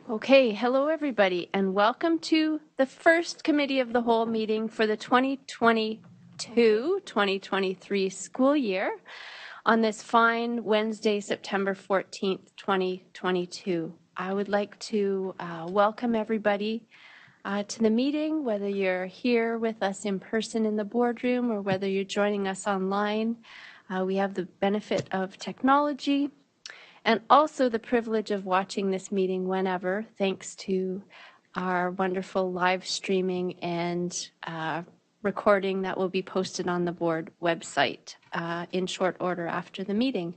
Okay, hello everybody, and welcome to the first Committee of the Whole meeting for the 2022-2023 school year on this fine Wednesday, September 14th, 2022. I would like to welcome everybody to the meeting, whether you're here with us in person in the boardroom or whether you're joining us online. We have the benefit of technology and also the privilege of watching this meeting whenever, thanks to our wonderful live streaming and recording that will be posted on the board website in short order after the meeting.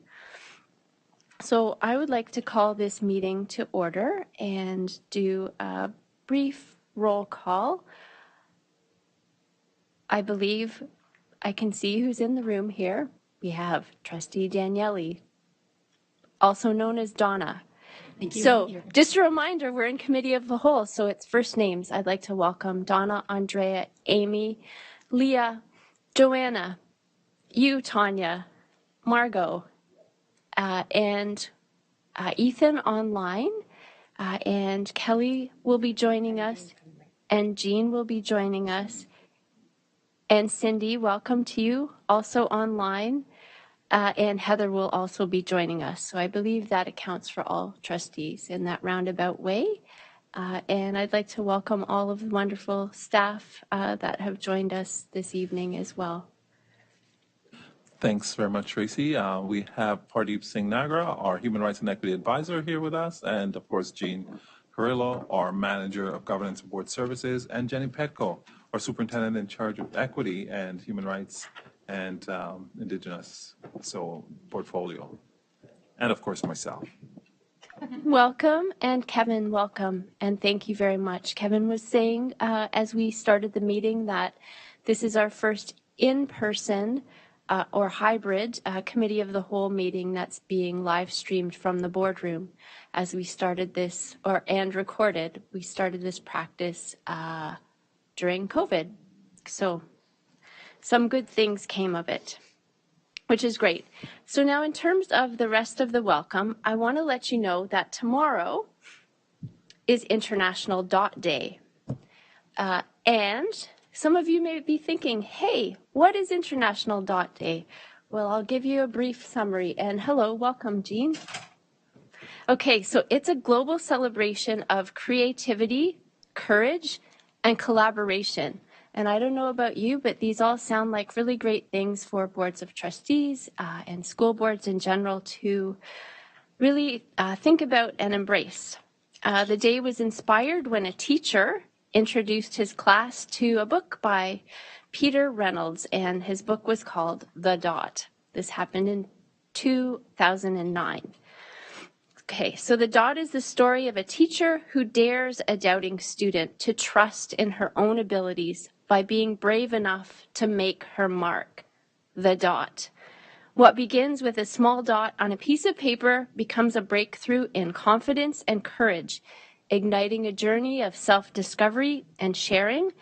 So I would like to call this meeting to order and do a brief roll call. I believe I can see who's in the room here. We have Trustee Daniele, also known as Donna. So just a reminder, we're in Committee of the Whole, so it's first names. I'd like to welcome Donna, Andrea, Amy, Leah, Joanna, you, Tanya, Margot, and Ethan online, and Kelly will be joining us, and Jean will be joining us, and Cindy, welcome to you, also online. And Heather will also be joining us. So I believe that accounts for all trustees in that roundabout way. And I'd like to welcome all of the wonderful staff that have joined us this evening as well. Thanks very much, Tracy. We have Pardeep Singh Nagra, our Human Rights and Equity Advisor, here with us, and of course, Jean Carrillo, our Manager of Governance and Board Services, and Jenny Petko, our Superintendent in charge of Equity and Human Rights and Indigenous portfolio, and of course myself. Welcome, and Kevin, welcome, and thank you very much. Kevin was saying as we started the meeting that this is our first in-person or hybrid Committee of the Whole meeting that's being live streamed from the boardroom. As we started this, and recorded, we started this practice during COVID. So some good things came of it, which is great. So now in terms of the rest of the welcome, I want to let you know that tomorrow is International Dot Day. And some of you may be thinking, hey, what is International Dot Day? Well, I'll give you a brief summary. And hello, welcome, Jean. Okay, so it's a global celebration of creativity, courage, and collaboration. And I don't know about you, but these all sound like really great things for boards of trustees and school boards in general to really think about and embrace. The day was inspired when a teacher introduced his class to a book by Peter Reynolds, and his book was called The Dot. This happened in 2009. Okay, so The Dot is the story of a teacher who dares a doubting student to trust in her own abilities by being brave enough to make her mark. The Dot. What begins with a small dot on a piece of paper becomes a breakthrough in confidence and courage, igniting a journey of self-discovery and sharing,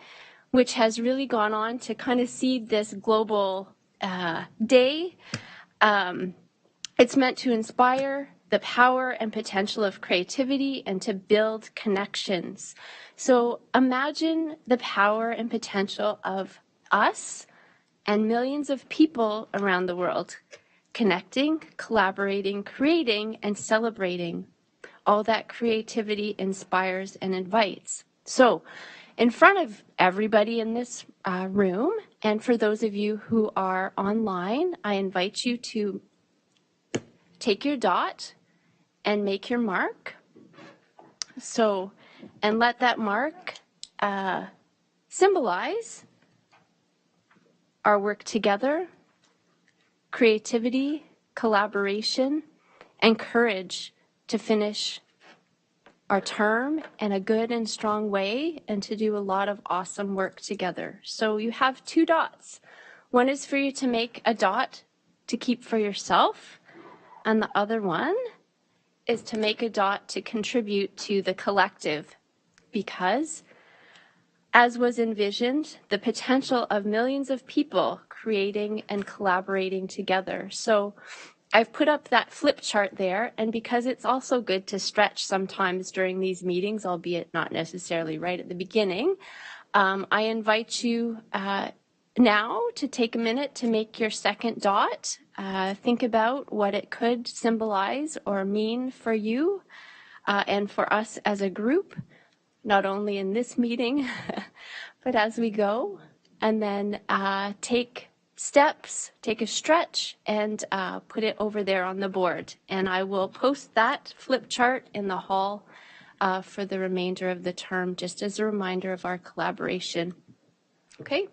which has really gone on to kind of seed this global day. It's meant to inspire the power and potential of creativity and to build connections. So imagine the power and potential of us and millions of people around the world connecting, collaborating, creating, and celebrating. All that creativity inspires and invites. So in front of everybody in this room, and for those of you who are online, I invite you to take your dot and make your mark. So, and let that mark symbolize our work together, creativity, collaboration, and courage to finish our term in a good and strong way and to do a lot of awesome work together. So you have two dots. One is for you to make a dot to keep for yourself, and the other one is to make a dot to contribute to the collective, because as was envisioned, the potential of millions of people creating and collaborating together. So I've put up that flip chart there, and because it's also good to stretch sometimes during these meetings, albeit not necessarily right at the beginning, I invite you now to take a minute to make your second dot. Think about what it could symbolize or mean for you and for us as a group, not only in this meeting, but as we go. And then take steps, take a stretch, and put it over there on the board. And I will post that flip chart in the hall for the remainder of the term, just as a reminder of our collaboration. Okay?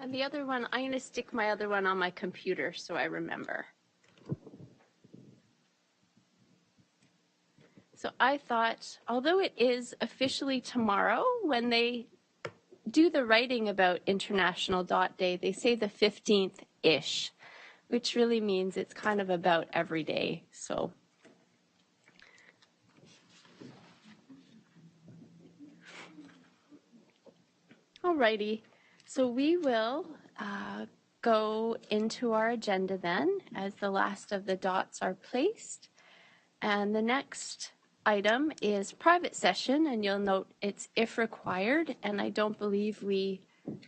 And the other one, I'm going to stick my other one on my computer so I remember. So I thought, although it is officially tomorrow, when they do the writing about International Dot Day, they say the 15th-ish, which really means it's kind of about every day. So alrighty, so we will go into our agenda then as the last of the dots are placed. And the next item is private session, and you'll note it's if required, and I don't believe we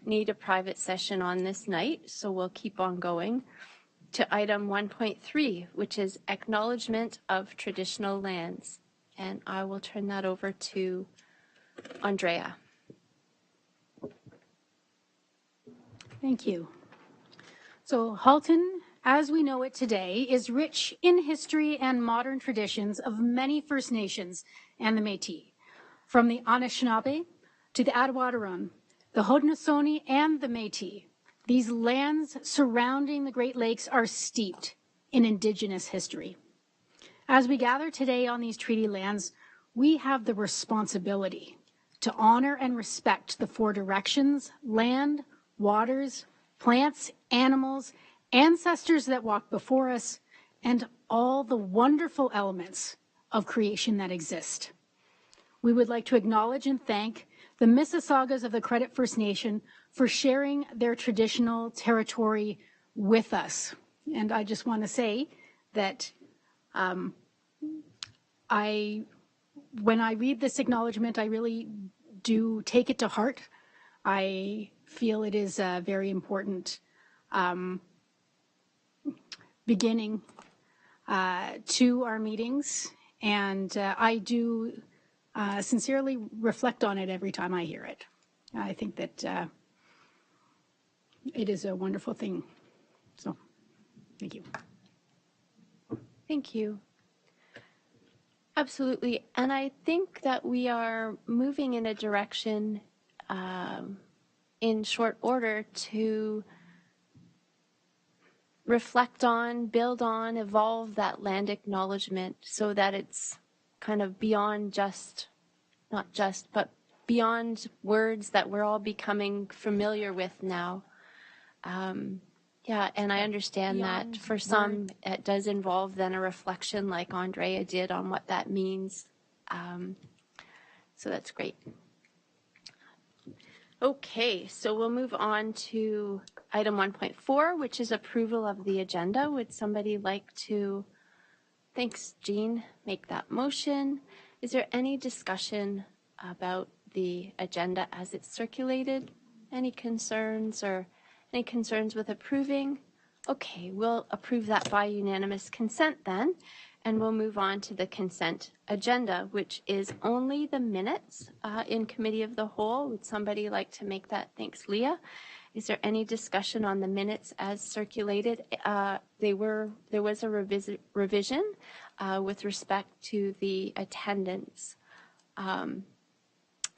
need a private session on this night, so we'll keep on going to item 1.3, which is acknowledgement of traditional lands. And I will turn that over to Andrea. Thank you. So Halton, as we know it today, is rich in history and modern traditions of many First Nations and the Métis. From the Anishinaabe to the Attawaddaron, the Haudenosaunee and the Métis, these lands surrounding the Great Lakes are steeped in Indigenous history. As we gather today on these treaty lands, we have the responsibility to honor and respect the four directions: land, waters, plants, animals, ancestors that walked before us, and all the wonderful elements of creation that exist. We would like to acknowledge and thank the Mississaugas of the Credit First Nation for sharing their traditional territory with us. And I just want to say that when I read this acknowledgement, I really do take it to heart. I feel it is a very important beginning to our meetings, and I do sincerely reflect on it every time I hear it. I think that it is a wonderful thing. So, thank you. Thank you. Absolutely. And I think that we are moving in a direction in short order to reflect on, build on, evolve that land acknowledgement so that it's kind of beyond just, not just, but beyond words that we're all becoming familiar with now. Yeah, and I understand that for some it does involve then a reflection like Andrea did on what that means. So that's great. Okay, so we'll move on to item 1.4, which is approval of the agenda. Would somebody like to, thanks Jean, make that motion? Is there any discussion about the agenda as it's circulated? Any concerns with approving? Okay, we'll approve that by unanimous consent then, and we'll move on to the consent agenda, which is only the minutes in committee of the whole. Would somebody like to make that? Thanks, Leah. Is there any discussion on the minutes as circulated? There was a revision with respect to the attendance.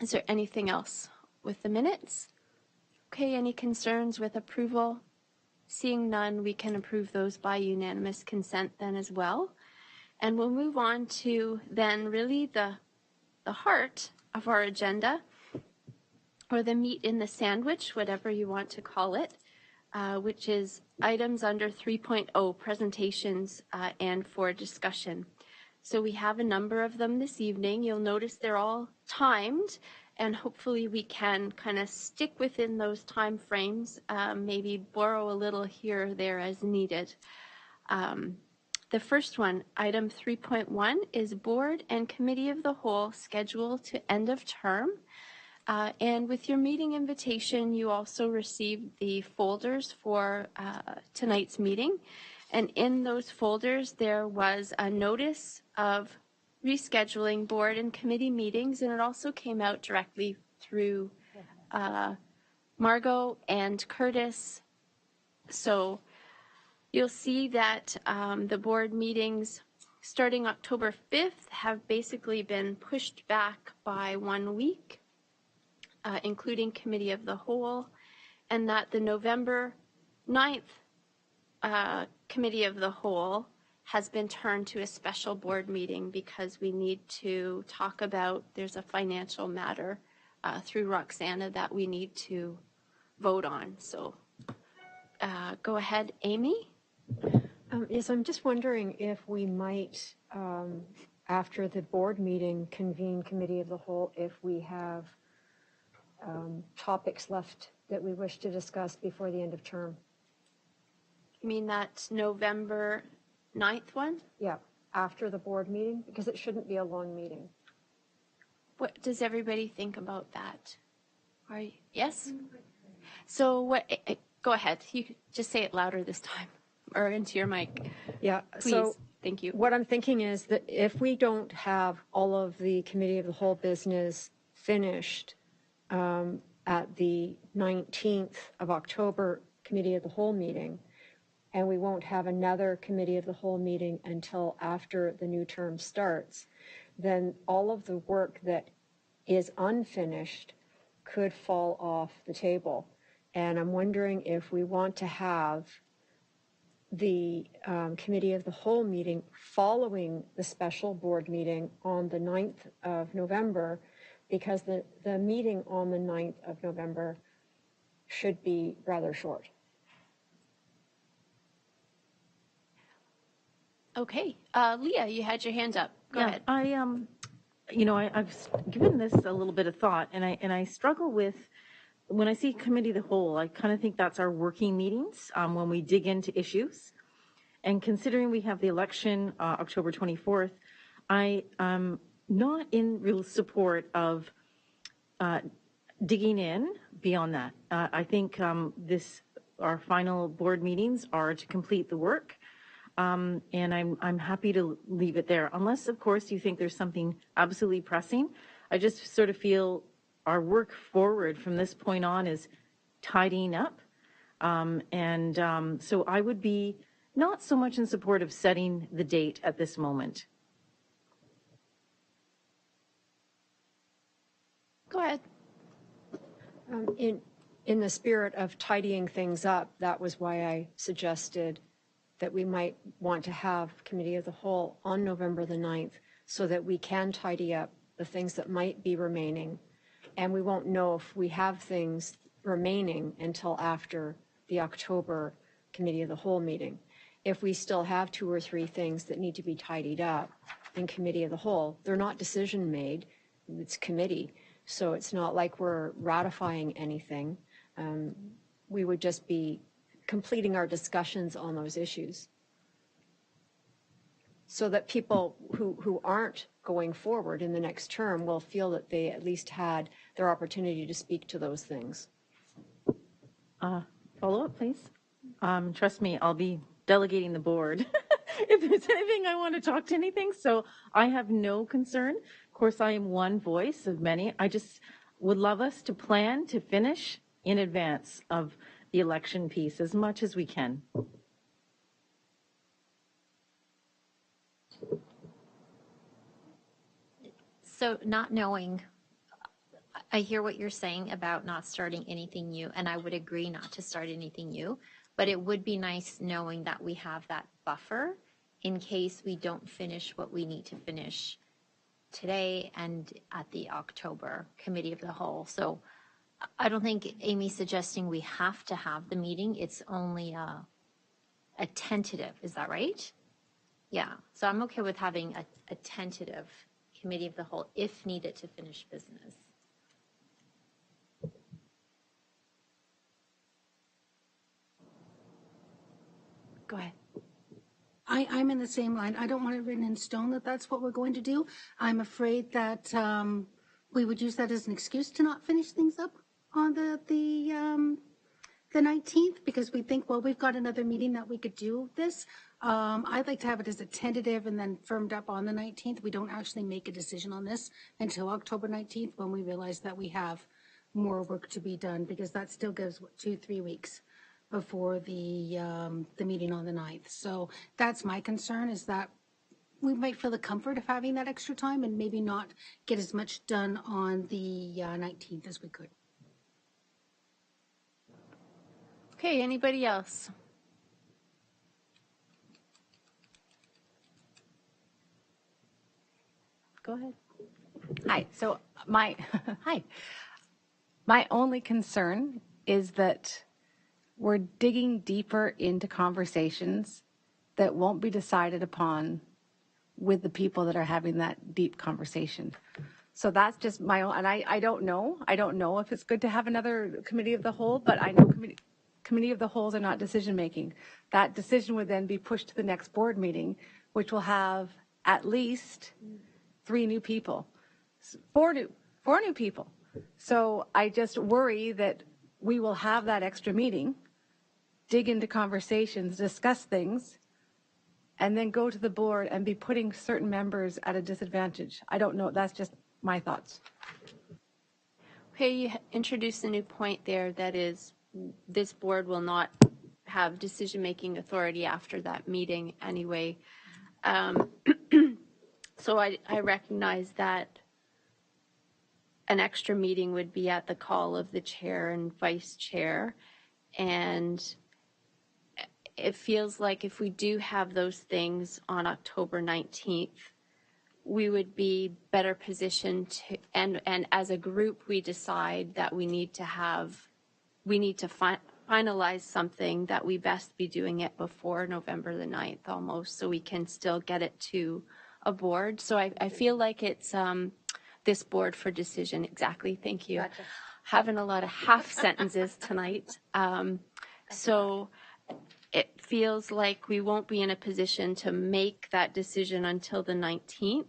Is there anything else with the minutes? Okay, any concerns with approval? Seeing none, we can approve those by unanimous consent then as well. And we'll move on to then really the heart of our agenda, or the meat in the sandwich, whatever you want to call it, which is items under 3.0, presentations and for discussion. So we have a number of them this evening. You'll notice they're all timed, and hopefully we can kind of stick within those time frames, maybe borrow a little here or there as needed. The first one, item 3.1, is board and committee of the whole schedule to end of term. And with your meeting invitation, you also received the folders for tonight's meeting. And in those folders, there was a notice of rescheduling board and committee meetings, and it also came out directly through Margot and Curtis. So you'll see that the board meetings starting October 5th have basically been pushed back by 1 week, including committee of the whole, and that the November 9th committee of the whole has been turned to a special board meeting because we need to talk about, there's a financial matter through Roxana that we need to vote on. So go ahead, Amy. Yes, I'm just wondering if we might, after the board meeting, convene committee of the whole if we have topics left that we wish to discuss before the end of term. You mean that November 9th one? Yeah, after the board meeting, because it shouldn't be a long meeting. What does everybody think about that? Are you, yes? So what, go ahead. You could just say it louder this time or into your mic. Yeah, Please. so Thank you. what I'm thinking is that if we don't have all of the committee of the whole business finished at the 19th of October committee of the whole meeting, and we won't have another committee of the whole meeting until after the new term starts, then all of the work that is unfinished could fall off the table. And I'm wondering if we want to have the committee of the whole meeting following the special board meeting on the 9th of November, because the meeting on the 9th of November should be rather short. Okay, Leah, you had your hand up. Go ahead. I've given this a little bit of thought, and I struggle with, when I see committee of the whole, I kind of think that's our working meetings when we dig into issues. And considering we have the election October 24th, I am not in real support of digging in beyond that. I think our final board meetings are to complete the work. And I'm happy to leave it there, unless, of course, you think there's something absolutely pressing. I just sort of feel our work forward from this point on is tidying up. So I would be not so much in support of setting the date at this moment. Go ahead. In the spirit of tidying things up, that was why I suggested that we might want to have committee of the whole on November the 9th so that we can tidy up the things that might be remaining. And we won't know if we have things remaining until after the October committee of the whole meeting. If we still have 2 or 3 things that need to be tidied up in committee of the whole, they're not decision made, it's committee. So it's not like we're ratifying anything. We would just be completing our discussions on those issues so that people who aren't going forward in the next term will feel that they at least had their opportunity to speak to those things. Follow up, please. Trust me, I'll be delegating the board if there's anything I want to talk to anything. So I have no concern. Of course, I am one voice of many. I just would love us to plan to finish in advance of the election piece as much as we can. So not knowing, I hear what you're saying about not starting anything new, and I would agree not to start anything new, but it would be nice knowing that we have that buffer in case we don't finish what we need to finish today and at the October Committee of the Whole. So I don't think Amy's suggesting we have to have the meeting. It's only a tentative. Is that right? Yeah. So I'm okay with having a tentative Committee of the Whole if needed to finish business. Go ahead. I'm in the same line. I don't want it written in stone that that's what we're going to do. I'm afraid that we would use that as an excuse to not finish things up on the 19th because we think, well, we've got another meeting that we could do this. I'd like to have it as a tentative and then firmed up on the 19th. We don't actually make a decision on this until October 19th when we realize that we have more work to be done because that still gives, 2-3 weeks before the meeting on the 9th. So that's my concern, is that we might feel the comfort of having that extra time and maybe not get as much done on the 19th as we could. Okay, anybody else? Go ahead. Hi. So my my only concern is that we're digging deeper into conversations that won't be decided upon with the people that are having that deep conversation. So that's just my own, and I don't know. I don't know if it's good to have another committee of the whole, but I know committee of the wholes are not decision making. That decision would then be pushed to the next board meeting, which will have at least 3 new people, 4 new people. So I just worry that we will have that extra meeting, dig into conversations, discuss things, and then go to the board and be putting certain members at a disadvantage. I don't know. That's just my thoughts. Okay, you introduced a new point there, that is, this board will not have decision-making authority after that meeting anyway. So I recognize that an extra meeting would be at the call of the chair and vice chair. And it feels like if we do have those things on October 19th, we would be better positioned to, and as a group, we decide that we need to finalize something that we best be doing it before November the 9th almost, so we can still get it to a board. So I feel like it's this board for decision. Exactly. Thank you. Gotcha. Having a lot of half sentences tonight. So it feels like we won't be in a position to make that decision until the 19th,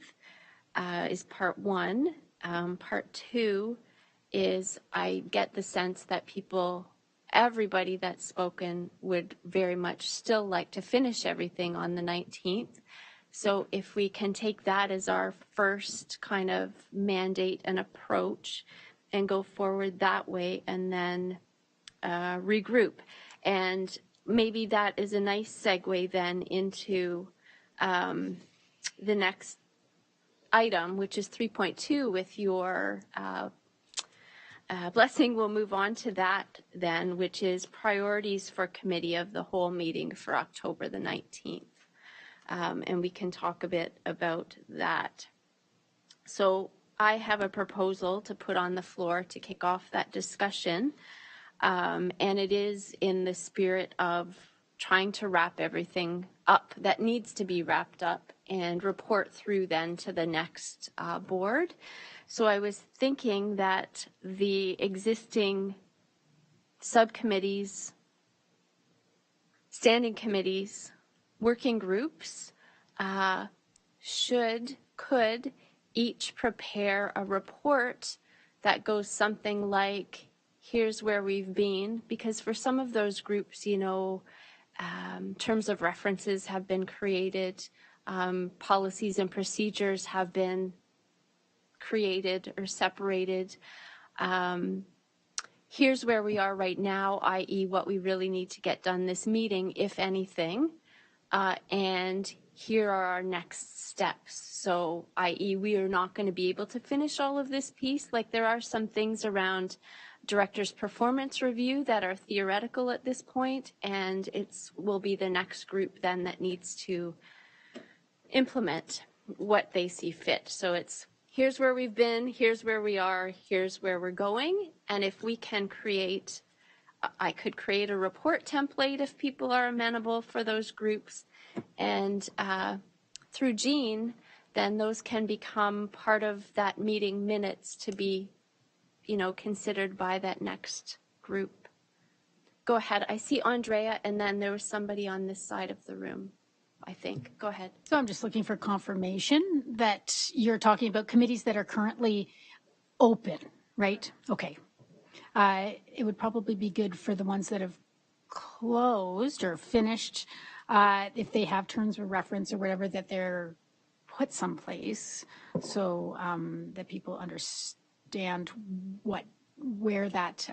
is part one. Part two is I get the sense that everybody that's spoken would very much still like to finish everything on the 19th. So if we can take that as our first kind of mandate and approach and go forward that way and then regroup. And maybe that is a nice segue then into the next item, which is 3.2 with your blessing. We'll move on to that then, which is priorities for committee of the whole meeting for October the 19th. And we can talk a bit about that. So I have a proposal to put on the floor to kick off that discussion. And it is in the spirit of trying to wrap everything up that needs to be wrapped up and report through then to the next board. So I was thinking that the existing subcommittees, standing committees, working groups could each prepare a report that goes something like, here's where we've been, because for some of those groups, you know, terms of references have been created, policies and procedures have been created or separated. Here's where we are right now, i.e. what we really need to get done this meeting, if anything, and here are our next steps. So, i.e. we are not going to be able to finish all of this piece. Like, there are some things around director's performance review that are theoretical at this point, and will be the next group then that needs to implement what they see fit. So it's, here's where we've been, here's where we are, here's where we're going. And if we can create, I could create a report template if people are amenable for those groups. And through Jean, then those can become part of that meeting minutes to be, you know, considered by that next group. Go ahead. I see Andrea, and then there was somebody on this side of the room, I think. Go ahead. So I'm just looking for confirmation that you're talking about committees that are currently open, right? Okay. It would probably be good for the ones that have closed or finished, if they have terms of reference or whatever, that they're put someplace so that people understand where that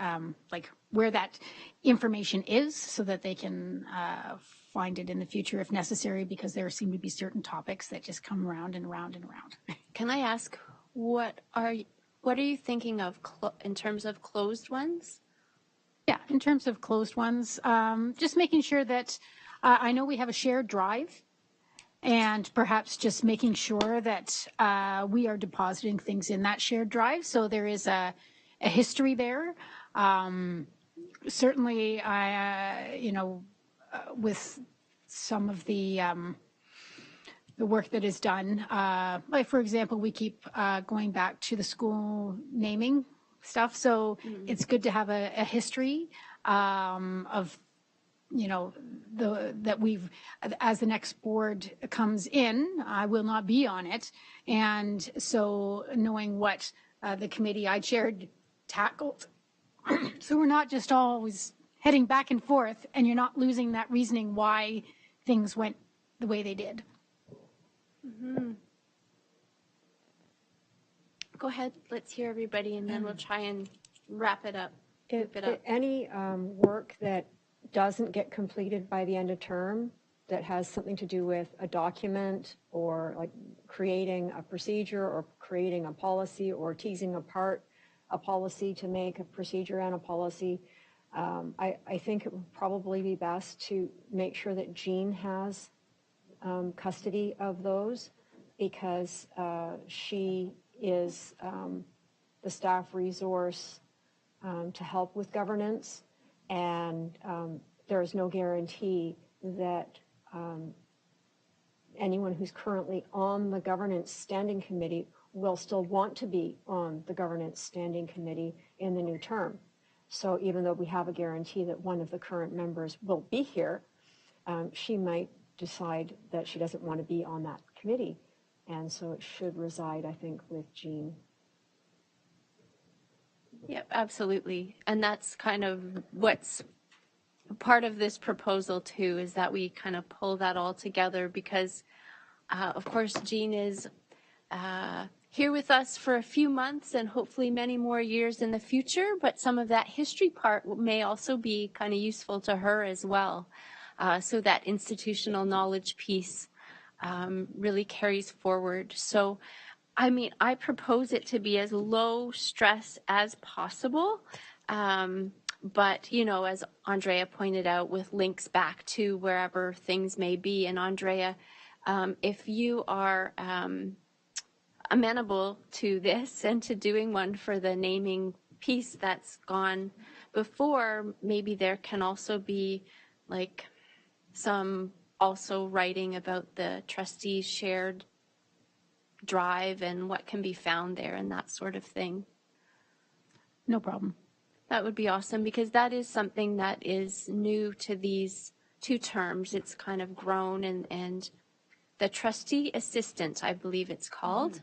information is, so that they can find it in the future if necessary, because there seem to be certain topics that just come around and around and around. Can I ask, what are you thinking of in terms of closed ones? Yeah, in terms of closed ones, just making sure that I know we have a shared drive, and perhaps just making sure that we are depositing things in that shared drive, so there is a history there. Certainly, with some of the work that is done, like for example, we keep going back to the school naming stuff, so it's good to have a history of, you know, that we've, as the next board comes in, I will not be on it, and so knowing what the committee I chaired tackled, so we're not just always heading back and forth, and you're not losing that reasoning why things went the way they did. Mm-hmm. Go ahead, let's hear everybody, and then we'll try and wrap it up. Any work that doesn't get completed by the end of term that has something to do with a document, or like creating a procedure or creating a policy, or teasing apart a policy to make a procedure and a policy, I think it would probably be best to make sure that Jean has custody of those, because she is the staff resource to help with governance, and there is no guarantee that anyone who's currently on the governance standing committee will still want to be on the governance standing committee in the new term. So even though we have a guarantee that one of the current members will be here, she might decide that she doesn't want to be on that committee. And so it should reside, I think, with Jean. Yeah, absolutely. And that's kind of what's part of this proposal too, is that we kind of pull that all together, because of course Jean is here with us for a few months and hopefully many more years in the future, but some of that history part may also be kind of useful to her as well. So that institutional knowledge piece really carries forward. So, I mean, I propose it to be as low stress as possible. But, you know, as Andrea pointed out, with links back to wherever things may be. And Andrea, if you are amenable to this and to doing one for the naming piece that's gone before, maybe there can also be like some also writing about the trustees' shared drive and what can be found there and that sort of thing. No problem. That would be awesome, because that is something that is new to these two terms. It's kind of grown, and the trustee assistant, I believe it's called,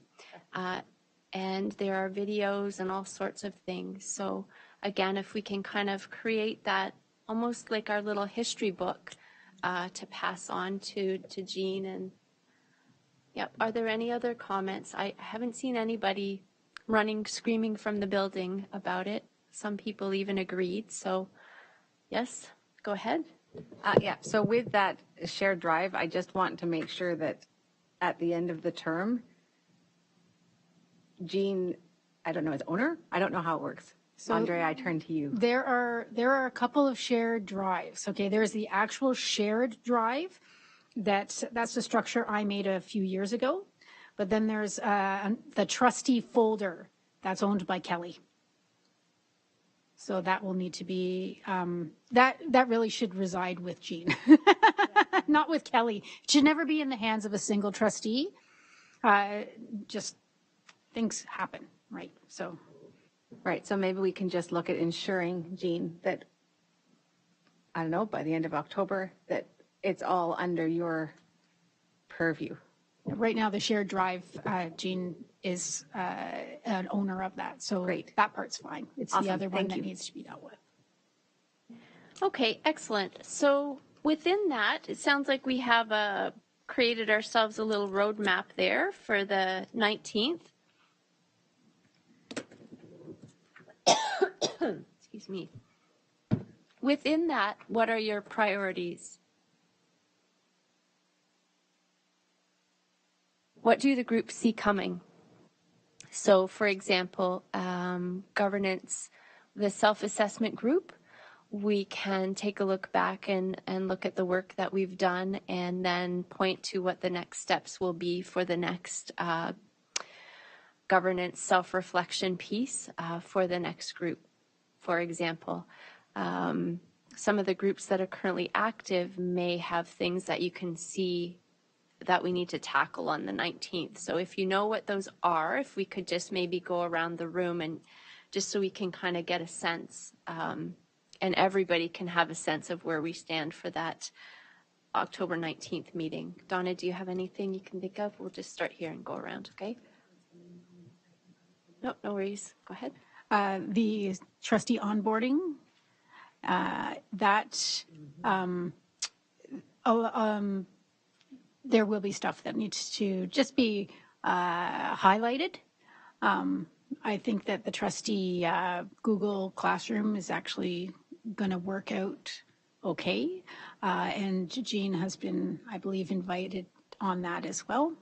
and there are videos and all sorts of things. So again, if we can kind of create that almost like our little history book to pass on to Jean. And yep, are there any other comments? I haven't seen anybody running, screaming from the building about it. Some people even agreed. So yes, go ahead. Yeah, so with that shared drive, I just want to make sure that at the end of the term, Jean, I don't know, is owner? I don't know how it works. So Andre, I turn to you. There are a couple of shared drives. Okay, there's the actual shared drive. That's the structure I made a few years ago. But then there's the trustee folder that's owned by Kelly. So that will need to be, that really should reside with Jean, not with Kelly. It should never be in the hands of a single trustee. Just things happen, right? So. Right, so maybe we can just look at ensuring, Jean, that, I don't know, by the end of October, that it's all under your purview. Right now, the shared drive, Jean is an owner of that. So Great. That part's fine. It's Awesome. the other one Thank that you. needs to be dealt with. Okay, excellent. So within that, it sounds like we have created ourselves a little roadmap there for the 19th. Excuse me. Within that, what are your priorities? What do the groups see coming? So, for example, governance, the self-assessment group, we can take a look back and look at the work that we've done and then point to what the next steps will be for the next governance self-reflection piece for the next group. For example, some of the groups that are currently active may have things that you can see that we need to tackle on the 19th. So if you know what those are, if we could just maybe go around the room and just so we can kind of get a sense and everybody can have a sense of where we stand for that October 19th meeting. Donna, do you have anything you can think of? We'll just start here and go around, okay? No worries. Go ahead. The trustee onboarding, there will be stuff that needs to just be highlighted. I think that the trustee Google Classroom is actually going to work out okay. And Jean has been, I believe, invited on that as well.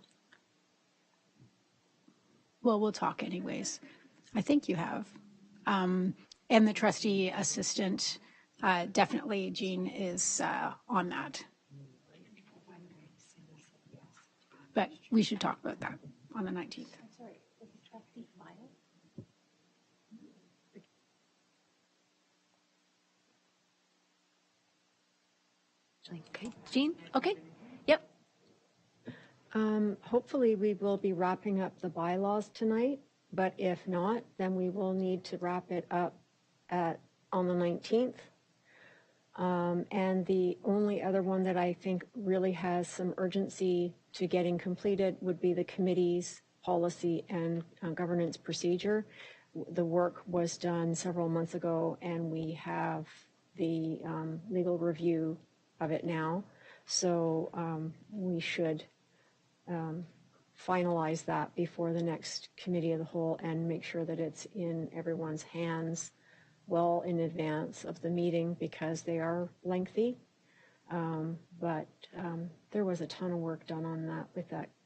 Well, we'll talk anyways. I think you have. And the trustee assistant, definitely Jean is on that. But we should talk about that on the 19th. Sorry, is the trustee file? Okay, Jean? Okay. Yep. Hopefully we will be wrapping up the bylaws tonight, but if not, then we will need to wrap it up on the 19th. And the only other one that I think really has some urgency to getting completed would be the committee's policy and governance procedure. The work was done several months ago, and we have the legal review of it now. So we should finalize that before the next committee of the whole and make sure that it's in everyone's hands well in advance of the meeting, because they are lengthy. But there was a ton of work done on that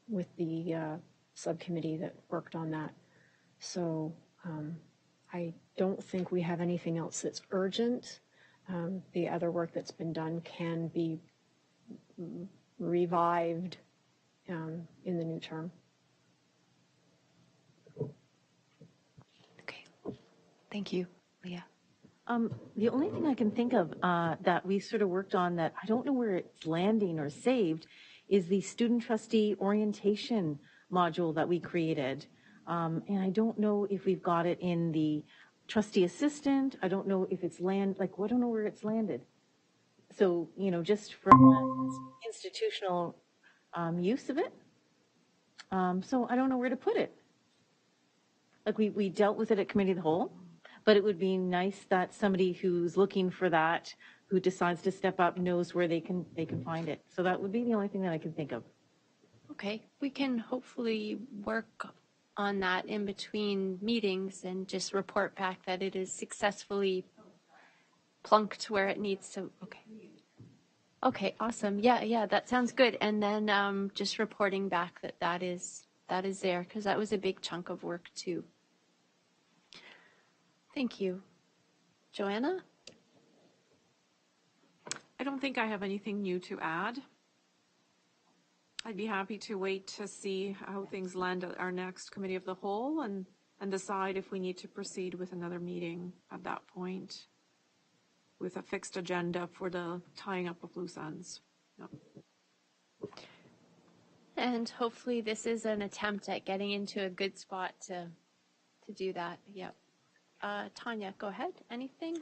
with the subcommittee that worked on that. So I don't think we have anything else that's urgent. The other work that's been done can be revived in the new term. Okay. Thank you, Leah. The only thing I can think of that we sort of worked on that I don't know where it's landing or saved is the student trustee orientation module that we created. And I don't know if we've got it in the trustee assistant. I don't know if it's I don't know where it's landed. So, just from institutional use of it. So I don't know where to put it. Like we dealt with it at committee of the whole, but it would be nice that somebody who's looking for that, who decides to step up, knows where they can find it. So that would be the only thing that I can think of. Okay, we can hopefully work on that in between meetings and just report back that it is successfully plunked where it needs to. Okay. Okay, awesome. Yeah, that sounds good. And then just reporting back that is there, because that was a big chunk of work too. Thank you. Joanna? I don't think I have anything new to add. I'd be happy to wait to see how things land at our next committee of the whole and decide if we need to proceed with another meeting at that point with a fixed agenda for the tying up of loose ends. Yep. And hopefully this is an attempt at getting into a good spot to do that. Yep. Tanya, go ahead. Anything?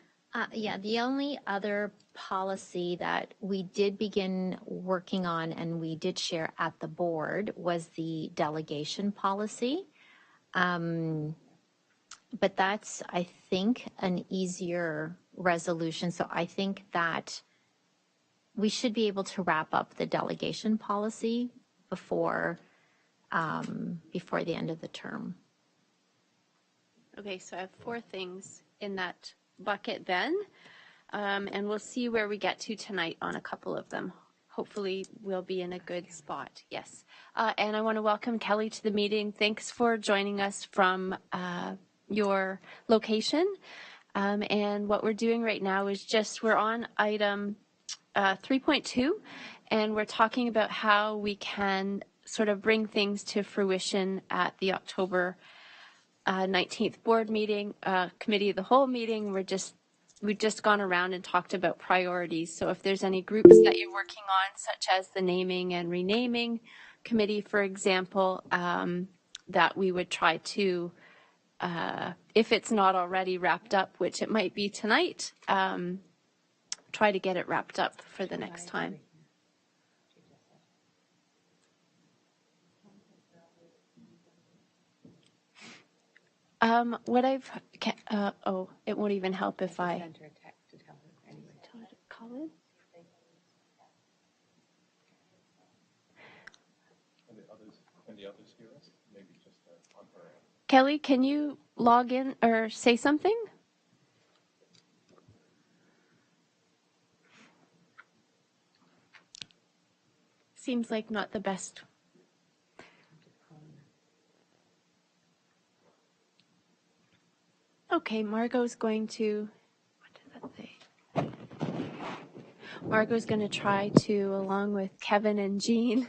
Yeah, the only other policy that we did begin working on and we did share at the board was the delegation policy. But that's, I think, an easier resolution. So I think that we should be able to wrap up the delegation policy before the end of the term. Okay, so I have 4 things in that bucket then, and we'll see where we get to tonight on a couple of them. Hopefully we'll be in a good spot. Yes. And I want to welcome Kelly to the meeting. Thanks for joining us from your location. And what we're doing right now is we're on item 3.2, and we're talking about how we can sort of bring things to fruition at the October 19th board meeting, committee of the whole meeting. We've just gone around and talked about priorities. So if there's any groups that you're working on, such as the naming and renaming committee, for example, that we would try to, if it's not already wrapped up, which it might be tonight, try to get it wrapped up for the next time. It won't even help if I tell her to call in. And the others hear us? Maybe just on her end. Kelly, can you log in or say something? Seems like not the best. Okay, Margot's going to, what does that say? Margot's going to try to, along with Kevin and Jean,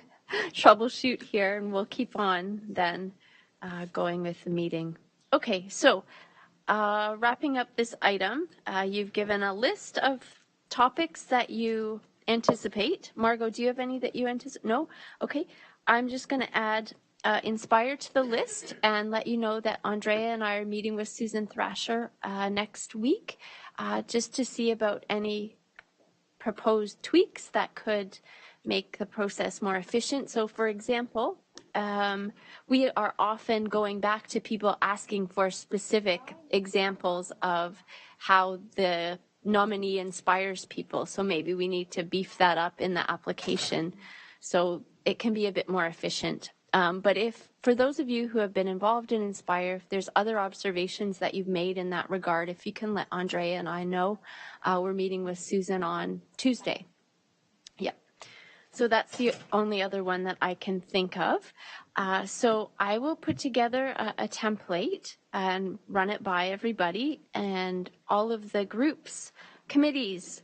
troubleshoot here, and we'll keep on then going with the meeting. Okay, so wrapping up this item, you've given a list of topics that you anticipate. Margot, do you have any that you anticipate? No? Okay, I'm just going to add Inspire to the list and let you know that Andrea and I are meeting with Susan Thrasher next week just to see about any proposed tweaks that could make the process more efficient. So for example, we are often going back to people asking for specific examples of how the nominee inspires people. So maybe we need to beef that up in the application so it can be a bit more efficient. But for those of you who have been involved in Inspire, if there's other observations that you've made in that regard, if you can let Andrea and I know, we're meeting with Susan on Tuesday. Yeah. So that's the only other one that I can think of. So I will put together a template and run it by everybody and all of the groups, committees,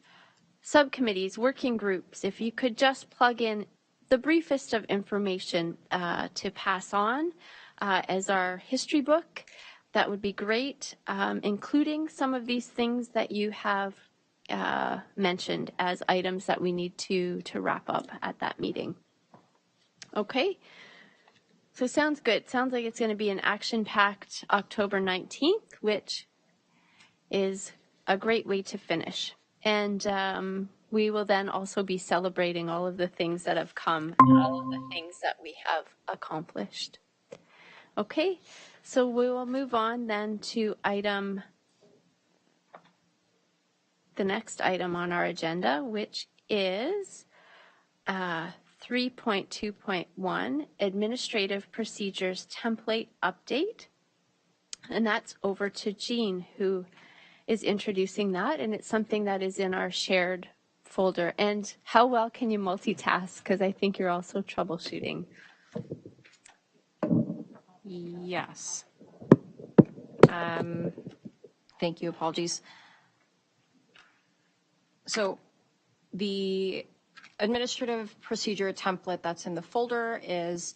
subcommittees, working groups. If you could just plug in the briefest of information to pass on as our history book, that would be great, including some of these things that you have mentioned as items that we need to wrap up at that meeting. Okay, so sounds good. Sounds like it's going to be an action-packed October 19th, which is a great way to finish. And we will then also be celebrating all of the things that have come, all of the things that we have accomplished. Okay, So we will move on then to the next item on our agenda, which is 3.2.1, Administrative Procedures Template Update. And that's over to Jean, who is introducing that, and it's something that is in our shared folder. And how well can you multitask? Because I think you're also troubleshooting. Yes. Thank you. Apologies. So the administrative procedure template that's in the folder is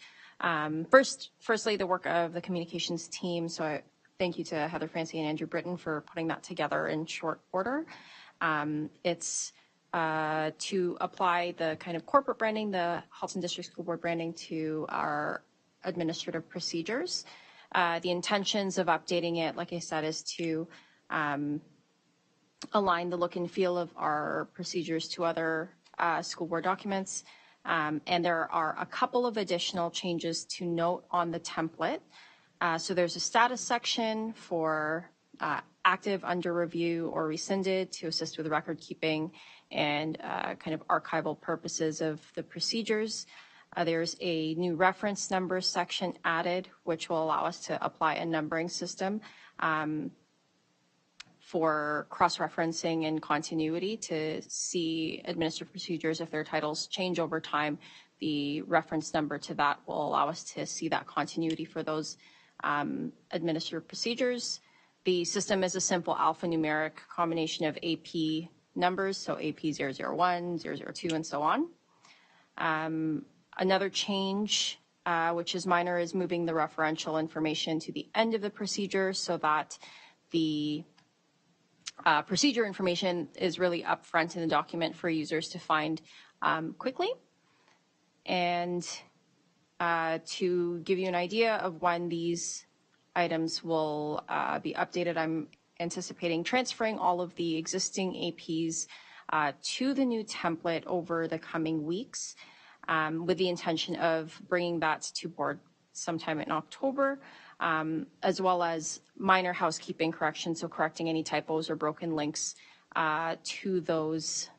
firstly the work of the communications team. So thank you to Heather Francie and Andrew Britton for putting that together in short order. It's to apply the kind of corporate branding, the Halton District School Board branding, to our administrative procedures. The intentions of updating it, like I said, is to align the look and feel of our procedures to other school board documents. And there are a couple of additional changes to note on the template. So there's a status section for active, under review, or rescinded to assist with record keeping and kind of archival purposes of the procedures. There's a new reference number section added, which will allow us to apply a numbering system for cross-referencing and continuity to see administrative procedures. If their titles change over time, the reference number to that will allow us to see that continuity for those administrative procedures. The system is a simple alphanumeric combination of AP numbers, so AP 001, 002, and so on. Another change, which is minor, is moving the referential information to the end of the procedure so that the procedure information is really up front in the document for users to find quickly. And to give you an idea of when these items will be updated, I'm anticipating transferring all of the existing APs to the new template over the coming weeks, with the intention of bringing that to board sometime in October, as well as minor housekeeping corrections, so correcting any typos or broken links to those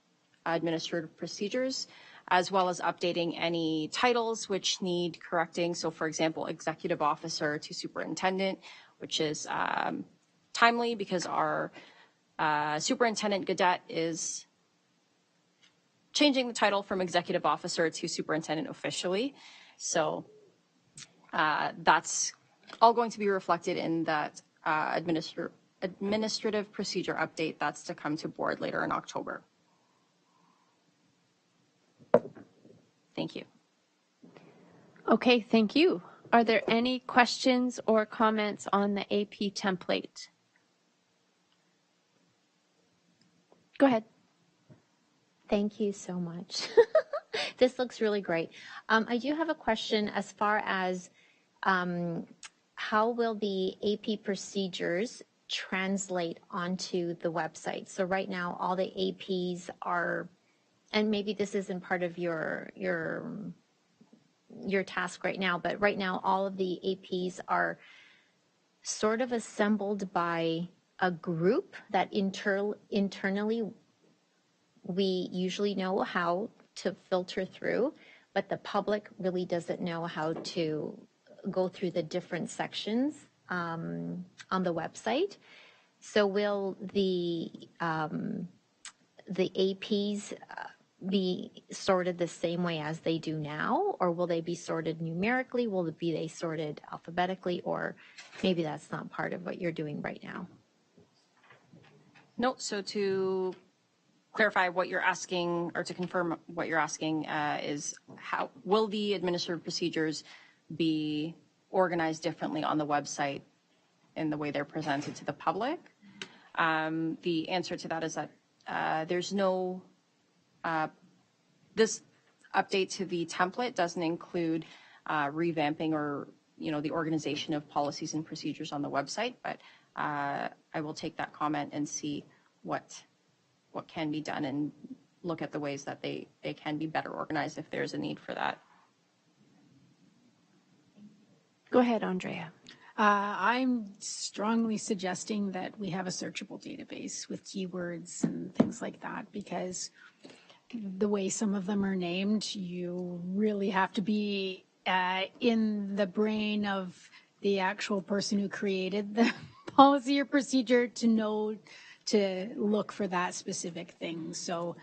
administrative procedures, as well as updating any titles which need correcting. So for example, executive officer to superintendent, which is timely because our superintendent Gadet is changing the title from executive officer to superintendent officially. So that's all going to be reflected in that administrative procedure update that's to come to board later in October. Thank you. Okay, thank you. Are there any questions or comments on the AP template? Go ahead. Thank you so much. This looks really great. I do have a question as far as how will the AP procedures translate onto the website? So right now, all the APs are, and maybe this isn't part of your task right now, but right now all of the APs are sort of assembled by a group that internally we usually know how to filter through, but the public really doesn't know how to go through the different sections on the website. So will the APs be sorted the same way as they do now, or will they be sorted numerically? Will they sorted alphabetically, or maybe that's not part of what you're doing right now? No, so to clarify what you're asking, or to confirm what you're asking, is how will the administrative procedures be organized differently on the website in the way they're presented to the public? The answer to that is that there's no, this update to the template doesn't include revamping or, the organization of policies and procedures on the website, but I will take that comment and see what can be done and look at the ways that they can be better organized if there's a need for that. Go ahead, Andrea. I'm strongly suggesting that we have a searchable database with keywords and things like that, because the way some of them are named, you really have to be in the brain of the actual person who created the policy or procedure to know to look for that specific thing. So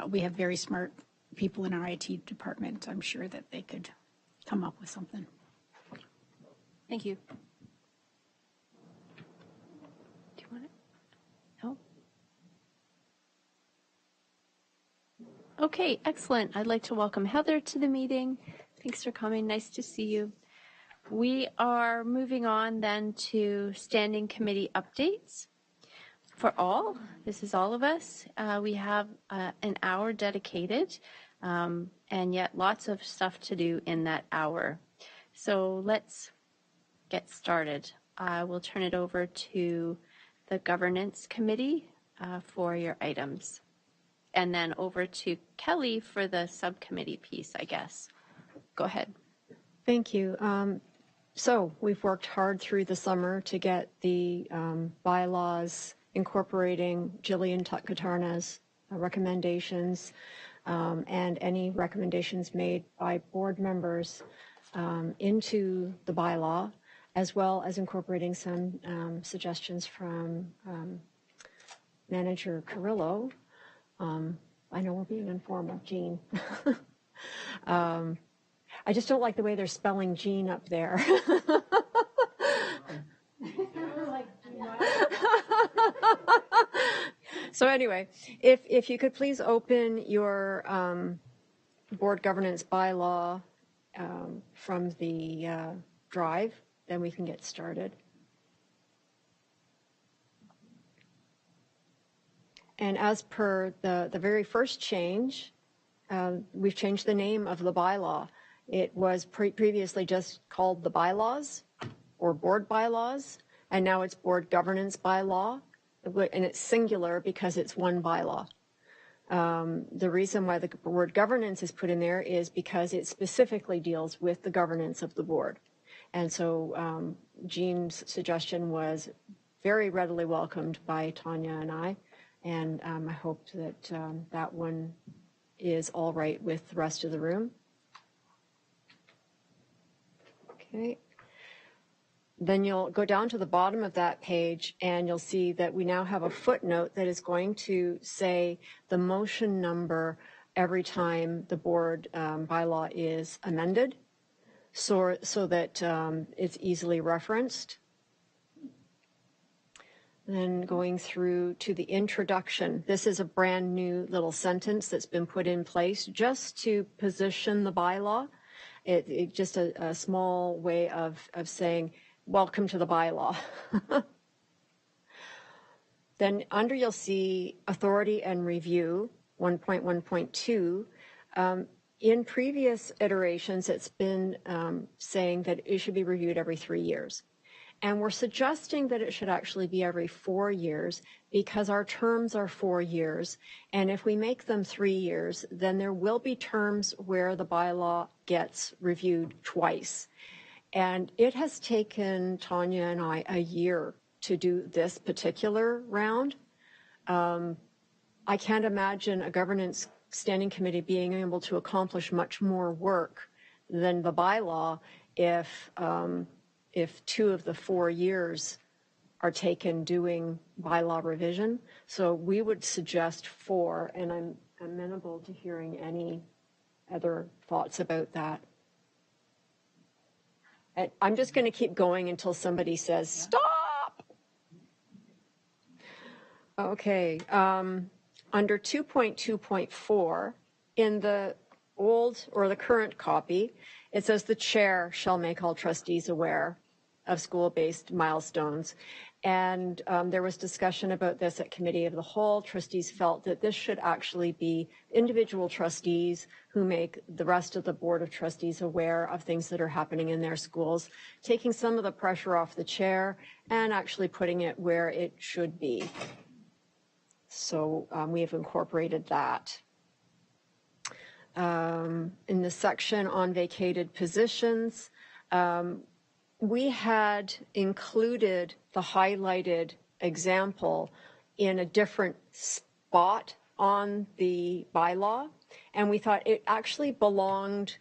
we have very smart people in our IT department. I'm sure that they could come up with something. Thank you. Do you want it? No? Okay, excellent. I'd like to welcome Heather to the meeting. Thanks for coming. Nice to see you. We are moving on then to standing committee updates for all. This is all of us. We have an hour dedicated, and yet lots of stuff to do in that hour. So let's get started. I will turn it over to the governance committee for your items, and then over to Kelly for the subcommittee piece, I guess. Go ahead. Thank you. So we've worked hard through the summer to get the bylaws incorporating Jillian Katarna's recommendations and any recommendations made by board members into the bylaw, as well as incorporating some suggestions from Manager Carrillo. I know we're being informal, Jean. I just don't like the way they're spelling Jean up there. So anyway, if you could please open your board governance bylaw from the drive, then we can get started. And as per the very first change, we've changed the name of the bylaw. It was previously just called the bylaws or board bylaws, and now it's board governance bylaw, and it's singular because it's one bylaw. The reason why the word governance is put in there is because it specifically deals with the governance of the board. And so Jean's suggestion was very readily welcomed by Tanya and I, and I hope that that one is all right with the rest of the room. Okay. Then you'll go down to the bottom of that page and you'll see that we now have a footnote that is going to say the motion number every time the board bylaw is amended, so that it's easily referenced. Then going through to the introduction, this is a brand new little sentence that's been put in place just to position the bylaw. It just a small way of saying, welcome to the bylaw. Then under you'll see authority and review, 1.1.2. In previous iterations, it's been saying that it should be reviewed every 3 years. And we're suggesting that it should actually be every 4 years because our terms are 4 years. And if we make them 3 years, then there will be terms where the bylaw gets reviewed twice. And it has taken Tanya and I a year to do this particular round. I can't imagine a governance standing committee being able to accomplish much more work than the bylaw if 2 of the 4 years are taken doing bylaw revision. So we would suggest 4, and I'm amenable to hearing any other thoughts about that. And I'm just going to keep going until somebody says, stop. Okay, under 2.2.4, in the old or the current copy, it says the chair shall make all trustees aware of school-based milestones. And there was discussion about this at Committee of the Whole. Trustees felt that this should actually be individual trustees who make the rest of the Board of Trustees aware of things that are happening in their schools, taking some of the pressure off the chair and actually putting it where it should be. So we have incorporated that. In the section on vacated positions, We had included the highlighted example in a different spot on the bylaw, and we thought it actually belonged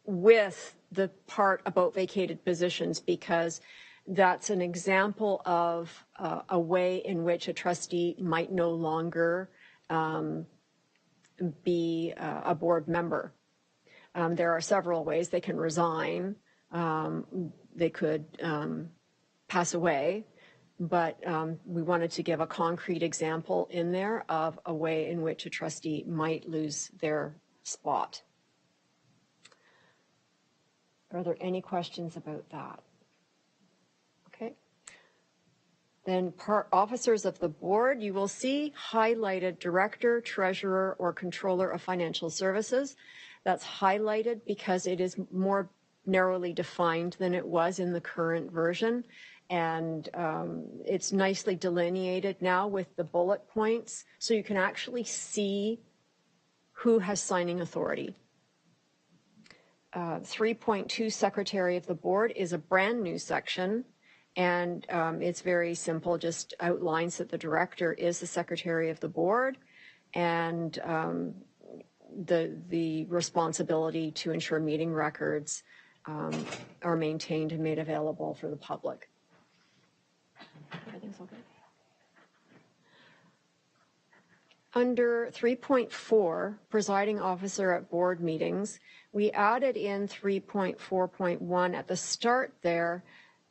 with the part about vacated positions, because that's an example of a way in which a trustee might no longer be a board member. There are several ways. They can resign, they could pass away, but we wanted to give a concrete example in there of a way in which a trustee might lose their spot. Are there any questions about that? Okay. Then officers of the board, you will see highlighted director, treasurer, or controller of financial services. That's highlighted because it is more narrowly defined than it was in the current version. And it's nicely delineated now with the bullet points, so you can actually see who has signing authority. 3.2 Secretary of the Board is a brand new section, and it's very simple, just outlines that the director is the Secretary of the Board, and the responsibility to ensure meeting records are maintained and made available for the public. Everything's okay. Under 3.4, presiding officer at board meetings, we added in 3.4.1 at the start there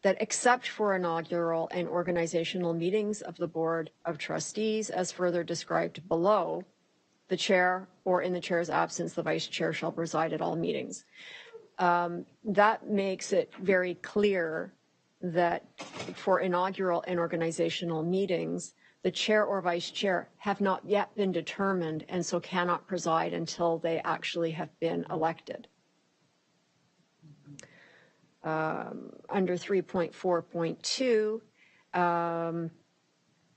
that except for inaugural and organizational meetings of the Board of Trustees, as further described below, the chair, or in the chair's absence, the vice chair shall preside at all meetings. That makes it very clear that for inaugural and organizational meetings, the chair or vice chair have not yet been determined and so cannot preside until they actually have been elected. Under 3.4.2,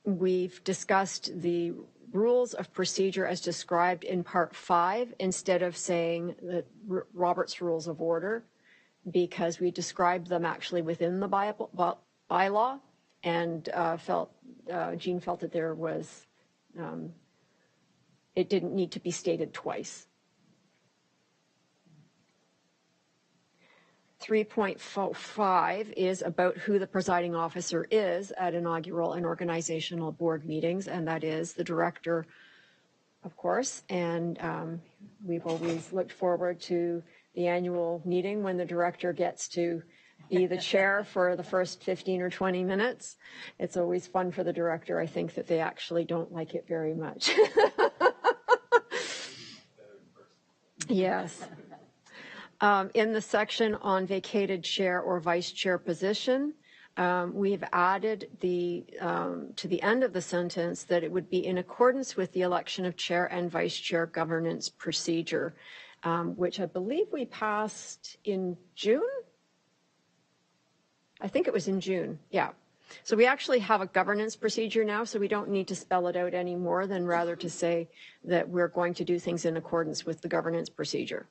we've discussed the rules of procedure as described in Part 5 instead of saying that Robert's Rules of Order, because we described them actually within the bylaw, and Jean felt that there was, it didn't need to be stated twice. 3.5 is about who the presiding officer is at inaugural and organizational board meetings, and that is the director, of course. And we've always looked forward to the annual meeting when the director gets to be the chair for the first 15 or 20 minutes. It's always fun for the director. I think that they actually don't like it very much. Yes. In the section on vacated chair or vice chair position, we've added to the end of the sentence that it would be in accordance with the election of chair and vice chair governance procedure, which I believe we passed in June. I think it was in June, yeah. So we actually have a governance procedure now, so we don't need to spell it out any more than rather to say that we're going to do things in accordance with the governance procedure.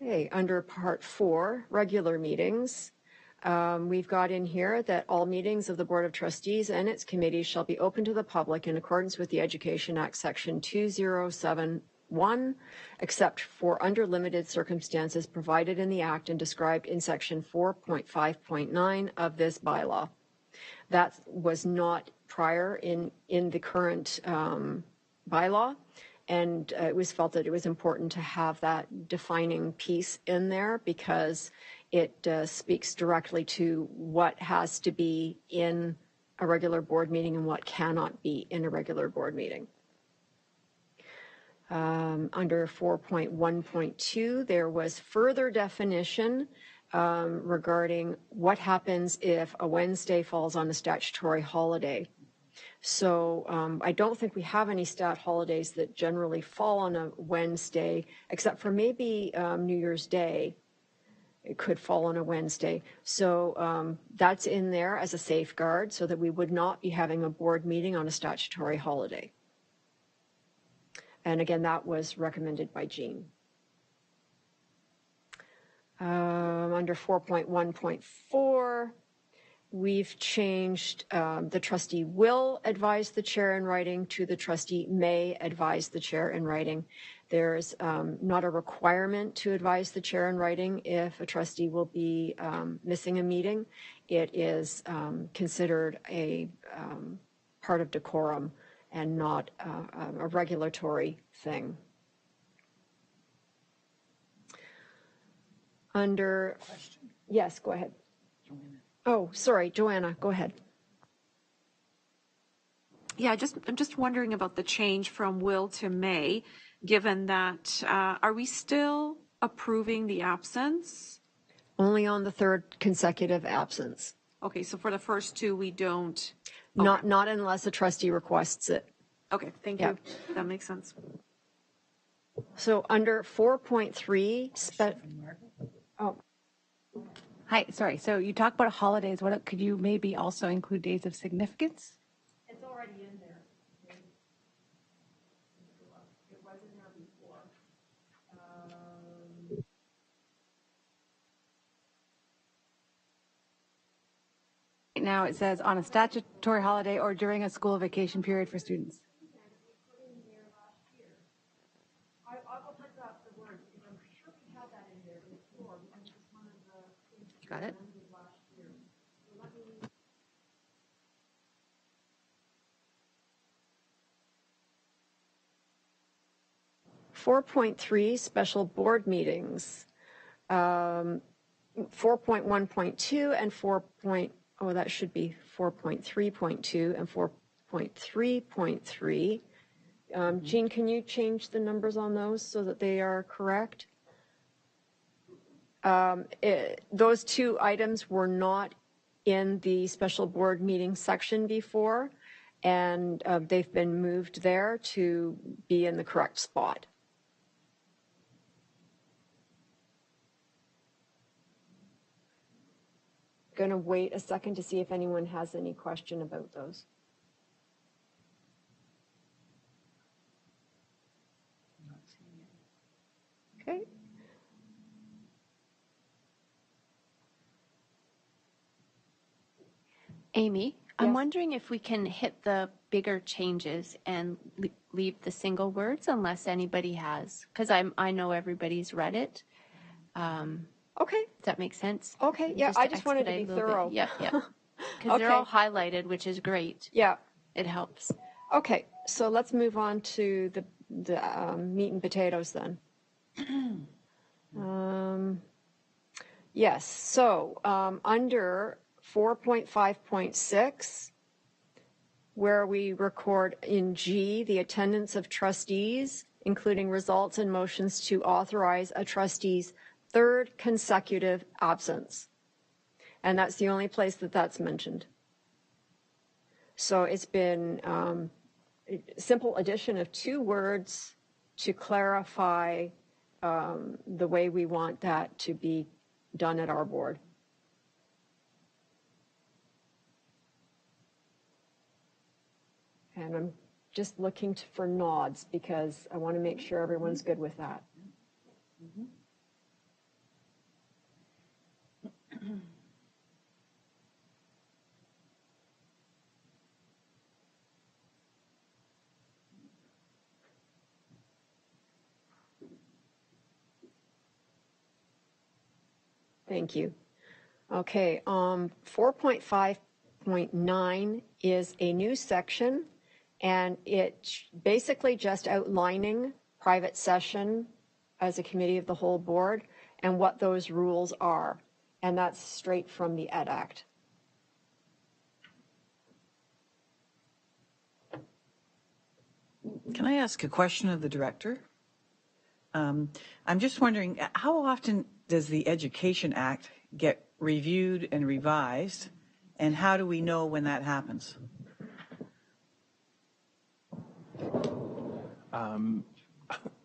Okay, under Part 4, regular meetings, we've got in here that all meetings of the Board of Trustees and its committees shall be open to the public in accordance with the Education Act, Section 2071, except for under limited circumstances provided in the Act and described in Section 4.5.9 of this bylaw. That was not prior in the current bylaw. And it was felt that it was important to have that defining piece in there because it speaks directly to what has to be in a regular board meeting and what cannot be in a regular board meeting. Under 4.1.2, there was further definition regarding what happens if a Wednesday falls on a statutory holiday. So I don't think we have any stat holidays that generally fall on a Wednesday, except for maybe New Year's Day. It could fall on a Wednesday. So that's in there as a safeguard so that we would not be having a board meeting on a statutory holiday. And again, that was recommended by Jean. Under 4.1.4, we've changed the trustee will advise the chair in writing to the trustee may advise the chair in writing. There's not a requirement to advise the chair in writing if a trustee will be missing a meeting. It is considered a part of decorum and not a regulatory thing. Under, yes, go ahead. Oh, sorry, Joanna, go ahead. Yeah, I'm just wondering about the change from will to may, given that, are we still approving the absence? Only on the third consecutive absence. Okay, so for the first two, we don't. Not unless a trustee requests it. Okay, thank Yeah. you. That makes sense. So under 4.3, Hi, sorry. So you talk about holidays. What could you maybe also include days of significance? it's already in there. It wasn't there before. Right now it says on a statutory holiday or during a school vacation period for students. Got it? 4.3 special board meetings. 4.1.2 and 4. Oh, that should be 4.3.2 and 4.3.3. Jean, can you change the numbers on those so that they are correct? Those two items were not in the special board meeting section before, and they've been moved there to be in the correct spot. Going to wait a second to see if anyone has any question about those. Okay. Amy, I'm Yes. wondering if we can hit the bigger changes and leave the single words unless anybody has, because I know everybody's read it. Okay. Does that make sense? Okay. Yeah, I just wanted to be expedite a little bit. thorough. Yeah, yeah. Because they're Okay. all highlighted, which is great. Yeah. It helps. Okay. So let's move on to the meat and potatoes then. Yes. So under 4.5.6, where we record in G the attendance of trustees, including results and motions to authorize a trustee's third consecutive absence. And that's the only place that that's mentioned. So it's been a simple addition of 2 words to clarify the way we want that to be done at our board. And I'm just looking for nods because I want to make sure everyone's good with that. Thank you. Okay, 4.5.9 is a new section, and it's basically just outlining private session as a committee of the whole board and what those rules are. And that's straight from the Ed Act. Can I ask a question of the director? I'm just wondering, how often does the Education Act get reviewed and revised, and how do we know when that happens?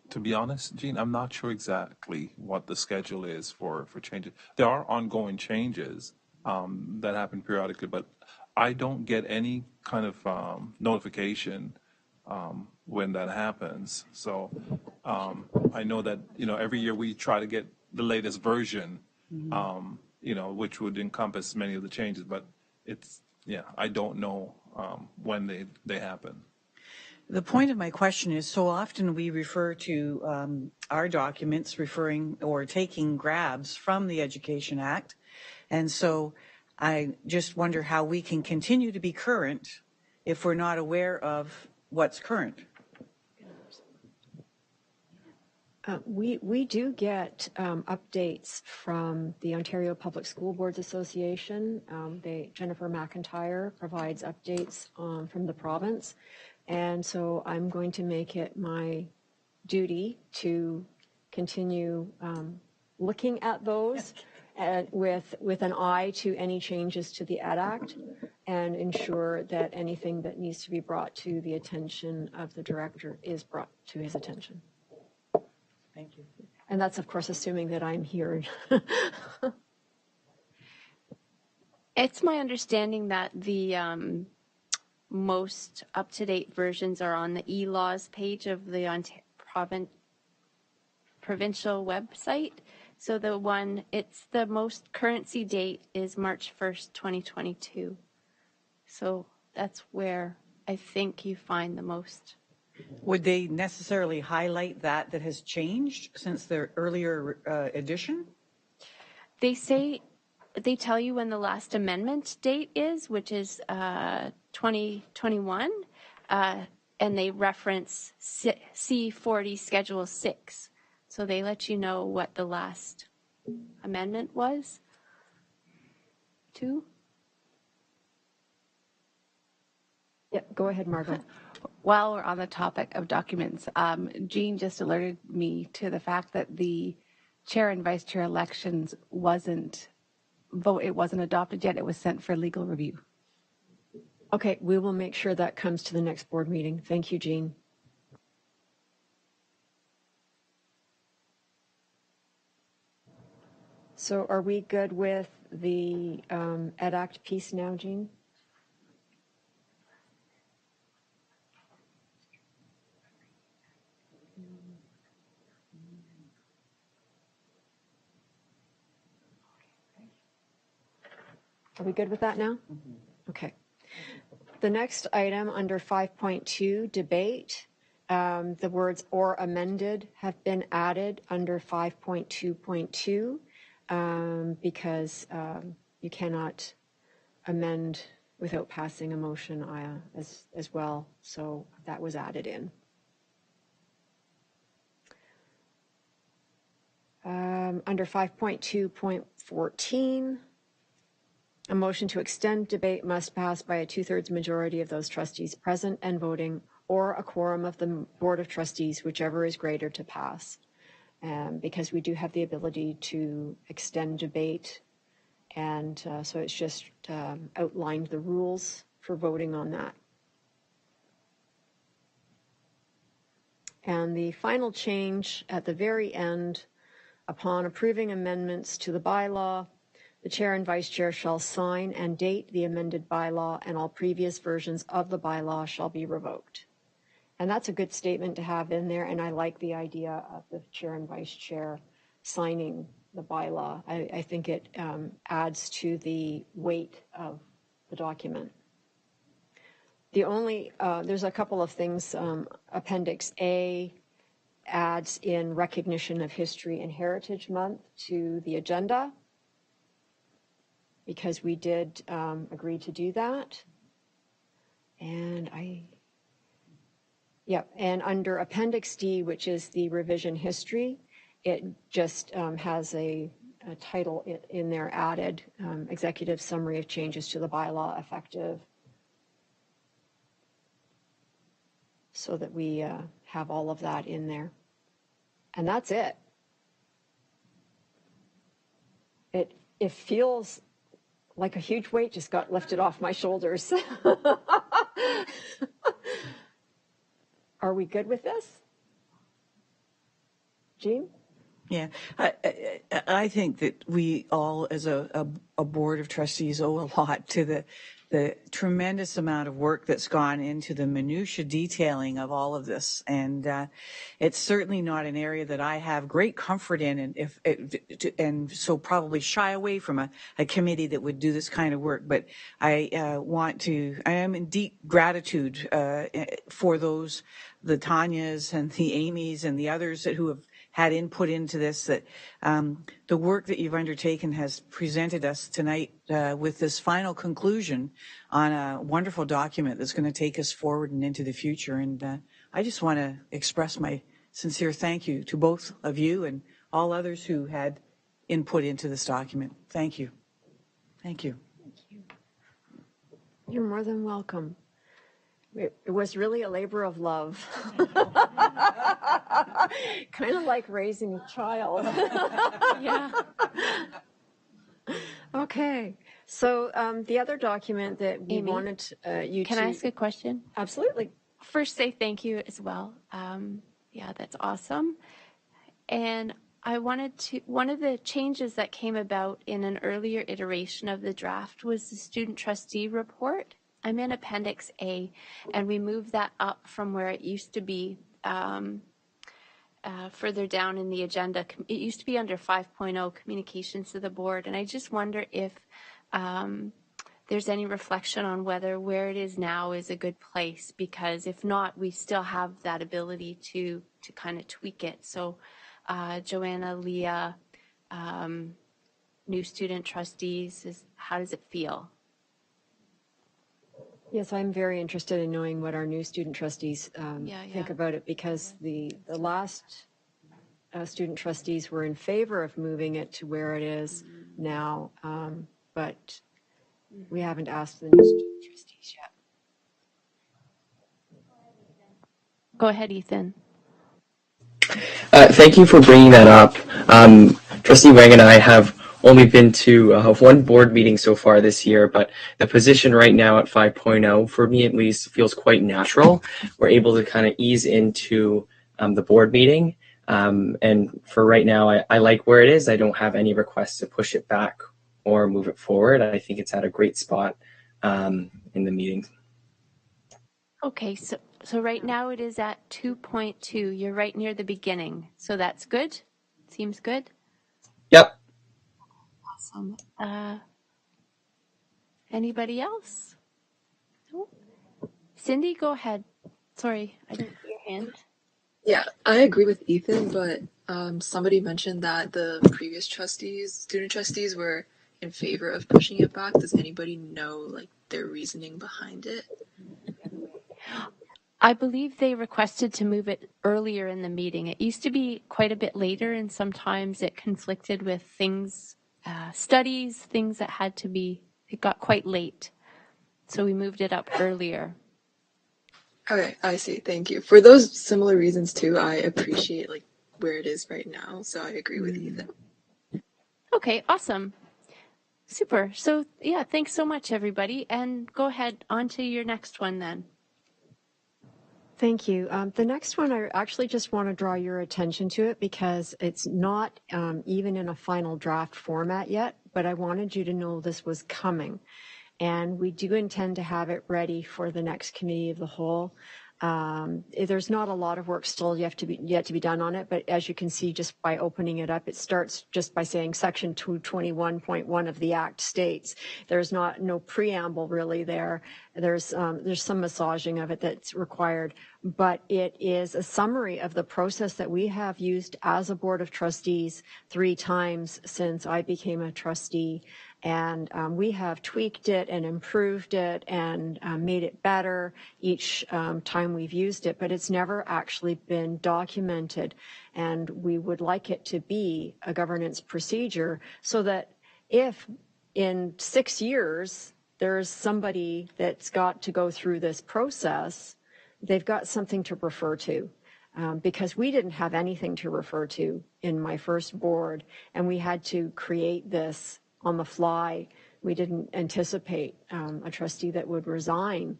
To be honest, Jean, I'm not sure exactly what the schedule is for changes. There are ongoing changes that happen periodically, but I don't get any kind of notification when that happens. So I know that, every year we try to get the latest version, you know, which would encompass many of the changes. But it's, yeah, I don't know when they happen. The point of my question is, so often we refer to our documents referring or taking grabs from the Education Act. And so I just wonder how we can continue to be current if we're not aware of what's current. We do get updates from the Ontario Public School Boards Association. Jennifer McIntyre provides updates from the province. And so I'm going to make it my duty to continue looking at those with an eye to any changes to the Ed Act and ensure that anything that needs to be brought to the attention of the director is brought to his attention. Thank you. And that's, of course, assuming that I'm here. It's my understanding that the most up-to-date versions are on the e-laws page of the provincial website. So it's the most currency date is March 1st, 2022. So that's where I think you find the most. Would they necessarily highlight that has changed since their earlier edition? They tell you when the last amendment date is, which is 2021, and they reference C40 Schedule 6. So they let you know what the last amendment was to. Yeah, go ahead, Margot. While we're on the topic of documents, Jean just alerted me to the fact that the chair and vice chair elections it wasn't adopted yet. It was sent for legal review. Okay, we will make sure that comes to the next board meeting. Thank you, Jean. So are we good with the Ed Act piece now, Jean? Are we good with that now? Okay. The next item under 5.2, debate, the words "or amended" have been added under 5.2.2 because you cannot amend without passing a motion as well. So that was added in. Under 5.2.14, a motion to extend debate must pass by a 2/3 majority of those trustees present and voting, or a quorum of the Board of Trustees, whichever is greater to pass. Because we do have the ability to extend debate, and so it's just outlined the rules for voting on that. And the final change at the very end, upon approving amendments to the bylaw, the chair and vice chair shall sign and date the amended bylaw, and all previous versions of the bylaw shall be revoked. And that's a good statement to have in there, and I like the idea of the chair and vice chair signing the bylaw. I think it adds to the weight of the document. There's a couple of things. Appendix A adds in recognition of History and Heritage Month to the agenda, because we did agree to do that. And and under Appendix D, which is the revision history, it just has a title in there added, executive summary of changes to the bylaw effective, so that we have all of that in there. And that's it. It feels like a huge weight just got lifted off my shoulders. Are we good with this? Jean? Yeah, I think that we all, as a board of trustees, owe a lot to the tremendous amount of work that's gone into the minutia detailing of all of this, and it's certainly not an area that I have great comfort in, and so probably shy away from a committee that would do this kind of work. But I am in deep gratitude for the Tanyas and the Amys and the others who have had input into this, that the work that you've undertaken has presented us tonight with this final conclusion on a wonderful document that's going to take us forward and into the future. And I just want to express my sincere thank you to both of you and all others who had input into this document. Thank you. Thank you. You're more than welcome. It was really a labor of love. Kind of like raising a child. Yeah. Okay. So the other document that we Amy, wanted you Can to... I ask a question? Absolutely. First, say thank you as well. Yeah, that's awesome. And I wanted to, one of the changes that came about in an earlier iteration of the draft was the student trustee report. I'm in Appendix A, and we moved that up from where it used to be further down in the agenda. It used to be under 5.0, communications to the board, and I just wonder if there's any reflection on whether where it is now is a good place, because if not, we still have that ability to kind of tweak it. So Joanna, Leah, new student trustees, how does it feel? Yes, I'm very interested in knowing what our new student trustees think about it, because the last student trustees were in favor of moving it to where it is now, but we haven't asked the new student trustees yet. Go ahead, Ethan. Thank you for bringing that up. Trustee Wang and I have only been to one board meeting so far this year, but the position right now at 5.0, for me at least, feels quite natural. We're able to kind of ease into the board meeting. And for right now, I like where it is. I don't have any requests to push it back or move it forward. I think it's at a great spot in the meeting. Okay, so right now it is at 2.2. You're right near the beginning, so that's good. Seems good. Yep. Awesome. Anybody else? No? Cindy, go ahead. Sorry, I didn't see your hand. Yeah, I agree with Ethan, but somebody mentioned that the previous student trustees, were in favor of pushing it back. Does anybody know, like, their reasoning behind it? I believe they requested to move it earlier in the meeting. It used to be quite a bit later, and sometimes it conflicted with things, studies, things that had to be, it got quite late. So we moved it up earlier. Okay, I see. Thank you. For those similar reasons too, I appreciate like where it is right now. So I agree with Ethan. Okay, awesome. Super. So yeah, thanks so much, everybody. And go ahead on to your next one then. Thank you. The next one, I actually just want to draw your attention to it because it's not even in a final draft format yet, but I wanted you to know this was coming. And we do intend to have it ready for the next committee of the whole. There's not a lot of work still yet to be done on it, but as you can see, just by opening it up, it starts just by saying Section 221.1 of the Act states. There's no preamble really there. There's some massaging of it that's required, but it is a summary of the process that we have used as a board of trustees 3 times since I became a trustee. And we have tweaked it and improved it and made it better each time we've used it, but it's never actually been documented. And we would like it to be a governance procedure so that if in 6 years there's somebody that's got to go through this process, they've got something to refer to. Because we didn't have anything to refer to in my first board, and we had to create this on the fly. We didn't anticipate a trustee that would resign.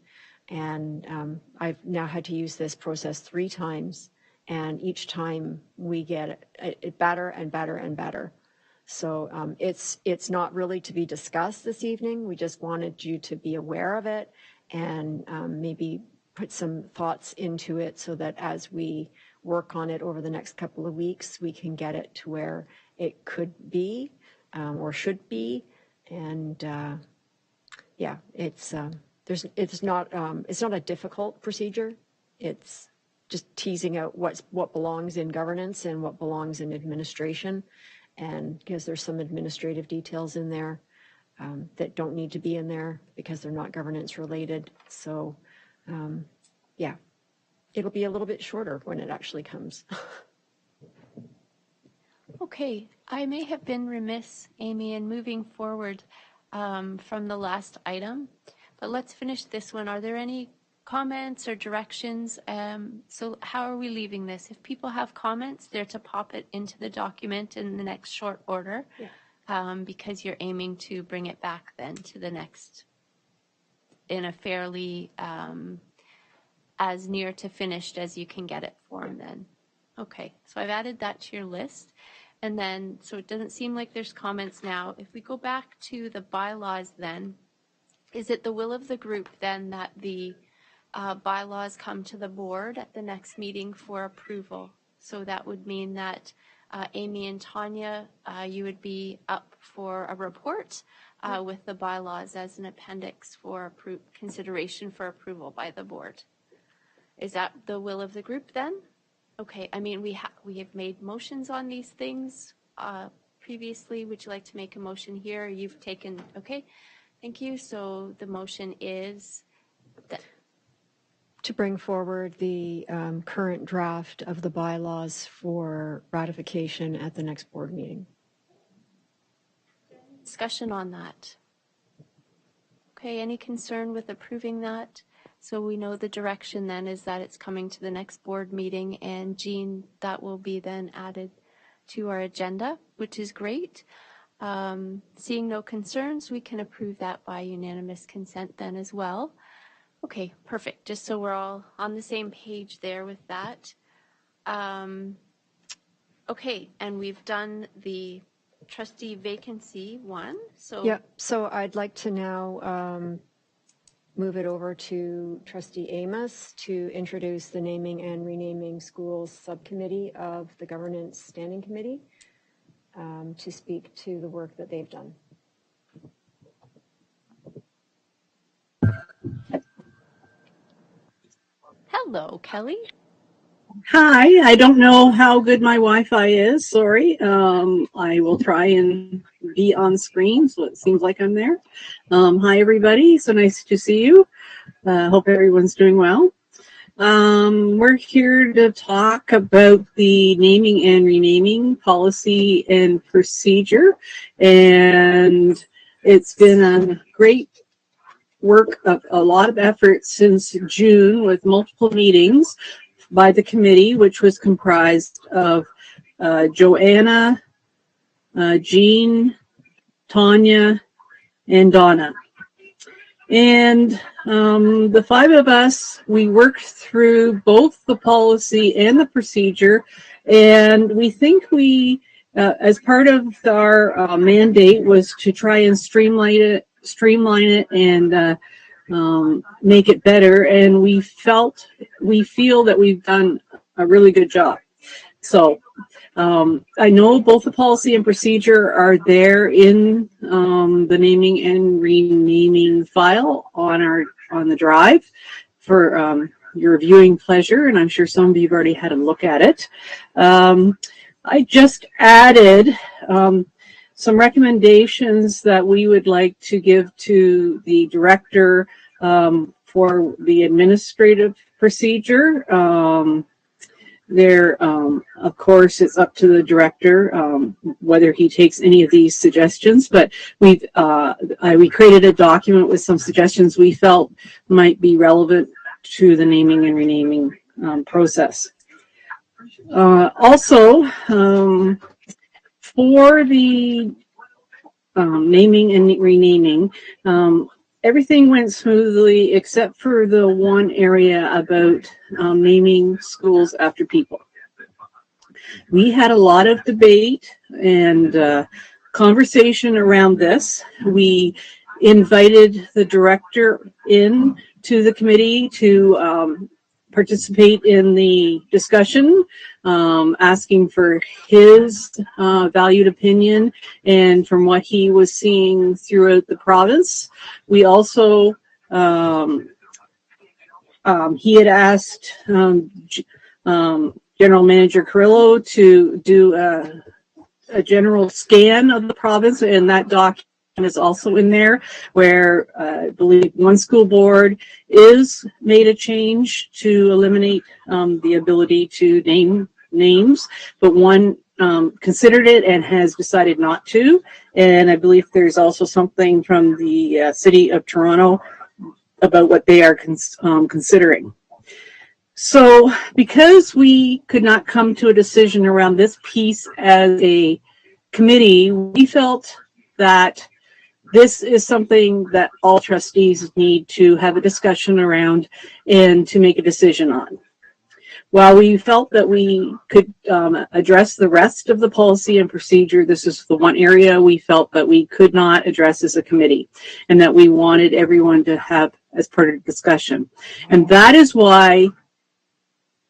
And I've now had to use this process 3 times. and each time we get it better and better and better. So it's not really to be discussed this evening. We just wanted you to be aware of it and maybe put some thoughts into it so that as we work on it over the next couple of weeks, we can get it to where it could be or should be. And yeah, it's not a difficult procedure. It's just teasing out what belongs in governance and what belongs in administration. And because there's some administrative details in there that don't need to be in there because they're not governance related. So yeah, it'll be a little bit shorter when it actually comes. Okay, I may have been remiss, Amy, in moving forward from the last item, but let's finish this one. Are there any comments or directions? So how are we leaving this? If people have comments, they're to pop it into the document in the next short order, because you're aiming to bring it back then to the next in a fairly as near to finished as you can get it form then. Okay, so I've added that to your list. And then, so it doesn't seem like there's comments now. If we go back to the bylaws then, is it the will of the group then that the bylaws come to the board at the next meeting for approval? So that would mean that Amy and Tanya, you would be up for a report with the bylaws as an appendix for consideration for approval by the board. Is that the will of the group then? Okay, I mean, we have made motions on these things previously. Would you like to make a motion here? You've taken, okay, thank you. So the motion is that to bring forward the current draft of the bylaws for ratification at the next board meeting. Discussion on that. Okay, any concern with approving that? So we know the direction then is that it's coming to the next board meeting, and Jean, that will be then added to our agenda, which is great. Seeing no concerns, we can approve that by unanimous consent then as well. Okay, perfect. Just so we're all on the same page there with that. Okay, and we've done the trustee vacancy one. So yeah, so I'd like to now move it over to Trustee Amos to introduce the Naming and Renaming Schools Subcommittee of the Governance Standing Committee to speak to the work that they've done. hello, Kelly. Hi, I don't know how good my Wi-Fi is. Sorry. I will try and be on screen, so it seems like I'm there. Hi, everybody. So nice to see you. Hope everyone's doing well. We're here to talk about the naming and renaming policy and procedure. And it's been a great work of a lot of effort since June with multiple meetings by the committee, which was comprised of Joanna, Jean, Tanya, and Donna. And the five of us, we worked through both the policy and the procedure, and we think we, as part of our mandate, was to try and streamline it and make it better, and we feel that we've done a really good job. So I know both the policy and procedure are there in the naming and renaming file on the drive for your viewing pleasure, and I'm sure some of you have already had a look at it. I just added some recommendations that we would like to give to the director for the administrative procedure. Of course, it's up to the director whether he takes any of these suggestions, but we created a document with some suggestions we felt might be relevant to the naming and renaming process. Also, for the naming and renaming, everything went smoothly except for the one area about naming schools after people. We had a lot of debate and conversation around this. We invited the director in to the committee to participate in the discussion, asking for his valued opinion and from what he was seeing throughout the province. We also, he had asked General Manager Carrillo to do a general scan of the province, and that document is also in there, where I believe one school board is made a change to eliminate the ability to name names, but one considered it and has decided not to. And I believe there's also something from the City of Toronto about what they are considering. So because we could not come to a decision around this piece as a committee, we felt that this is something that all trustees need to have a discussion around and to make a decision on. While we felt that we could address the rest of the policy and procedure, this is the one area we felt that we could not address as a committee, and that we wanted everyone to have as part of the discussion. And that is why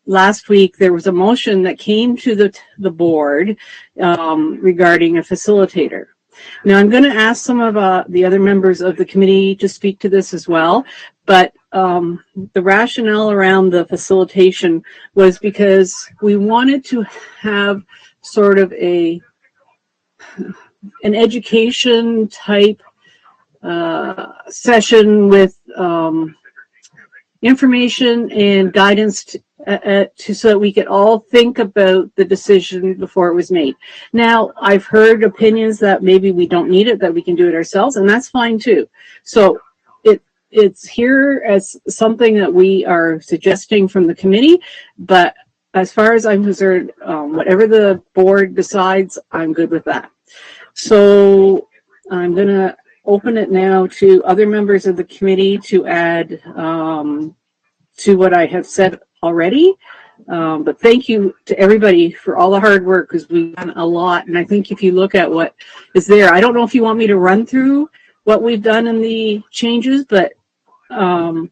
last week there was a motion that came to the board regarding a facilitator. Now I'm going to ask some of the other members of the committee to speak to this as well, but the rationale around the facilitation was because we wanted to have sort of an education type session with information and guidance so that we could all think about the decision before it was made. Now, I've heard opinions that maybe we don't need it, that we can do it ourselves, and that's fine too. So it's here as something that we are suggesting from the committee, but as far as I'm concerned, whatever the board decides, I'm good with that. So I'm going to open it now to other members of the committee to add to what I have said already. But thank you to everybody for all the hard work, because we've done a lot. And I think if you look at what is there, I don't know if you want me to run through what we've done in the changes, but I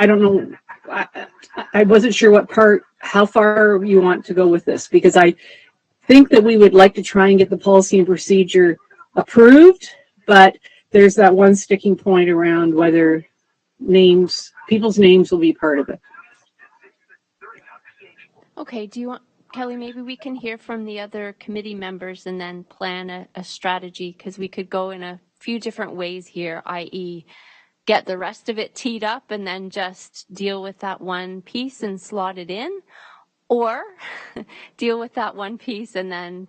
don't know. I wasn't sure what part, how far you want to go with this, because I think that we would like to try and get the policy and procedure approved, but there's that one sticking point around whether people's names will be part of it. Okay, do you want, Kelly, maybe we can hear from the other committee members and then plan a strategy, because we could go in a few different ways here, i.e. get the rest of it teed up and then just deal with that one piece and slot it in, or deal with that one piece and then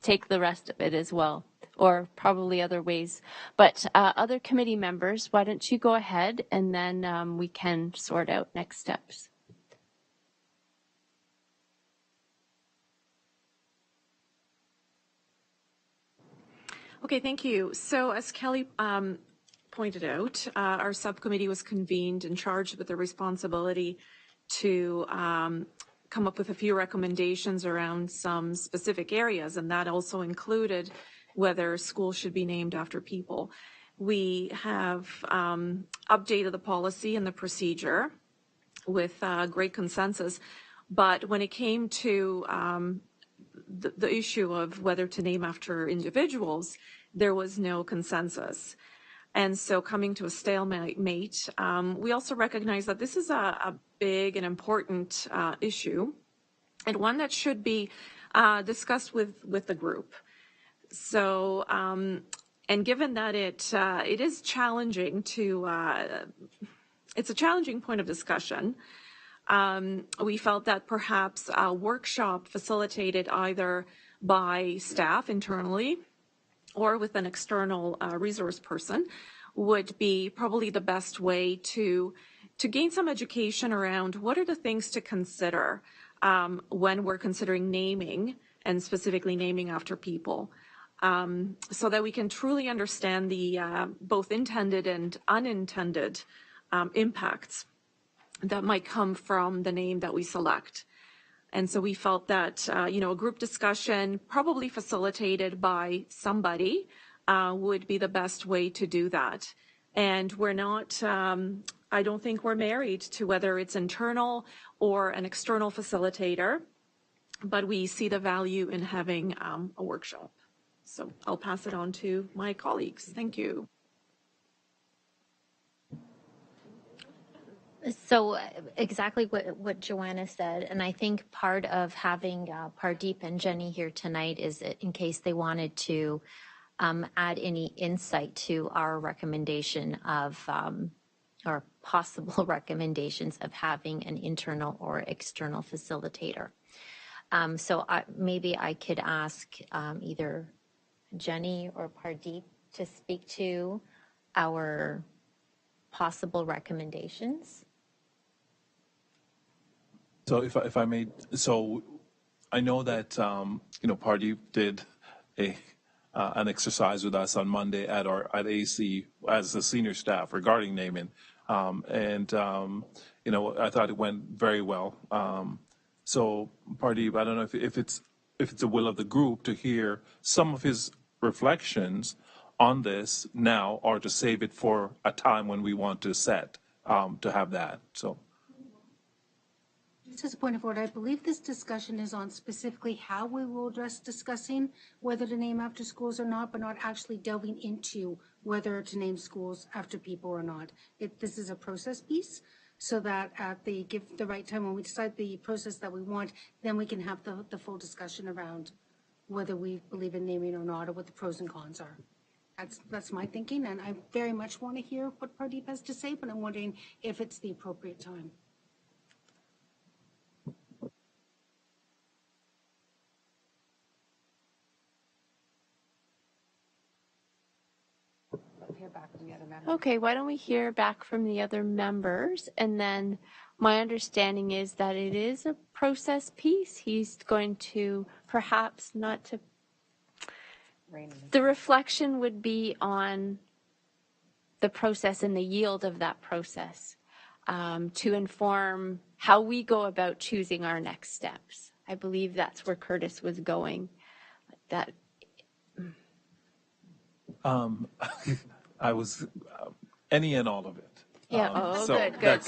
take the rest of it as well, or probably other ways. But other committee members, why don't you go ahead and then we can sort out next steps. Okay, thank you. So as Kelly pointed out, our subcommittee was convened and charged with the responsibility to come up with a few recommendations around some specific areas, and that also included whether schools should be named after people. We have updated the policy and the procedure with great consensus, but when it came to the issue of whether to name after individuals, there was no consensus. And so coming to a stalemate, we also recognize that this is a big and important issue, and one that should be discussed with the group. So, and given that it is challenging it's a challenging point of discussion, we felt that perhaps a workshop facilitated either by staff internally or with an external resource person would be probably the best way to gain some education around what are the things to consider when we're considering naming, and specifically naming after people, so that we can truly understand the both intended and unintended impacts. that might come from the name that we select. And so we felt that, a group discussion, probably facilitated by somebody, would be the best way to do that. And we're not, I don't think we're married to whether it's internal or an external facilitator, but we see the value in having a workshop. So I'll pass it on to my colleagues. Thank you. So exactly what Joanna said, and I think part of having Pardeep and Jenny here tonight is in case they wanted to add any insight to our recommendation of, or possible recommendations of having an internal or external facilitator. So maybe I could ask either Jenny or Pardeep to speak to our possible recommendations. So if I may, so I know that, Pardeep did an exercise with us on Monday at AC as the senior staff regarding naming. I thought it went very well. So Pardeep, I don't know if it's the will of the group to hear some of his reflections on this now, or to save it for a time when we want to set to have that. So. Just as a point of order, I believe this discussion is on specifically how we will address discussing whether to name after schools or not, but not actually delving into whether to name schools after people or not. This is a process piece, so that at the right time when we decide the process that we want, then we can have the full discussion around whether we believe in naming or not, or what the pros and cons are. That's my thinking, and I very much want to hear what Pardeep has to say, but I'm wondering if it's the appropriate time. Okay, why don't we hear back from the other members? And then my understanding is that it is a process piece. He's going to perhaps not to, the reflection would be on the process and the yield of that process to inform how we go about choosing our next steps. I believe that's where Curtis was going. That. I was any and all of it. Yeah. So good.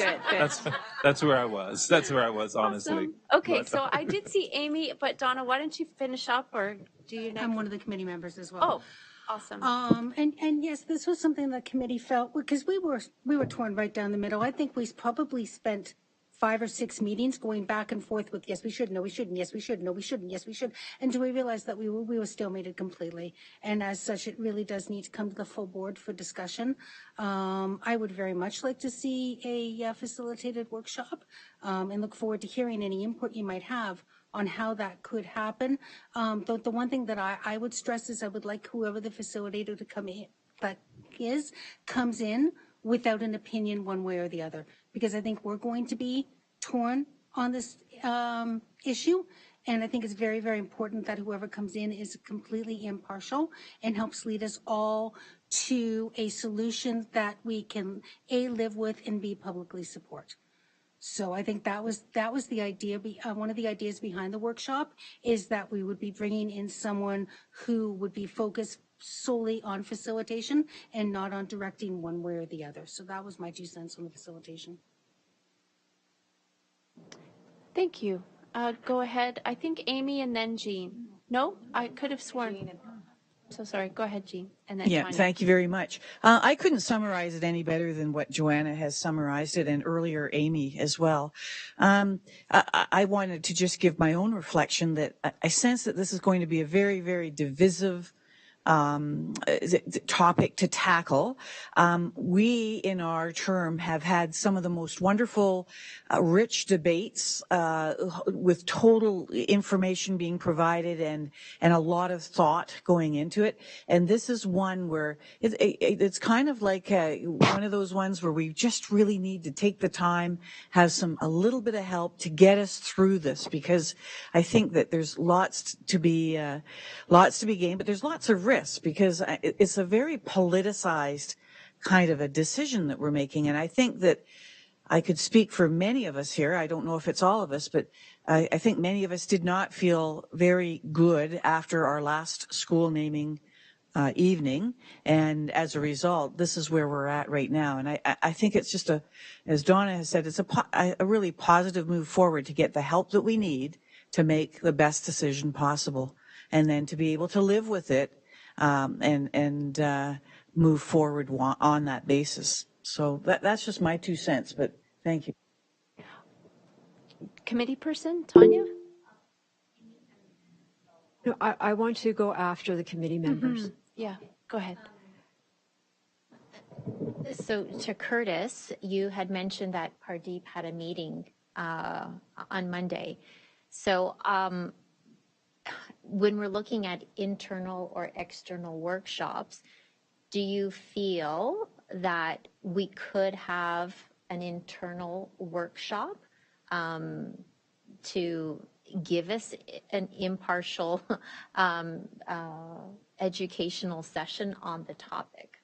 That's where I was. That's where I was, honestly. Awesome. Okay, so I did see Amy, but Donna, why don't you finish up, or do you next? I'm one of the committee members as well. Oh, awesome. And yes, this was something the committee felt, because we were torn right down the middle. I think we probably spent 5 or 6 meetings going back and forth with yes, we should, no, we shouldn't, yes, we should, no, we shouldn't, yes, we should, until we realized that we were stalemated completely. And as such, it really does need to come to the full board for discussion. I would very much like to see a facilitated workshop, and look forward to hearing any input you might have on how that could happen. The one thing that I would stress is I would like whoever the facilitator to come in, comes in without an opinion one way or the other, because I think we're going to be torn on this issue. And I think it's very, very important that whoever comes in is completely impartial and helps lead us all to a solution that we can live with and B, publicly support. So I think that was the idea. One of the ideas behind the workshop is that we would be bringing in someone who would be focused solely on facilitation and not on directing one way or the other. So that was my 2 cents on the facilitation. Thank you. Go ahead. I think Amy and then Jean. No, I could have sworn. So sorry. Go ahead, Jean. And then Tanya. Thank you very much. I couldn't summarize it any better than what Joanna has summarized it, and earlier Amy as well. I wanted to just give my own reflection that I sense that this is going to be a very, very divisive topic to tackle. We in our term have had some of the most wonderful, rich debates with total information being provided and a lot of thought going into it. And this is one where it's kind of like one of those ones where we just really need to take the time, have a little bit of help to get us through this, because I think that there's lots to be gained, but there's lots of risks, because it's a very politicized kind of a decision that we're making. And I think that I could speak for many of us here. I don't know if it's all of us, but I think many of us did not feel very good after our last school naming evening. And as a result, this is where we're at right now. And I think it's just as Donna has said, it's a really positive move forward to get the help that we need to make the best decision possible, and then to be able to live with it and move forward on that basis. So that's just my 2 cents, but thank you. Committee person, Tanya? No, I want to go after the committee members. Yeah, go ahead. So to Curtis, you had mentioned that Pardeep had a meeting on Monday. So when we're looking at internal or external workshops, do you feel that we could have an internal workshop to give us an impartial educational session on the topic?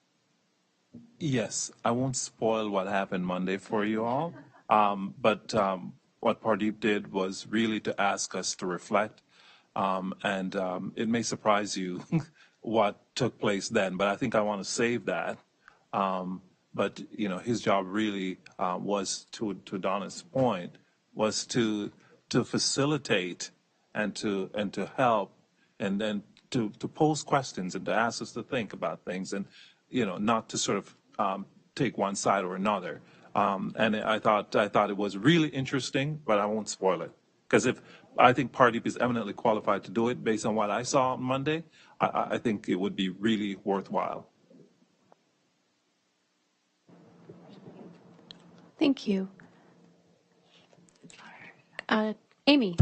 Yes, I won't spoil what happened Monday for you all, but what Pardeep did was really to ask us to reflect, and it may surprise you what took place then, but I think I want to save that. But you know, his job really was, to Donna's point, was to facilitate and to help, and then to pose questions and to ask us to think about things, and you know, not to sort of take one side or another. And I thought it was really interesting, but I won't spoil it, because if I think Pardeep is eminently qualified to do it based on what I saw on Monday, I think it would be really worthwhile. Thank you. Amy.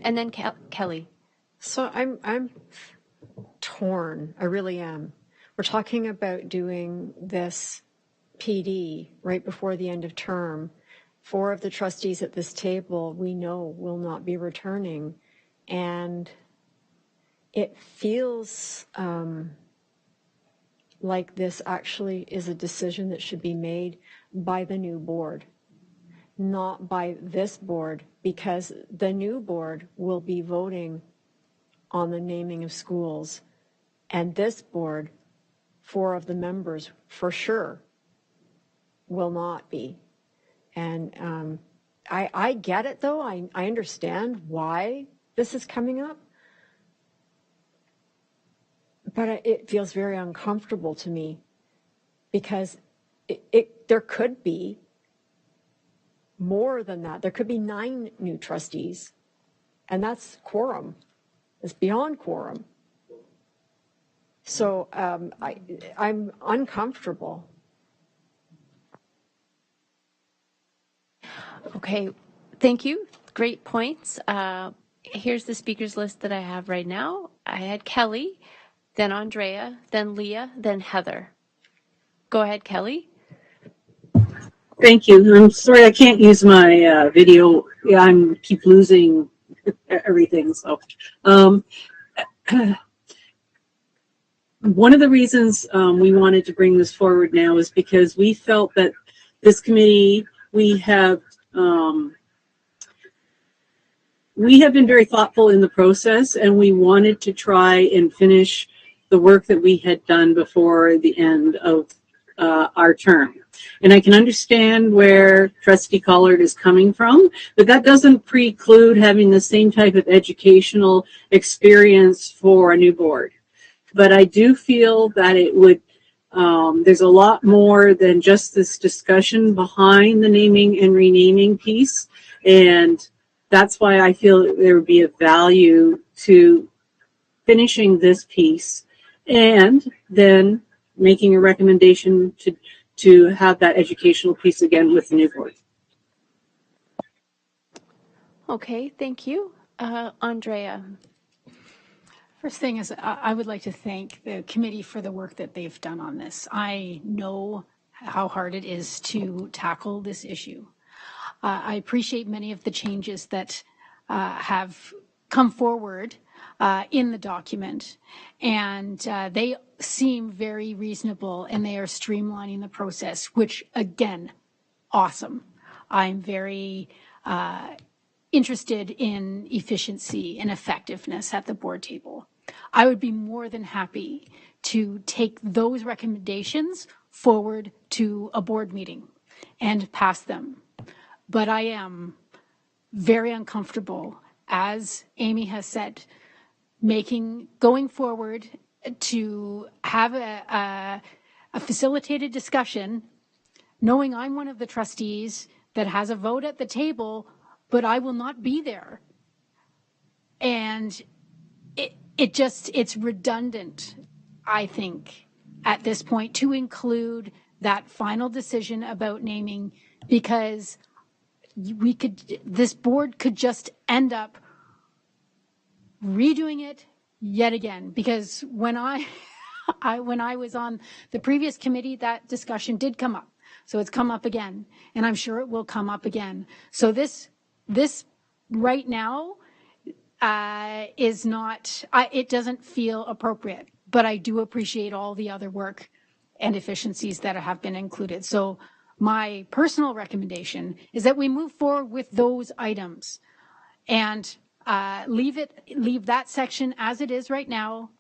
And then Kelly. So I'm torn. I really am. We're talking about doing this PD right before the end of term. 4 of the trustees at this table we know will not be returning, and it feels like this actually is a decision that should be made by the new board, not by this board, because the new board will be voting on the naming of schools, and this board, 4 of the members for sure will not be. And I get it, though. I understand why this is coming up, but it feels very uncomfortable to me, because there could be more than that. There could be 9 new trustees, and that's quorum. It's beyond quorum. So I'm uncomfortable. Okay, thank you. Great points. Here's the speakers list that I have right now. I had Kelly, then Andrea, then Leah, then Heather. Go ahead, Kelly. Thank you. I'm sorry I can't use my video. Yeah, I keep losing everything. So, one of the reasons we wanted to bring this forward now is because we felt that this committee, we have been very thoughtful in the process, and we wanted to try and finish the work that we had done before the end of our term. And I can understand where Trustee Collard is coming from, but that doesn't preclude having the same type of educational experience for a new board. But I do feel that it would, there's a lot more than just this discussion behind the naming and renaming piece. And that's why I feel there would be a value to finishing this piece and then making a recommendation to have that educational piece again with the new board. Okay, thank you. Andrea. First thing is, I would like to thank the committee for the work that they've done on this. I know how hard it is to tackle this issue. I appreciate many of the changes that have come forward in the document, and they seem very reasonable, and they are streamlining the process, which again, awesome. I'm very interested in efficiency and effectiveness at the board table. I would be more than happy to take those recommendations forward to a board meeting and pass them. But I am very uncomfortable, as Amy has said, going forward to have a facilitated discussion, knowing I'm one of the trustees that has a vote at the table, but I will not be there. And it's redundant, I think, at this point to include that final decision about naming, because this board could just end up redoing it yet again. Because when I was on the previous committee, that discussion did come up. So it's come up again, and I'm sure it will come up again. So this right now is not, it doesn't feel appropriate, but I do appreciate all the other work and efficiencies that have been included. So my personal recommendation is that we move forward with those items and leave that section as it is right now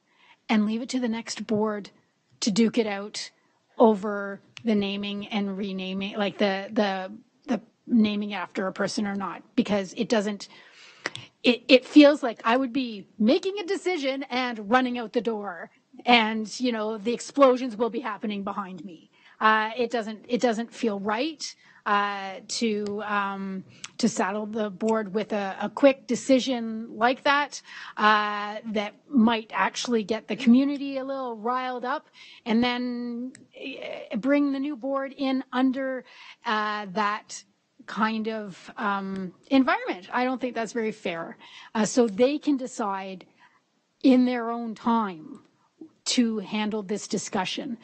and leave it to the next board to duke it out over the naming and renaming, like the naming after a person or not, because it feels like I would be making a decision and running out the door, and the explosions will be happening behind me. It doesn't feel right to saddle the board with a quick decision like that that might actually get the community a little riled up, and then bring the new board in under that kind of environment. I don't think that's very fair. So they can decide in their own time to handle this discussion.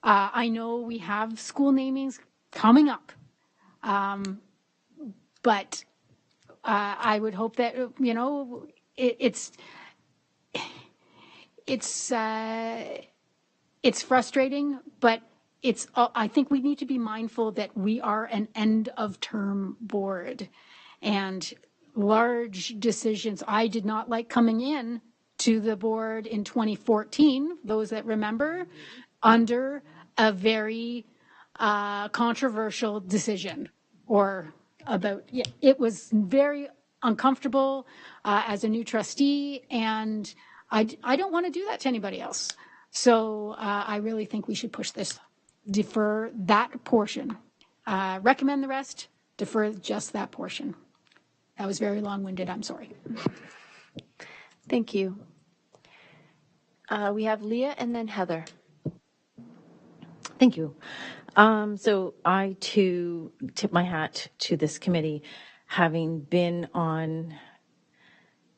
I know we have school namings coming up, but I would hope that it's frustrating, but I think we need to be mindful that we are an end of term board, and large decisions. I did not like coming in to the board in 2014, those that remember, under a very controversial decision, it was very uncomfortable as a new trustee, and I don't want to do that to anybody else. So I really think we should defer that portion, recommend the rest, defer just that portion. That was very long-winded, I'm sorry. Thank you. We have Leah and then Heather. Thank you. So I too tip my hat to this committee, having been on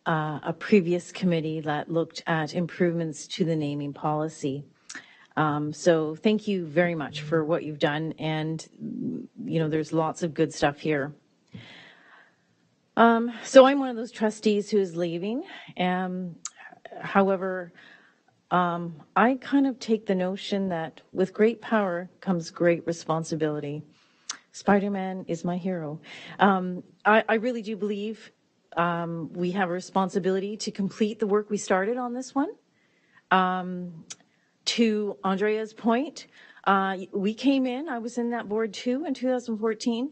a previous committee that looked at improvements to the naming policy. So thank you very much for what you've done. And, there's lots of good stuff here. So I'm one of those trustees who is leaving. However, I kind of take the notion that with great power comes great responsibility. Spider-Man is my hero. I really do believe we have a responsibility to complete the work we started on this one. To Andrea's point, we came in, I was in that board too in 2014,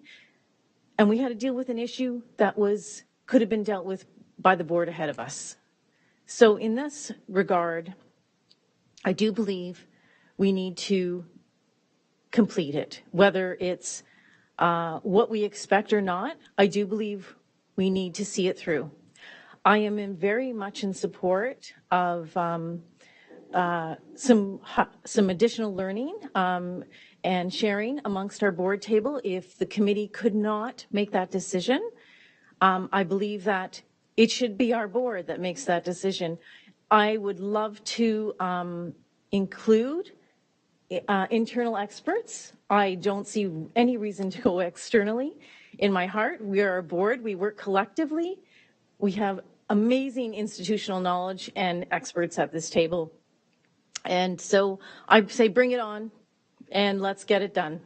and we had to deal with an issue that could have been dealt with by the board ahead of us. So in this regard, I do believe we need to complete it, whether it's what we expect or not. I do believe we need to see it through. I am very much in support of some additional learning and sharing amongst our board table if the committee could not make that decision. I believe that it should be our board that makes that decision. I would love to include internal experts. I don't see any reason to go externally. In my heart, we are a board. We work collectively. We have amazing institutional knowledge and experts at this table. And so I say bring it on and let's get it done.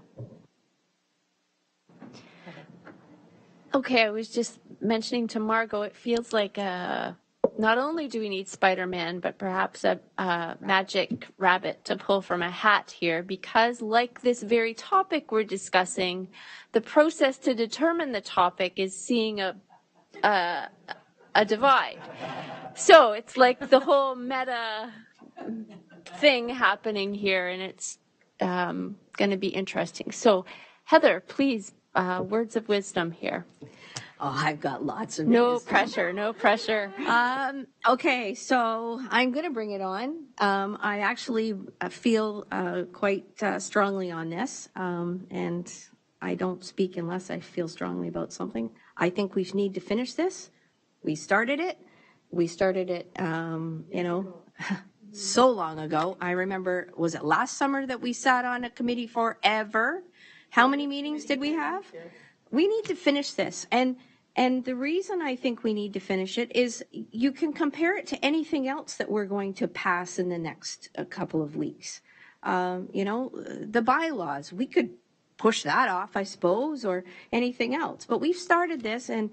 Okay, I was just mentioning to Margot, it feels like not only do we need Spider-Man, but perhaps a magic rabbit to pull from a hat here, because like this very topic we're discussing, the process to determine the topic is seeing a divide. So it's like the whole meta thing happening here, and it's going to be interesting. So, Heather, please, words of wisdom here. Oh, I've got lots of No wisdom. pressure, no pressure. Okay, so I'm going to bring it on. I actually feel quite strongly on this, and I don't speak unless I feel strongly about something. I think we need to finish this. We started it. So long ago. I remember, was it last summer that we sat on a committee forever? How many meetings did we have? We need to finish this. And the reason I think we need to finish it is you can compare it to anything else that we're going to pass in the next couple of weeks. The bylaws, we could push that off, I suppose, or anything else. But we've started this, and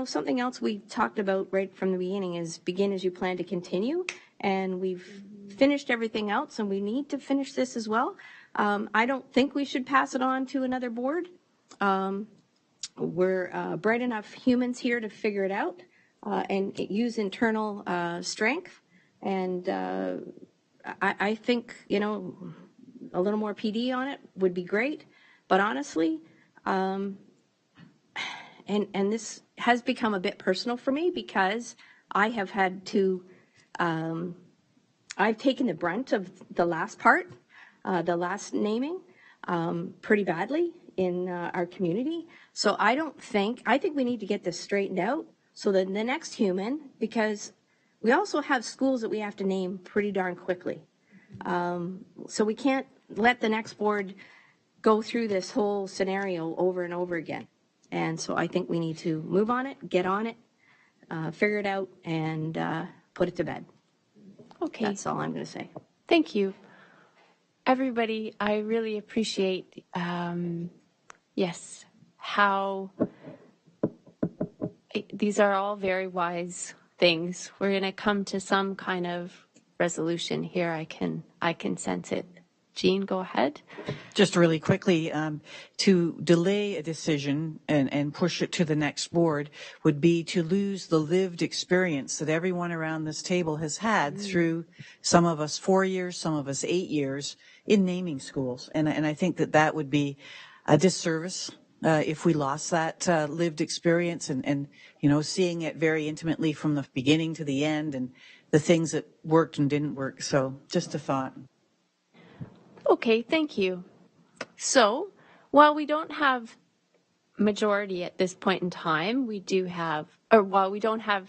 something else we talked about right from the beginning is begin as you plan to continue. And we've finished everything else, and we need to finish this as well. I don't think we should pass it on to another board. We're bright enough humans here to figure it out and use internal strength. And I think, a little more PD on it would be great. But honestly, and this has become a bit personal for me because I have had to, I've taken the brunt of the last part, the last naming, pretty badly in our community. So I think we need to get this straightened out so that the next human, because we also have schools that we have to name pretty darn quickly. So we can't let the next board go through this whole scenario over and over again. And so I think we need to move on it, get on it, figure it out, and put it to bed. Okay. That's all I'm going to say. Thank you. Everybody, I really appreciate, how these are all very wise things. We're going to come to some kind of resolution here. I can sense it. Jean, go ahead. Just really quickly, to delay a decision and push it to the next board would be to lose the lived experience that everyone around this table has had through some of us 4 years, some of us 8 years in naming schools. And I think that would be a disservice if we lost that lived experience and seeing it very intimately from the beginning to the end and the things that worked and didn't work. So just a thought. Okay, thank you. So, while we don't have majority at this point in time, we don't have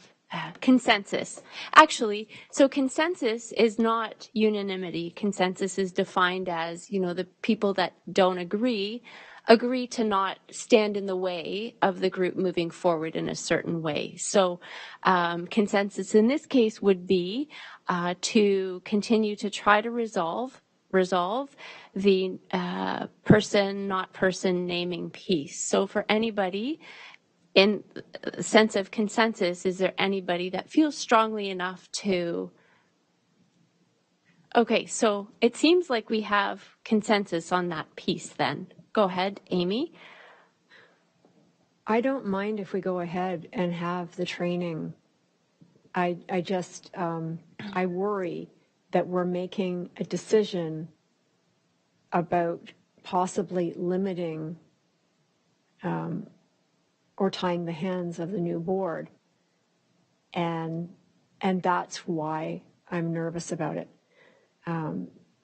consensus. Actually, so consensus is not unanimity. Consensus is defined as, the people that don't agree to not stand in the way of the group moving forward in a certain way. So consensus in this case would be to continue to try to resolve the person, not person naming piece. So for anybody in sense of consensus, is there anybody that feels strongly enough to? Okay, so it seems like we have consensus on that piece then. Go ahead, Amy. I don't mind if we go ahead and have the training. I just, I worry that we're making a decision about possibly limiting or tying the hands of the new board. And that's why I'm nervous about it.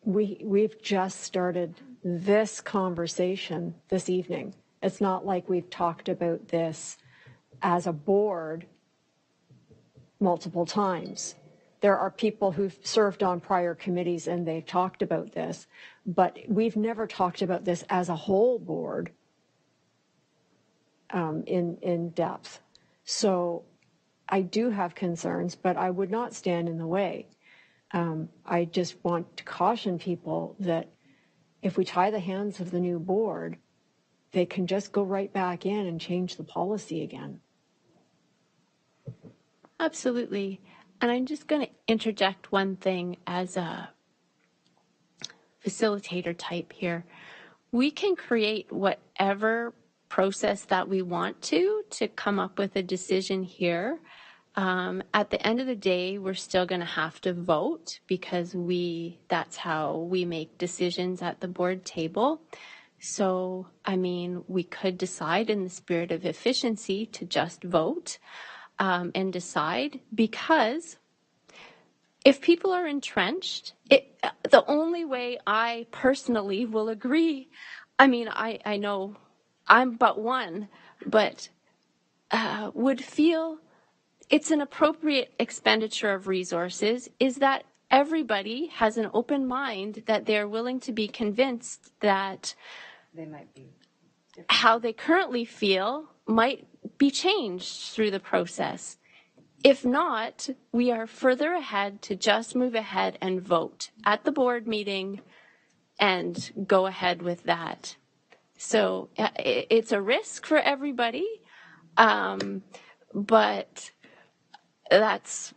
We've just started this conversation this evening. It's not like we've talked about this as a board multiple times. There are people who've served on prior committees and they've talked about this, but we've never talked about this as a whole board in depth. So I do have concerns, but I would not stand in the way. I just want to caution people that if we tie the hands of the new board, they can just go right back in and change the policy again. Absolutely. And I'm just going to interject one thing as a facilitator type here. We can create whatever process that we want to come up with a decision here. At the end of the day, we're still going to have to vote because that's how we make decisions at the board table. So, I mean, we could decide in the spirit of efficiency to just vote and decide, because if people are entrenched, the only way I personally will agree, I mean, I know I'm but one, but would feel it's an appropriate expenditure of resources is that everybody has an open mind, that they're willing to be convinced that They might be different. how they currently feel might be changed through the process. If not, we are further ahead to just move ahead and vote at the board meeting and go ahead with that. So it's a risk for everybody, but that's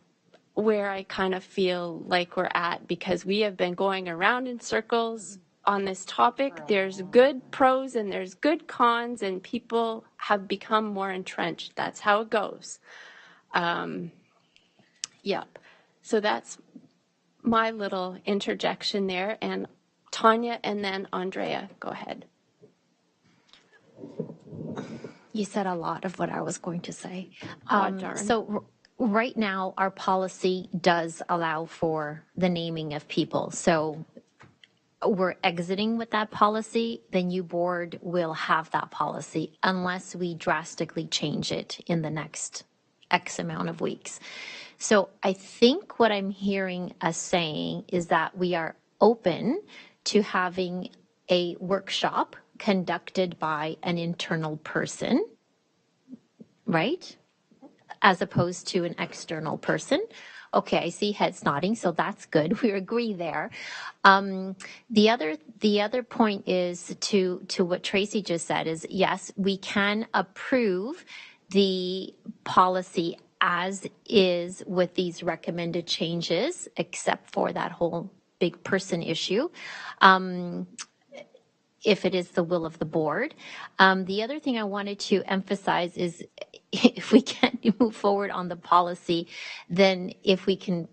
where I kind of feel like we're at, because we have been going around in circles on this topic. There's good pros and there's good cons, and people have become more entrenched. That's how it goes. Yep. So that's my little interjection there. And Tanya and then Andrea, go ahead. You said a lot of what I was going to say. Darn. So right now, our policy does allow for the naming of people. So we're exiting with that policy. The new board will have that policy unless we drastically change it in the next X amount of weeks. So I think what I'm hearing us saying is that we are open to having a workshop conducted by an internal person, right? As opposed to an external person. Okay, I see heads nodding, so that's good. We agree there. The other point is to what Tracy just said is, yes, we can approve the policy as is with these recommended changes, except for that whole big person issue. If it is the will of the board. The other thing I wanted to emphasize is if we can't move forward on the policy, then if we can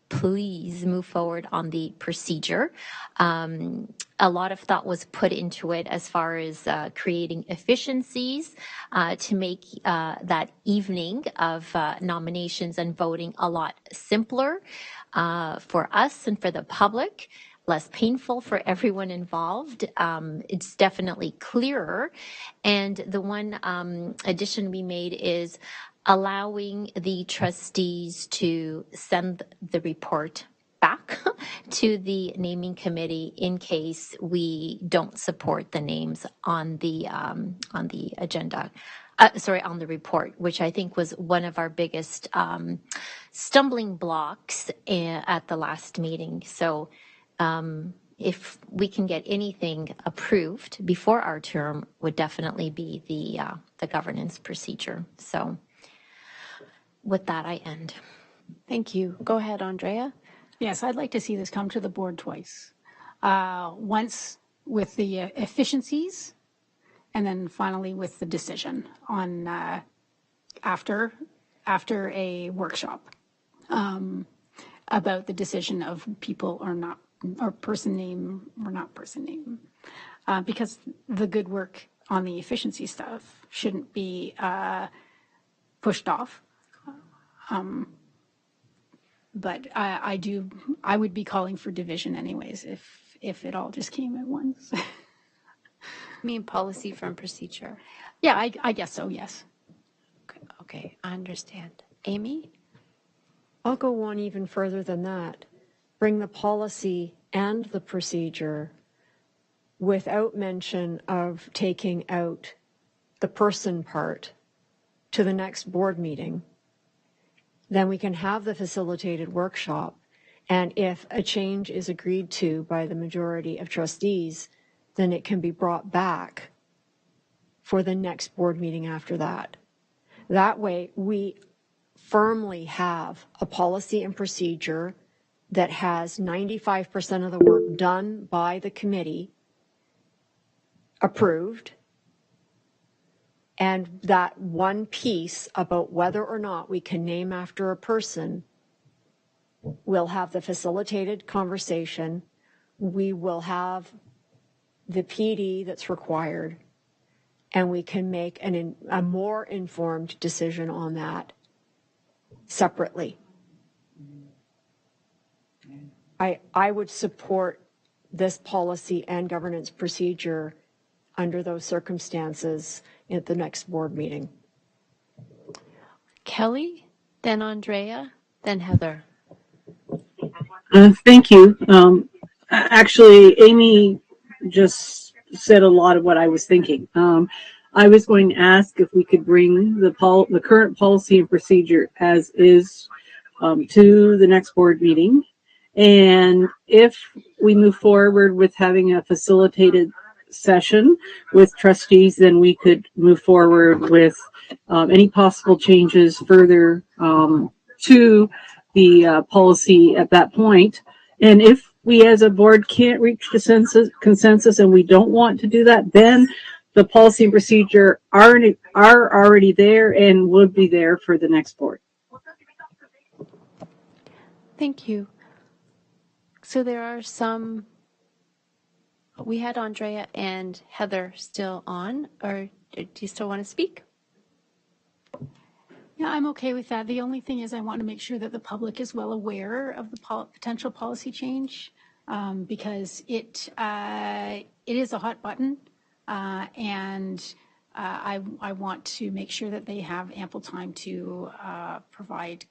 please move forward on the procedure. A lot of thought was put into it as far as creating efficiencies to make that evening of nominations and voting a lot simpler for us and for the public, less painful for everyone involved. It's definitely clearer. And the one addition we made is allowing the trustees to send the report back to the naming committee in case we don't support the names on the agenda. On the report, which I think was one of our biggest stumbling blocks at the last meeting. So if we can get anything approved before our term, would definitely be the governance procedure. So with that, I end. Thank you. Go ahead, Andrea. Yes, I'd like to see this come to the board twice. Once with the efficiencies, and then finally with the decision on after a workshop about the decision of people or not, or person name or not person name, because the good work on the efficiency stuff shouldn't be pushed off. But I would be calling for division anyways if it all just came at once. You mean policy from procedure? Yeah, I guess so, yes. Okay, I understand. Amy? I'll go one even further than that. Bring the policy and the procedure without mention of taking out the person part to the next board meeting. Then we can have the facilitated workshop. And if a change is agreed to by the majority of trustees, then it can be brought back for the next board meeting after that. That way, we firmly have a policy and procedure that has 95% of the work done by the committee approved, and that one piece about whether or not we can name after a person, we'll have the facilitated conversation, we will have the PD that's required, and we can make a more informed decision on that separately. I would support this policy and governance procedure under those circumstances at the next board meeting. Kelly, then Andrea, then Heather. Thank you. Actually, Amy just said a lot of what I was thinking. I was going to ask if we could bring the current policy and procedure as is to the next board meeting. And if we move forward with having a facilitated session with trustees, then we could move forward with any possible changes further to the policy at that point. And if we as a board can't reach consensus and we don't want to do that, then the policy and procedure are already there and would be there for the next board. Thank you. So there are some, we had Andrea and Heather still on, or do you still want to speak? Yeah, I'm okay with that. The only thing is I want to make sure that the public is well aware of the potential policy change because it is a hot button and I want to make sure that they have ample time to provide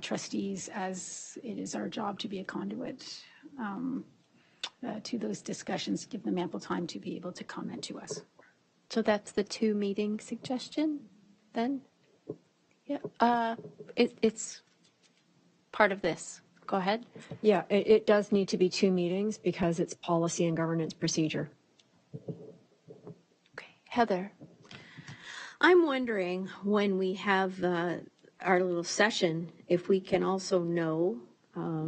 trustees, as it is our job to be a conduit to those discussions, give them ample time to be able to comment to us. So that's the 2 meeting suggestion then? Yeah, it's part of this. Go ahead. Yeah, it does need to be 2 meetings because it's policy and governance procedure. Okay, Heather. I'm wondering when we have our little session, if we can also know,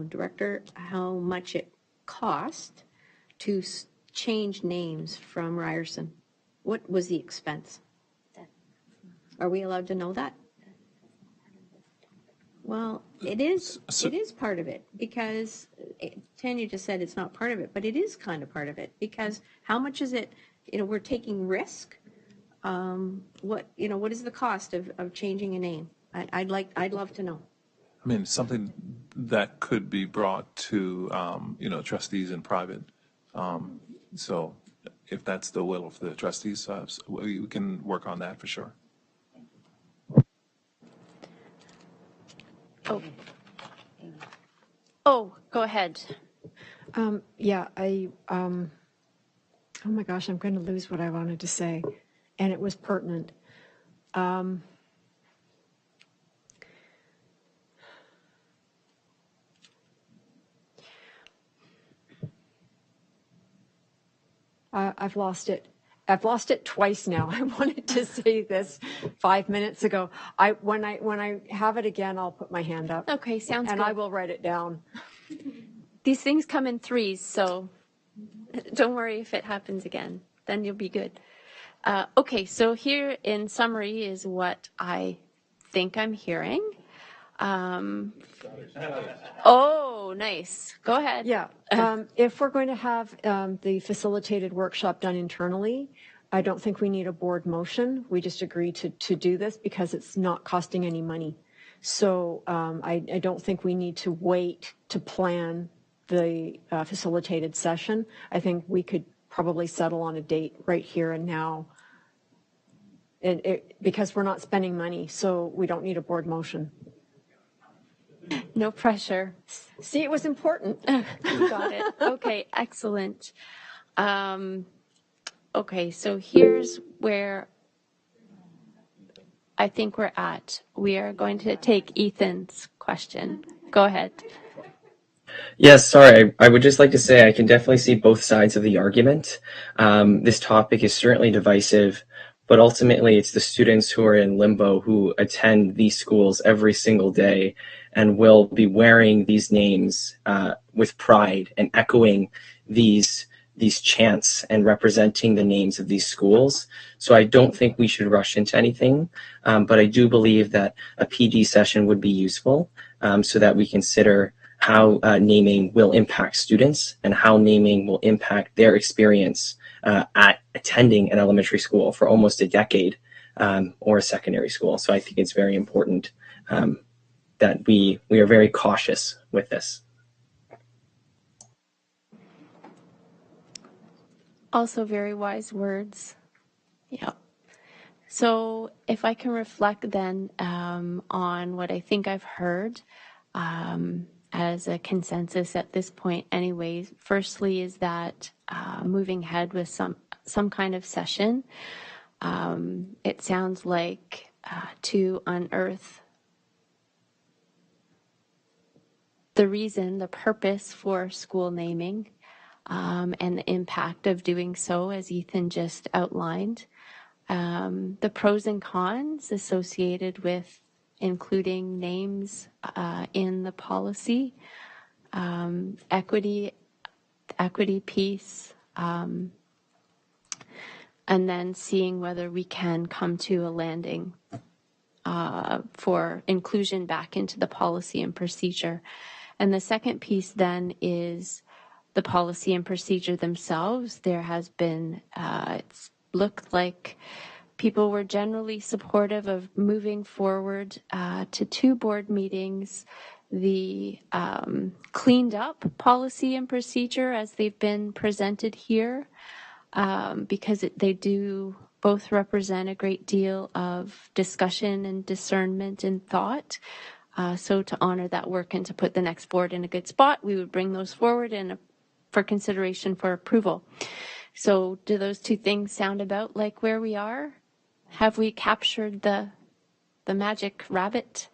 Director, how much it cost to change names from Ryerson. What was the expense? Are we allowed to know that? Well, it is part of it because Tanya just said it's not part of it, but it is kind of part of it because how much is it? We're taking risk. What is the cost of changing a name? I'd love to know. I mean, something that could be brought to, trustees in private. So if that's the will of the trustees, we can work on that for sure. Oh, go ahead. Oh my gosh, I'm going to lose what I wanted to say. And it was pertinent. I've lost it. I've lost it twice now. I wanted to say this 5 minutes ago. When I have it again, I'll put my hand up. Okay, sounds good. And I will write it down. These things come in 3s, so don't worry if it happens again. Then you'll be good. Okay, so here in summary is what I think I'm hearing. Oh, nice. Go ahead. Yeah. If we're going to have the facilitated workshop done internally, I don't think we need a board motion. We just agree to do this because it's not costing any money. So I don't think we need to wait to plan the facilitated session. I think we could probably settle on a date right here and now. Because we're not spending money, so we don't need a board motion. No pressure. See, it was important. Got it. Okay, excellent. Okay, so here's where I think we're at. We are going to take Ethan's question. Go ahead. Yes, sorry. I would just like to say I can definitely see both sides of the argument. This topic is certainly divisive, but ultimately it's the students who are in limbo who attend these schools every single day and will be wearing these names with pride and echoing these chants and representing the names of these schools. So I don't think we should rush into anything, but I do believe that a PD session would be useful so that we consider how naming will impact students and how naming will impact their experience at attending an elementary school for almost a decade or a secondary school. So I think it's very important that we are very cautious with this. Also very wise words. Yeah. So if I can reflect then on what I think I've heard, as a consensus at this point anyways, firstly is that moving ahead with some kind of session, it sounds like to unearth the purpose for school naming and the impact of doing so, as Ethan just outlined, the pros and cons associated with including names in the policy, equity piece, and then seeing whether we can come to a landing for inclusion back into the policy and procedure. And the second piece then is the policy and procedure themselves. There has been, it's looked like people were generally supportive of moving forward to 2 board meetings, the cleaned up policy and procedure as they've been presented here, because they do both represent a great deal of discussion and discernment and thought. So to honor that work and to put the next board in a good spot, we would bring those forward and for consideration for approval. So do those 2 things sound about like where we are? Have we captured the magic rabbit?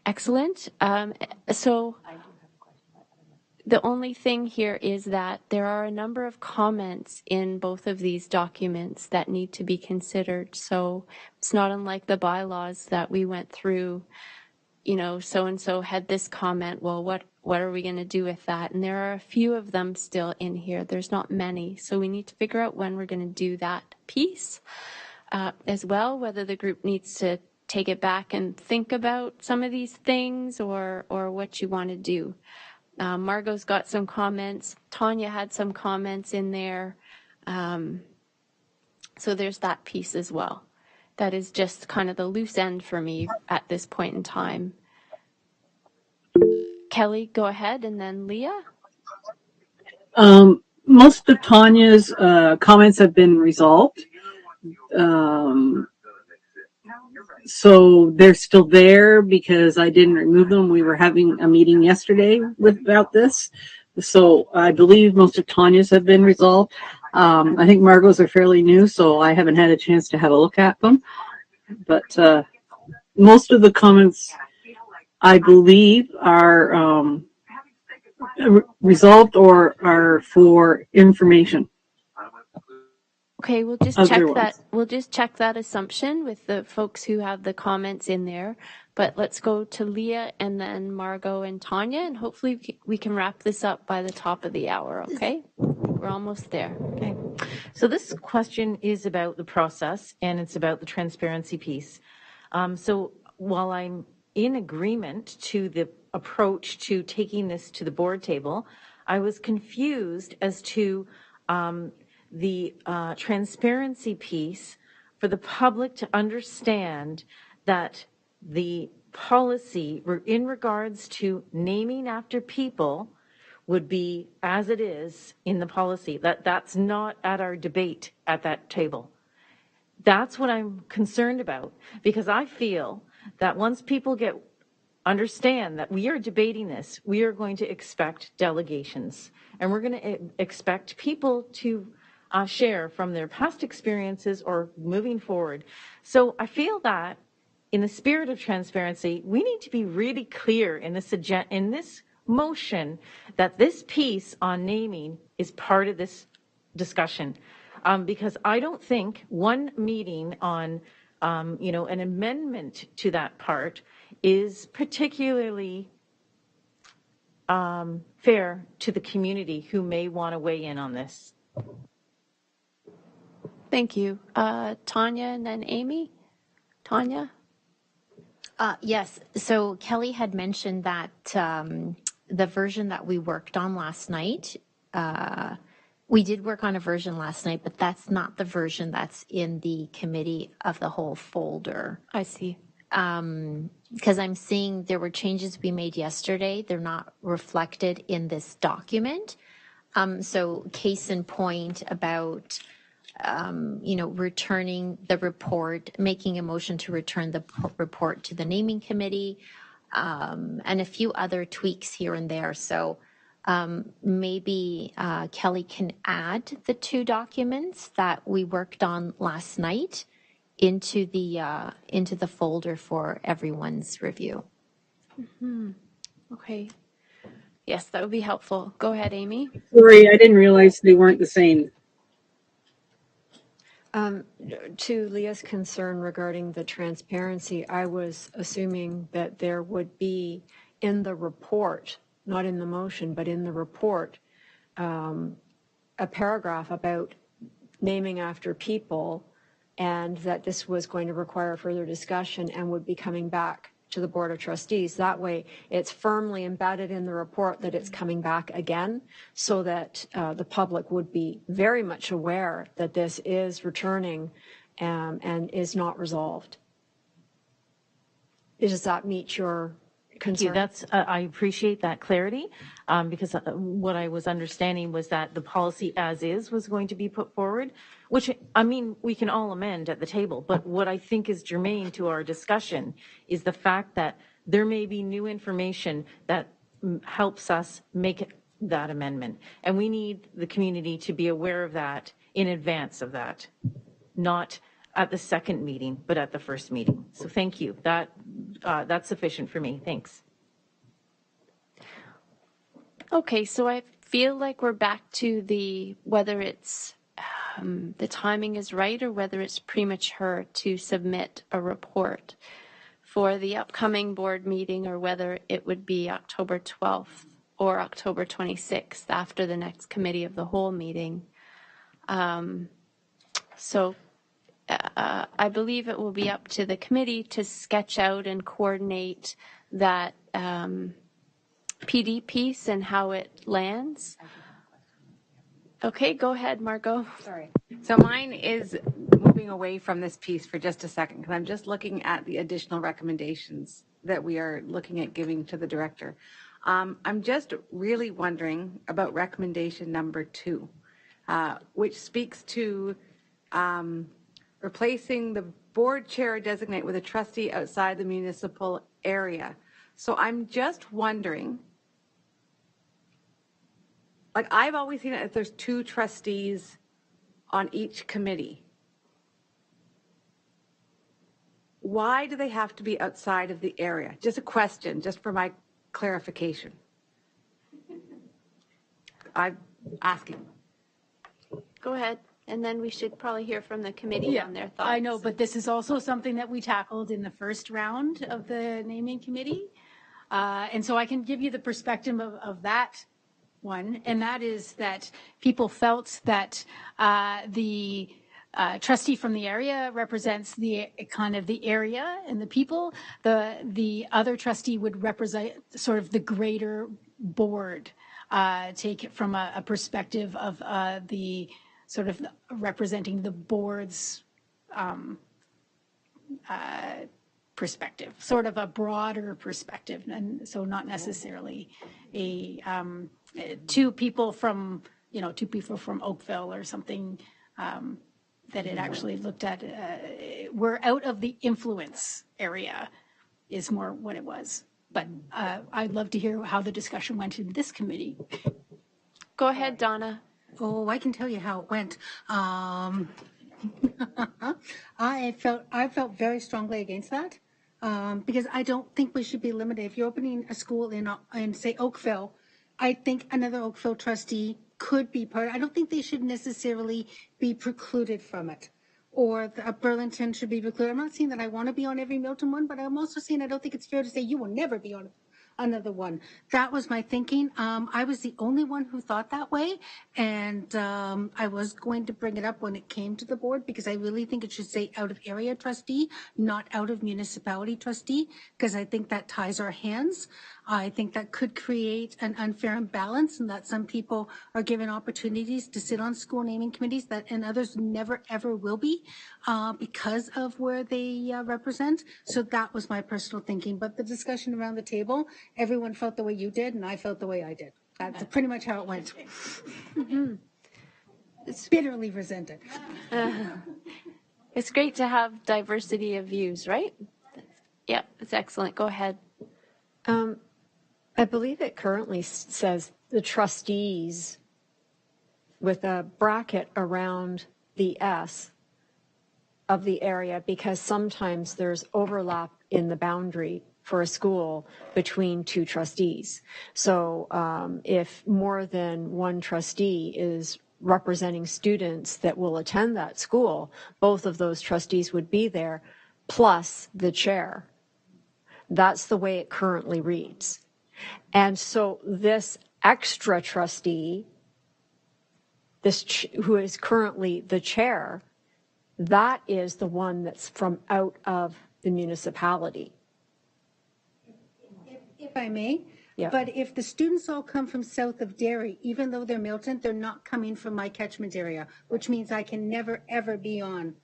Excellent. So the only thing here is that there are a number of comments in both of these documents that need to be considered. So it's not unlike the bylaws that we went through. You know, so-and-so had this comment, well, what are we going to do with that? And there are a few of them still in here. There's not many. So we need to figure out when we're going to do that piece as well, whether the group needs to take it back and think about some of these things or what you want to do. Margot's got some comments. Tanya had some comments in there. So there's that piece as well. That is just kind of the loose end for me at this point in time. Kelly, go ahead, and then Leah. Most of Tanya's comments have been resolved. So they're still there because I didn't remove them. We were having a meeting yesterday about this. So I believe most of Tanya's have been resolved. I think Margot's are fairly new, so I haven't had a chance to have a look at them. But most of the comments, I believe, are resolved or are for information. Okay, we'll just check that. We'll just check that assumption with the folks who have the comments in there. But let's go to Leah and then Margot and Tanya, and hopefully we can wrap this up by the top of the hour. Okay, we're almost there. Okay, so this question is about the process and it's about the transparency piece. So while I'm in agreement to the approach to taking this to the board table, I was confused as to the transparency piece for the public to understand that the policy in regards to naming after people would be as it is in the policy. That's not at our debate at that table. That's what I'm concerned about, because I feel that once people understand that we are debating this, we are going to expect delegations, and we're going to expect people to share from their past experiences or moving forward. So I feel that in the spirit of transparency, we need to be really clear in this motion that this piece on naming is part of this discussion. Because I don't think one meeting on, an amendment to that part is particularly fair to the community who may want to weigh in on this. Thank you. Tanya and then Amy. Tanya? Yes. So Kelly had mentioned that the version that we worked on last night, we did work on a version last night, but that's not the version that's in the committee of the whole folder. I see. Because I'm seeing there were changes we made yesterday. They're not reflected in this document. So case in point about, returning the report, making a motion to return the report to the naming committee, and a few other tweaks here and there. So maybe Kelly can add the two documents that we worked on last night into the folder for everyone's review. Mm-hmm. Okay. Yes, that would be helpful. Go ahead, Amy. Sorry, I didn't realize they weren't the same. To Leah's concern regarding the transparency, I was assuming that there would be in the report, not in the motion, but in the report, a paragraph about naming after people, and that this was going to require further discussion and would be coming back to the Board of Trustees. That way, it's firmly embedded in the report that it's coming back again, so that the public would be very much aware that this is returning and is not resolved. Does that meet your concern? That's I appreciate that clarity, because what I was understanding was that the policy as is was going to be put forward, which, I mean, we can all amend at the table, but what I think is germane to our discussion is the fact that there may be new information that helps us make that amendment. And we need the community to be aware of that in advance of that, not at the second meeting, but at the first meeting. So thank you. That's sufficient for me. Thanks. Okay, so I feel like we're back to whether it's the timing is right or whether it's premature to submit a report for the upcoming board meeting, or whether it would be October 12th or October 26th after the next committee of the whole meeting. So I believe it will be up to the committee to sketch out and coordinate that PD piece and how it lands. Okay, go ahead, Margot. Sorry. So mine is moving away from this piece for just a second, because I'm just looking at the additional recommendations that we are looking at giving to the director. I'm just really wondering about recommendation number 2, which speaks to replacing the board chair designate with a trustee outside the municipal area. So I'm just wondering, like, I've always seen it as there's 2 trustees on each committee. Why do they have to be outside of the area? Just a question, just for my clarification. I'm asking. Go ahead. And then we should probably hear from the committee on their thoughts. I know, but this is also something that we tackled in the first round of the naming committee. And so I can give you the perspective of that one, and that is that people felt that the trustee from the area represents the kind of the area and the people. The other trustee would represent sort of the greater board, take it from a perspective of the sort of representing the board's perspective, sort of a broader perspective, and so not necessarily a two people from Oakville or something, that it actually looked at. We're out of the influence area is more what it was. But I'd love to hear how the discussion went in this committee. Go ahead, Donna. Oh, I can tell you how it went. I felt very strongly against that. because I don't think we should be limited. If you're opening a school in say Oakville, I think another Oakville trustee could be part. I don't think they should necessarily be precluded from it, or Burlington should be precluded. I'm not saying that I want to be on every Milton one, but I'm also saying I don't think it's fair to say you will never be on another one. That was my thinking. I was the only one who thought that way, and I was going to bring it up when it came to the board, because I really think it should say out of area trustee, not out of municipality trustee, because I think that ties our hands. I think that could create an unfair imbalance, and that some people are given opportunities to sit on school naming committees that and others never ever will be because of where they represent. So that was my personal thinking. But the discussion around the table, everyone felt the way you did, and I felt the way I did. That's pretty much how it went. It's bitterly resented. It's great to have diversity of views, right? Yeah, it's excellent. Go ahead. I believe it currently says the trustees with a bracket around the S of the area, because sometimes there's overlap in the boundary for a school between two trustees. So if more than one trustee is representing students that will attend that school, both of those trustees would be there, plus the chair. That's the way it currently reads. And so this extra trustee, who is currently the chair, that is the one that's from out of the municipality. If I may, Yeah. but if the students all come from south of Derry, even though they're Milton, they're not coming from my catchment area, which means I can never, ever be on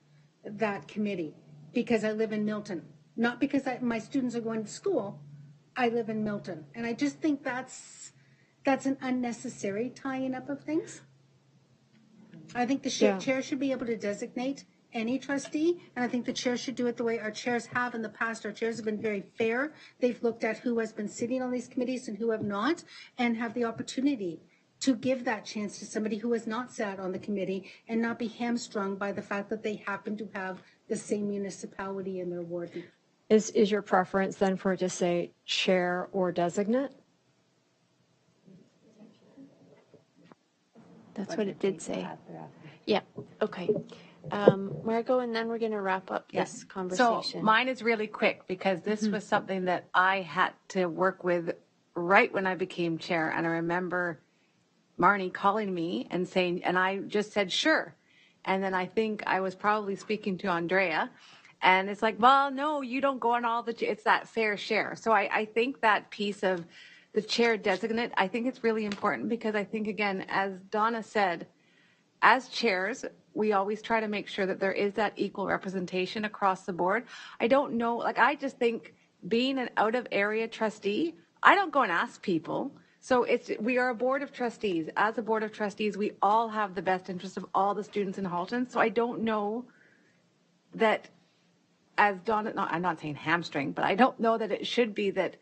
that committee because I live in Milton. Not because my students are going to school, I live in Milton. And I just think that's an unnecessary tying up of things. I think the chair should be able to designate any trustee, and I think the chair should do it the way our chairs have in the past. Our chairs have been very fair. They've looked at who has been sitting on these committees and who have not, and have the opportunity to give that chance to somebody who has not sat on the committee and not be hamstrung by the fact that they happen to have the same municipality in their ward. Is your preference then for it to say chair or designate? That's what it did say. Yeah, okay. Margot, and then we're going to wrap up this conversation. So mine is really quick because this was something that I had to work with right when I became chair. And I remember Marnie calling me and saying, and I just said, sure. And then I think I was probably speaking to Andrea. And it's like, well, no, you don't go on all it's that fair share. So I think that piece of the chair designate, I think it's really important because I think, again, as Donna said, as chairs, we always try to make sure that there is that equal representation across the board. I don't know, I just think being an out of area trustee, I don't go and ask people. So we are a board of trustees. As a board of trustees, we all have the best interest of all the students in Halton. So I don't know that, as Donna, I'm not saying hamstring, but I don't know that it should be that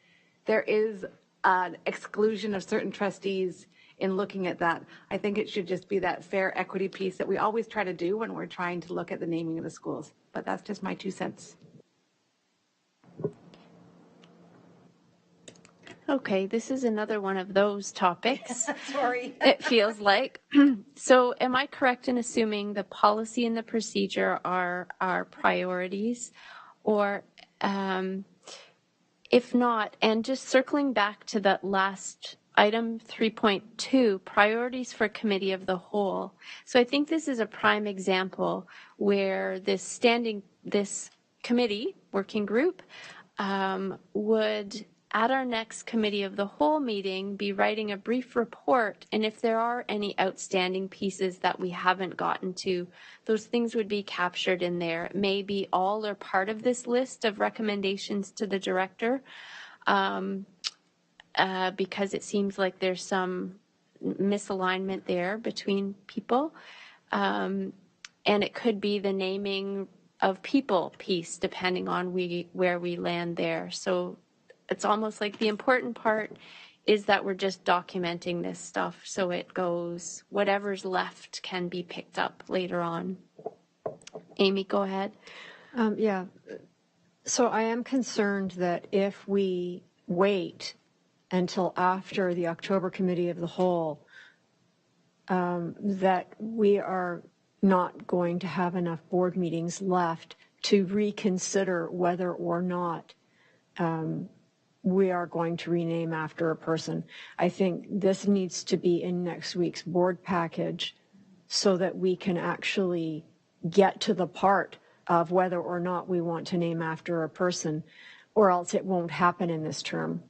there is an exclusion of certain trustees in looking at that. I think it should just be that fair equity piece that we always try to do when we're trying to look at the naming of the schools. But that's just my 2 cents. Okay, this is another one of those topics. Sorry. It feels like. So am I correct in assuming the policy and the procedure are our priorities? Or if not, and just circling back to that last item 3.2, priorities for committee of the whole. So I think this is a prime example where this committee working group would, at our next committee of the whole meeting, be writing a brief report. And if there are any outstanding pieces that we haven't gotten to, those things would be captured in there. Maybe all or part of this list of recommendations to the director. Because it seems like there's some misalignment there between people. And it could be the naming of people piece, depending on where we land there. So it's almost like the important part is that we're just documenting this stuff so it goes, whatever's left can be picked up later on. Amy, go ahead. Yeah. So I am concerned that if we wait until after the October Committee of the Whole, that we are not going to have enough board meetings left to reconsider whether or not we are going to rename after a person. I think this needs to be in next week's board package so that we can actually get to the part of whether or not we want to name after a person, or else it won't happen in this term.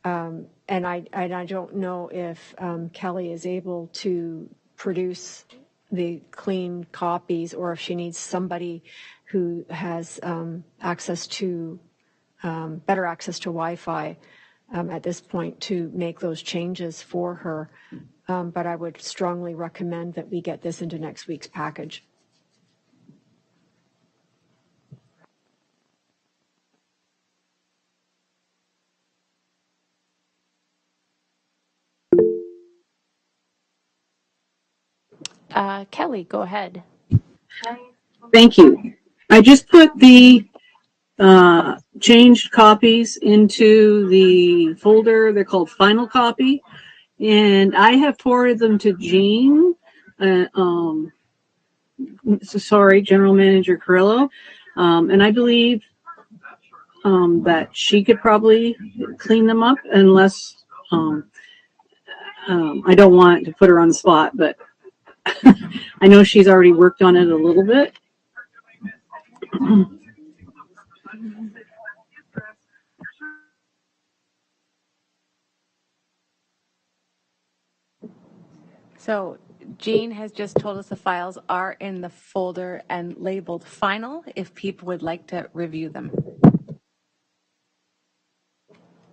And I don't know if Kelly is able to produce the clean copies, or if she needs somebody who has access to better access to Wi-Fi at this point to make those changes for her. But I would strongly recommend that we get this into next week's package. Kelly, go ahead. Thank you. I just put the changed copies into the folder. They're called Final Copy. And I have forwarded them to Jean. General Manager Carrillo. And I believe that she could probably clean them up, unless I don't want to put her on the spot, but I know she's already worked on it a little bit. So Jean has just told us the files are in the folder and labeled final if people would like to review them.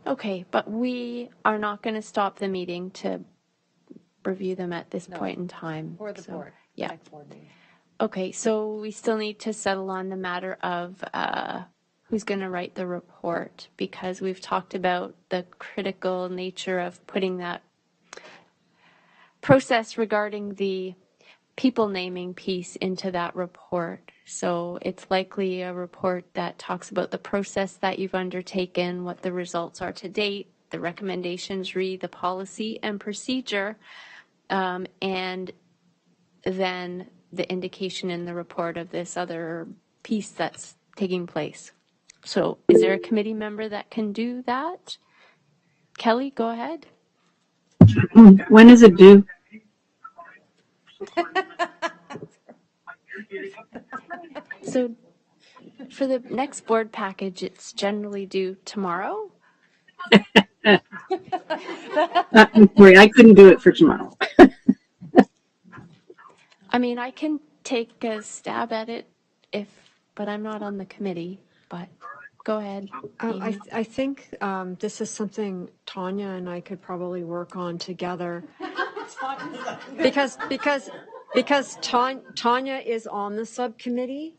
Okay, but we are not going to stop the meeting to review them at this point in time. For the board. Yeah. Next board meeting. Okay, so we still need to settle on the matter of who's going to write the report, because we've talked about the critical nature of putting that process regarding the people naming piece into that report. So it's likely a report that talks about the process that you've undertaken, what the results are to date, the recommendations read, the policy and procedure, and then the indication in the report of this other piece that's taking place. So is there a committee member that can do that? Kelly, go ahead. When is it due? So for the next board package, it's generally due tomorrow. I'm sorry, I couldn't do it for tomorrow. I mean, I can take a stab at it but I'm not on the committee, but go ahead. I think this is something Tanya and I could probably work on together. because Tanya is on the subcommittee,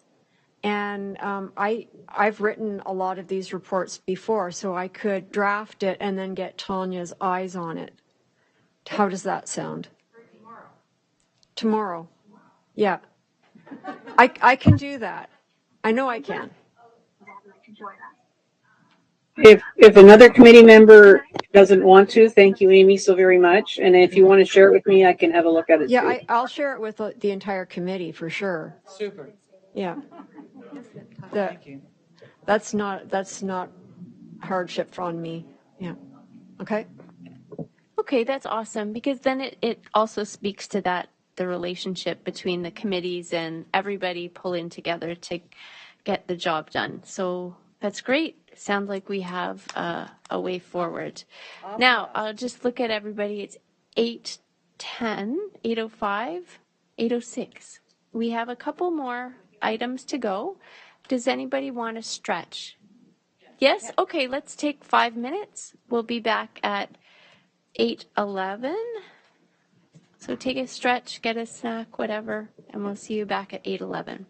and I've written a lot of these reports before, so I could draft it and then get Tanya's eyes on it. How does that sound? Tomorrow. Yeah. I can do that. I know I can. If another committee member doesn't want to, thank you, Amy, so very much. And if you want to share it with me, I can have a look at it. Yeah, too. I'll share it with the entire committee for sure. Super. Yeah. Thank you. That's not hardship on me. Yeah. Okay. Okay, that's awesome, because then it also speaks to the relationship between the committees and everybody pulling together to get the job done. So that's great. Sounds like we have a way forward. Now, I'll just look at everybody. It's 8:10, 8:05, 8:06. We have a couple more items to go. Does anybody want to stretch? Yes? Okay, let's take 5 minutes. We'll be back at 8:11. So take a stretch, get a snack, whatever, and we'll see you back at 8:11.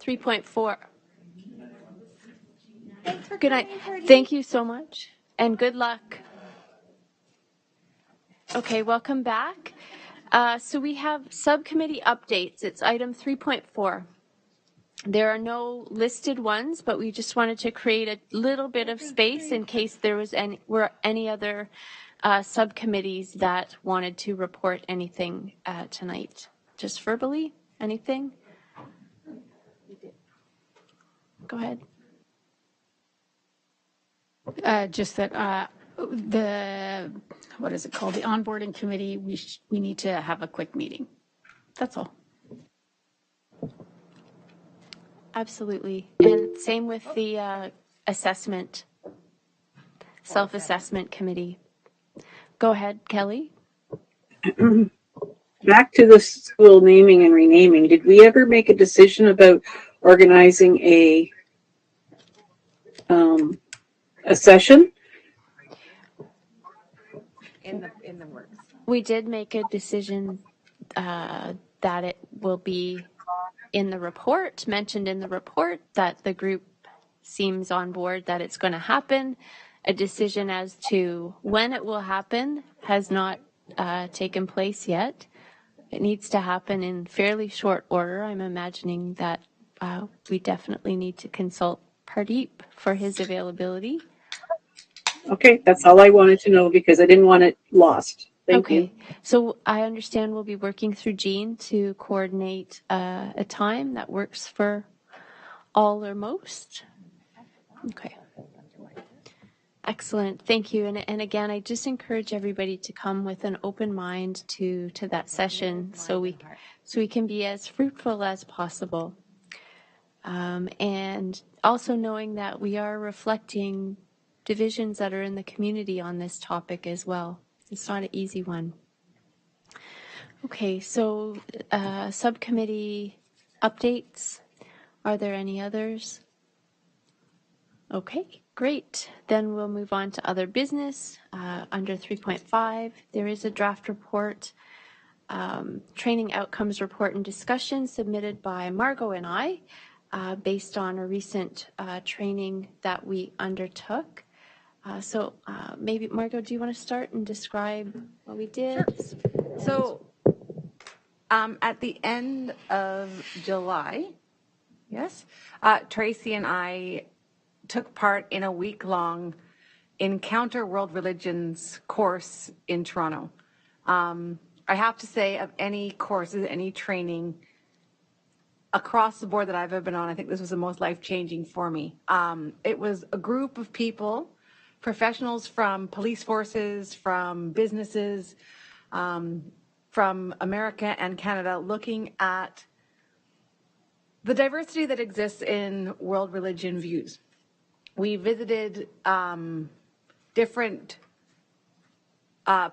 3.4. Good night. Thank you so much, and good luck. Okay, welcome back. So we have subcommittee updates. It's item 3.4. There are no listed ones, but we just wanted to create a little bit of space in case there was any other subcommittees that wanted to report anything tonight. Just verbally, anything? Go ahead. Just that what is it called? The onboarding committee, we need to have a quick meeting. That's all. Absolutely. And same with the self-assessment committee. Go ahead, Kelly. Back to the school naming and renaming. Did we ever make a decision about organizing a session? In the works. We did make a decision that it will be in the report, mentioned in the report, that the group seems on board that it's going to happen. A decision as to when it will happen has not taken place yet. It needs to happen in fairly short order. I'm imagining that we definitely need to consult Pardeep for his availability. Okay, that's all I wanted to know because I didn't want it lost. Thank you. So I understand we'll be working through Jean to coordinate a time that works for all or most. Okay. Excellent. Thank you. And again, I just encourage everybody to come with an open mind to that session so we can be as fruitful as possible. And also knowing that we are reflecting divisions that are in the community on this topic as well. It's not an easy one. Okay, so subcommittee updates. Are there any others? Okay, great. Then we'll move on to other business. Under 3.5, there is a draft report, training outcomes report and discussion submitted by Margot and I based on a recent training that we undertook. So maybe, Margot, do you want to start and describe what we did? Sure. So at the end of July, yes, Tracy and I took part in a week-long Encounter World Religions course in Toronto. I have to say, of any courses, any training across the board that I've ever been on, I think this was the most life-changing for me. It was a group of people, professionals from police forces, from businesses, from America and Canada, looking at the diversity that exists in world religion views. We visited different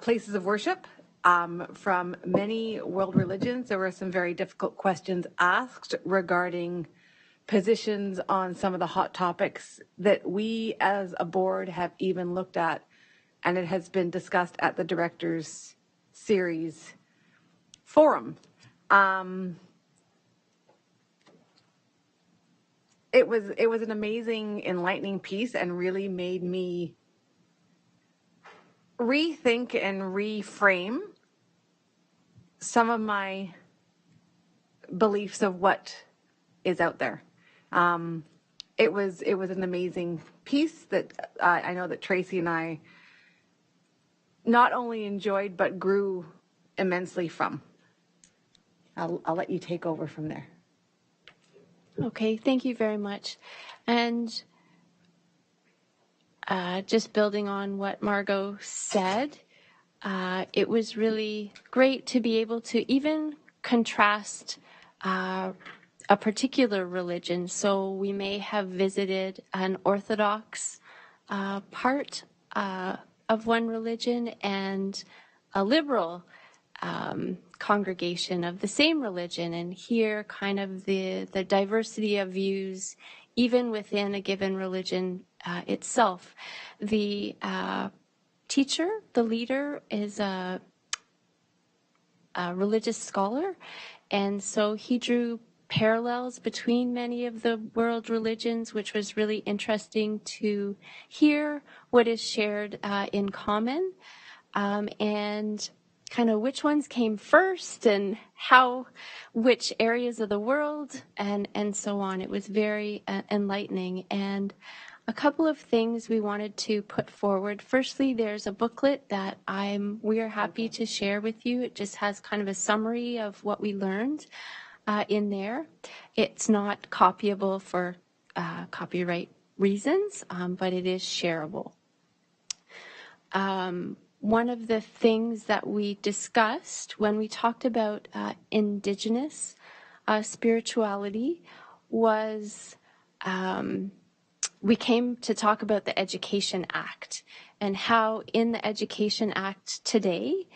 places of worship from many world religions. There were some very difficult questions asked regarding positions on some of the hot topics that we as a board have even looked at, and it has been discussed at the Directors Series Forum. It was an amazing, enlightening piece and really made me rethink and reframe some of my beliefs of what is out there. It was an amazing piece that I know that Tracy and I not only enjoyed but grew immensely from. I'll let you take over from there. Okay, thank you very much. And just building on what Margot said, it was really great to be able to even contrast a particular religion. So we may have visited an Orthodox part of one religion and a liberal congregation of the same religion, and hear kind of the diversity of views even within a given religion itself. The teacher, the leader, is a religious scholar, and so he drew parallels between many of the world religions, which was really interesting to hear what is shared in common, and kind of which ones came first and which areas of the world and so on. It was very enlightening. And a couple of things we wanted to put forward. Firstly, there's a booklet that we are happy to share with you. It just has kind of a summary of what we learned in there. It's not copyable for copyright reasons, but it is shareable. One of the things that we discussed when we talked about Indigenous spirituality was we came to talk about the Education Act and how in the Education Act today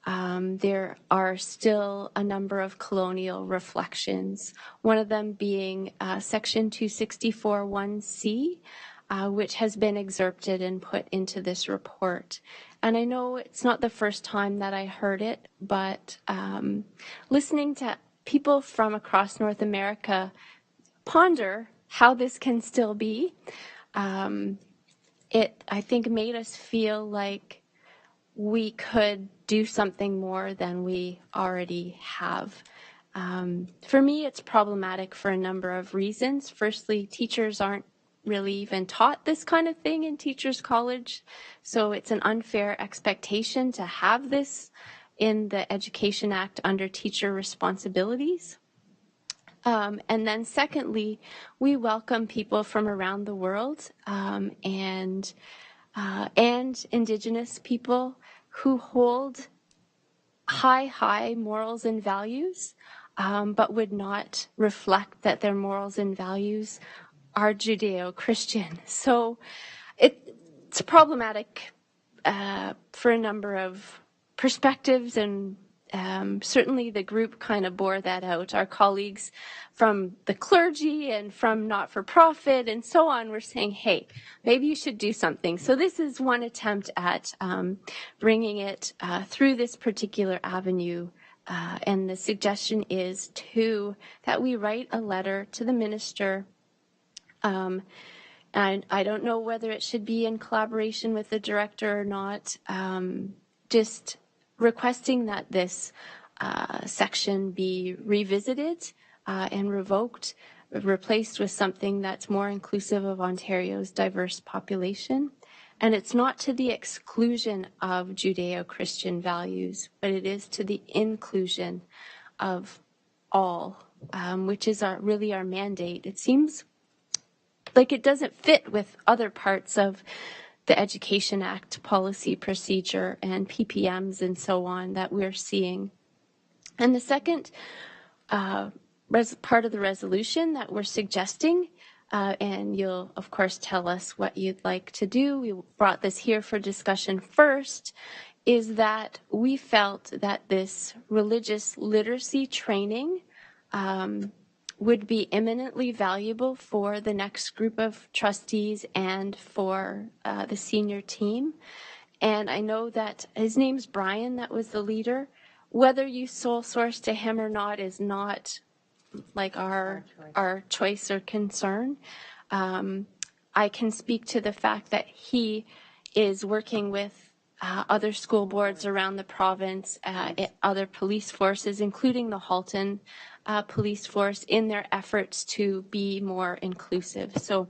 there are still a number of colonial reflections, one of them being Section 264(1)(c), which has been excerpted and put into this report. And I know it's not the first time that I heard it, but listening to people from across North America ponder how this can still be, it, I think, made us feel like we could do something more than we already have. For me, it's problematic for a number of reasons. Firstly, teachers aren't really even taught this kind of thing in Teachers College, so it's an unfair expectation to have this in the Education Act under teacher responsibilities. And then secondly, we welcome people from around the world and Indigenous people who hold high morals and values, but would not reflect that their morals and values are Judeo-Christian. So it's problematic for a number of perspectives, and certainly the group kind of bore that out. Our colleagues from the clergy and from not-for-profit and so on were saying, hey, maybe you should do something. So this is one attempt at bringing it through this particular avenue. And the suggestion is that we write a letter to the minister. And I don't know whether it should be in collaboration with the director or not, just requesting that this section be revisited and revoked, replaced with something that's more inclusive of Ontario's diverse population. And it's not to the exclusion of Judeo-Christian values, but it is to the inclusion of all, which is really our mandate. It seems like it doesn't fit with other parts of the Education Act policy procedure and PPMs and so on that we're seeing. And the second part of the resolution that we're suggesting, and you'll of course tell us what you'd like to do, we brought this here for discussion first, is that we felt that this religious literacy training would be eminently valuable for the next group of trustees and for the senior team. And I know that his name's Brian, that was the leader. Whether you sole source to him or not is not like our choice or concern. I can speak to the fact that he is working with other school boards around the province, other police forces, including the Halton police force, in their efforts to be more inclusive. So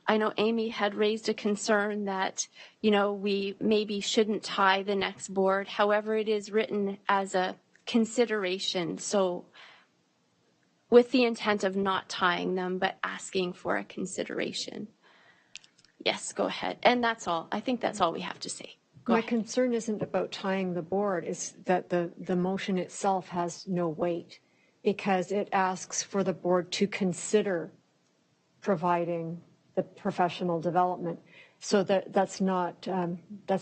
I know Amy had raised a concern that, we maybe shouldn't tie the next board. However, it is written as a consideration. So with the intent of not tying them, but asking for a consideration. Yes, go ahead. And that's all. I think that's all we have to say. My concern isn't about tying the board. It's that the motion itself has no weight, because it asks for the board to consider providing the professional development. So that's not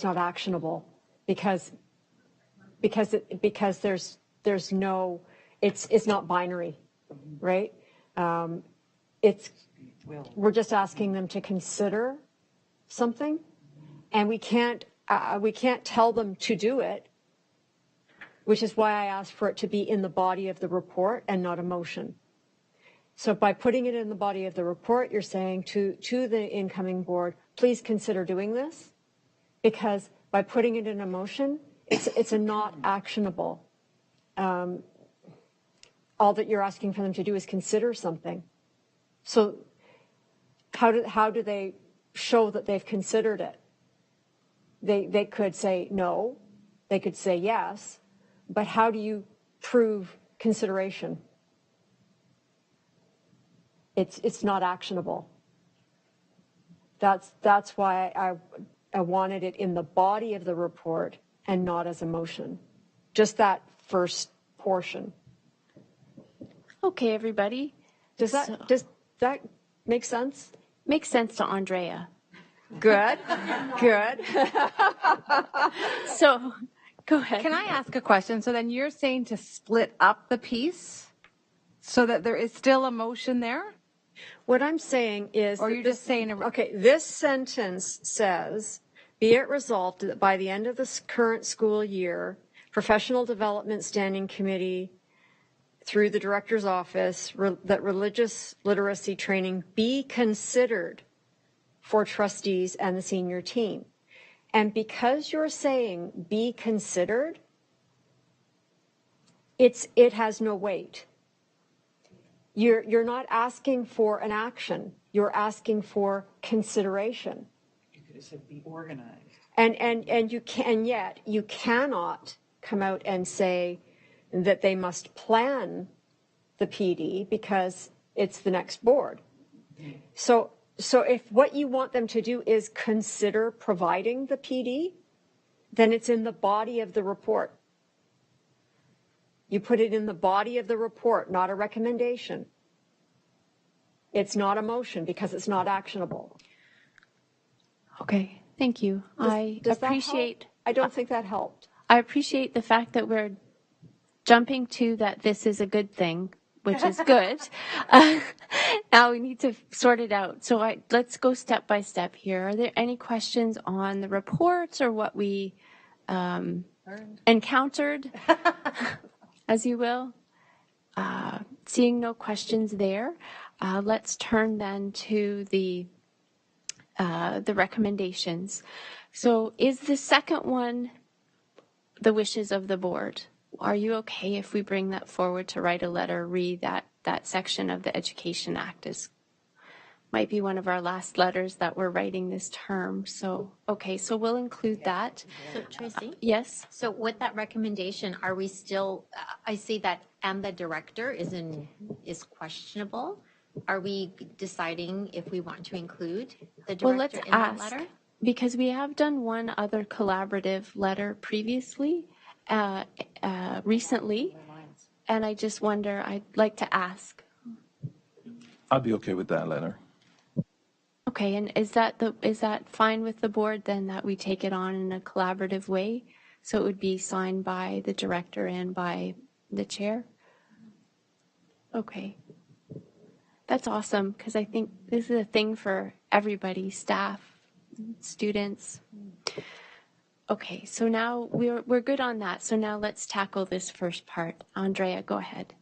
actionable, because there's no, it's not binary, right? We're just asking them to consider something, and we can't tell them to do it, which is why I asked for it to be in the body of the report and not a motion. So by putting it in the body of the report, you're saying to the incoming board, please consider doing this, because by putting it in a motion, it's a not actionable. All that you're asking for them to do is consider something. So how do they show that they've considered it? They could say no, they could say yes, but how do you prove consideration? It's not actionable. That's why I wanted it in the body of the report and not as a motion. Just that first portion. Okay, everybody. Does that make sense? Makes sense to Andrea. Good, good. So, go ahead. Can I ask a question? So then you're saying to split up the piece so that there is still a motion there? What I'm saying is, or you're just saying, okay, this sentence says, be it resolved that by the end of this current school year, Professional Development Standing Committee through the director's office, that religious literacy training be considered for trustees and the senior team. And because you're saying be considered, it has no weight. You're not asking for an action. You're asking for consideration. You could have said be organized. And yet you cannot come out and say that they must plan the PD because it's the next board. So if what you want them to do is consider providing the PD, then it's in the body of the report. You put it in the body of the report, not a recommendation. It's not a motion because it's not actionable. Okay, thank you. I appreciate. I don't think that helped. I appreciate the fact that we're jumping to that this is a good thing, which is good. Now we need to sort it out. So let's go step by step here. Are there any questions on the reports or what we encountered, as you will? Seeing no questions there, let's turn then to the recommendations. So is the second one the wishes of the board? Are you okay if we bring that forward to write a letter, read that section of the Education Act might be one of our last letters that we're writing this term. So, okay, so we'll include that. So Tracy? Yes? So with that recommendation, are we still, I see that and the director is questionable. Are we deciding if we want to include the director in that letter? Because we have done one other collaborative letter previously, recently, and I just wonder, I'd like to ask. I'd be okay with that letter. Okay, and is that fine with the board then, that we take it on in a collaborative way? So it would be signed by the director and by the chair? Okay. That's awesome, because I think this is a thing for everybody, staff, students. Okay, so now we're good on that. So now let's tackle this first part. Andrea, go ahead.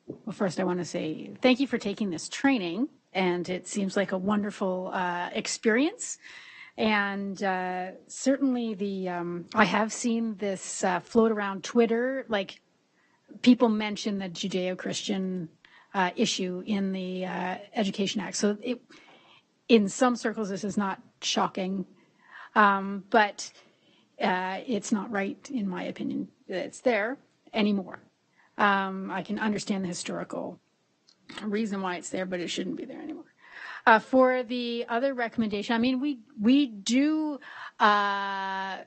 Well, first I want to say thank you for taking this training, and it seems like a wonderful experience. And certainly I have seen this float around Twitter, like people mention the Judeo-Christian issue in the Education Act. So in some circles, this is not shocking, but it's not right, in my opinion, that it's there anymore. I can understand the historical reason why it's there, but it shouldn't be there anymore. For the other recommendation, I mean, we do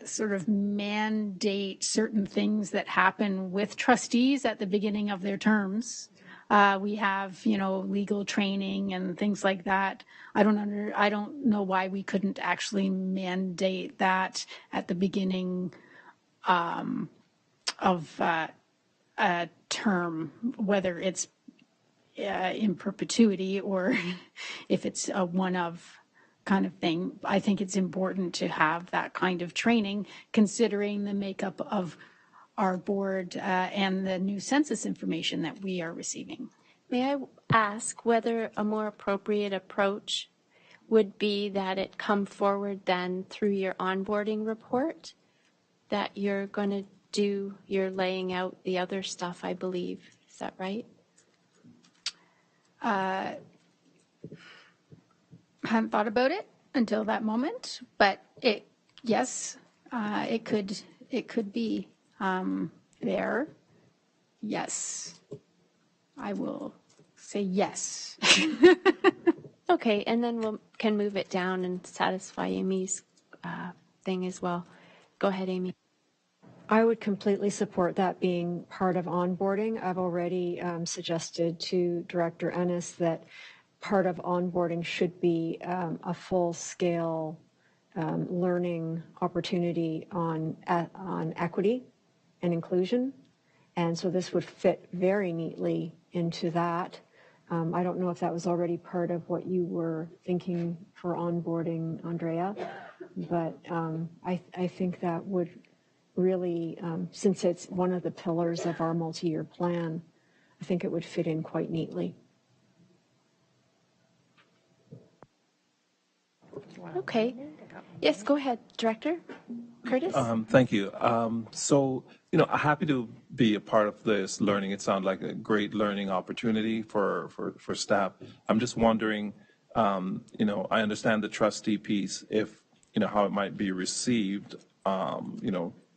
sort of mandate certain things that happen with trustees at the beginning of their terms. We have, legal training and things like that. I don't know why we couldn't actually mandate that at the beginning of a term, whether it's in perpetuity or if it's a one-of kind of thing. I think it's important to have that kind of training, considering the makeup of our board and the new census information that we are receiving. May I ask whether a more appropriate approach would be that it come forward then through your onboarding report, that you're going to do, you're laying out the other stuff, I believe. Is that right? I hadn't thought about it until that moment, but yes, it could be there. Yes, I will say yes. Okay, and then we can move it down and satisfy Amy's thing as well. Go ahead, Amy. I would completely support that being part of onboarding. I've already suggested to Director Ennis that part of onboarding should be a full-scale learning opportunity on equity and inclusion. And so this would fit very neatly into that. I don't know if that was already part of what you were thinking for onboarding, Andrea, but I think that would really, since it's one of the pillars of our multi-year plan, I think it would fit in quite neatly. Okay. Yes, go ahead, Director Curtis. Thank you. So, happy to be a part of this learning. It sounds like a great learning opportunity for staff. I'm just wondering, I understand the trustee piece, if, how it might be received,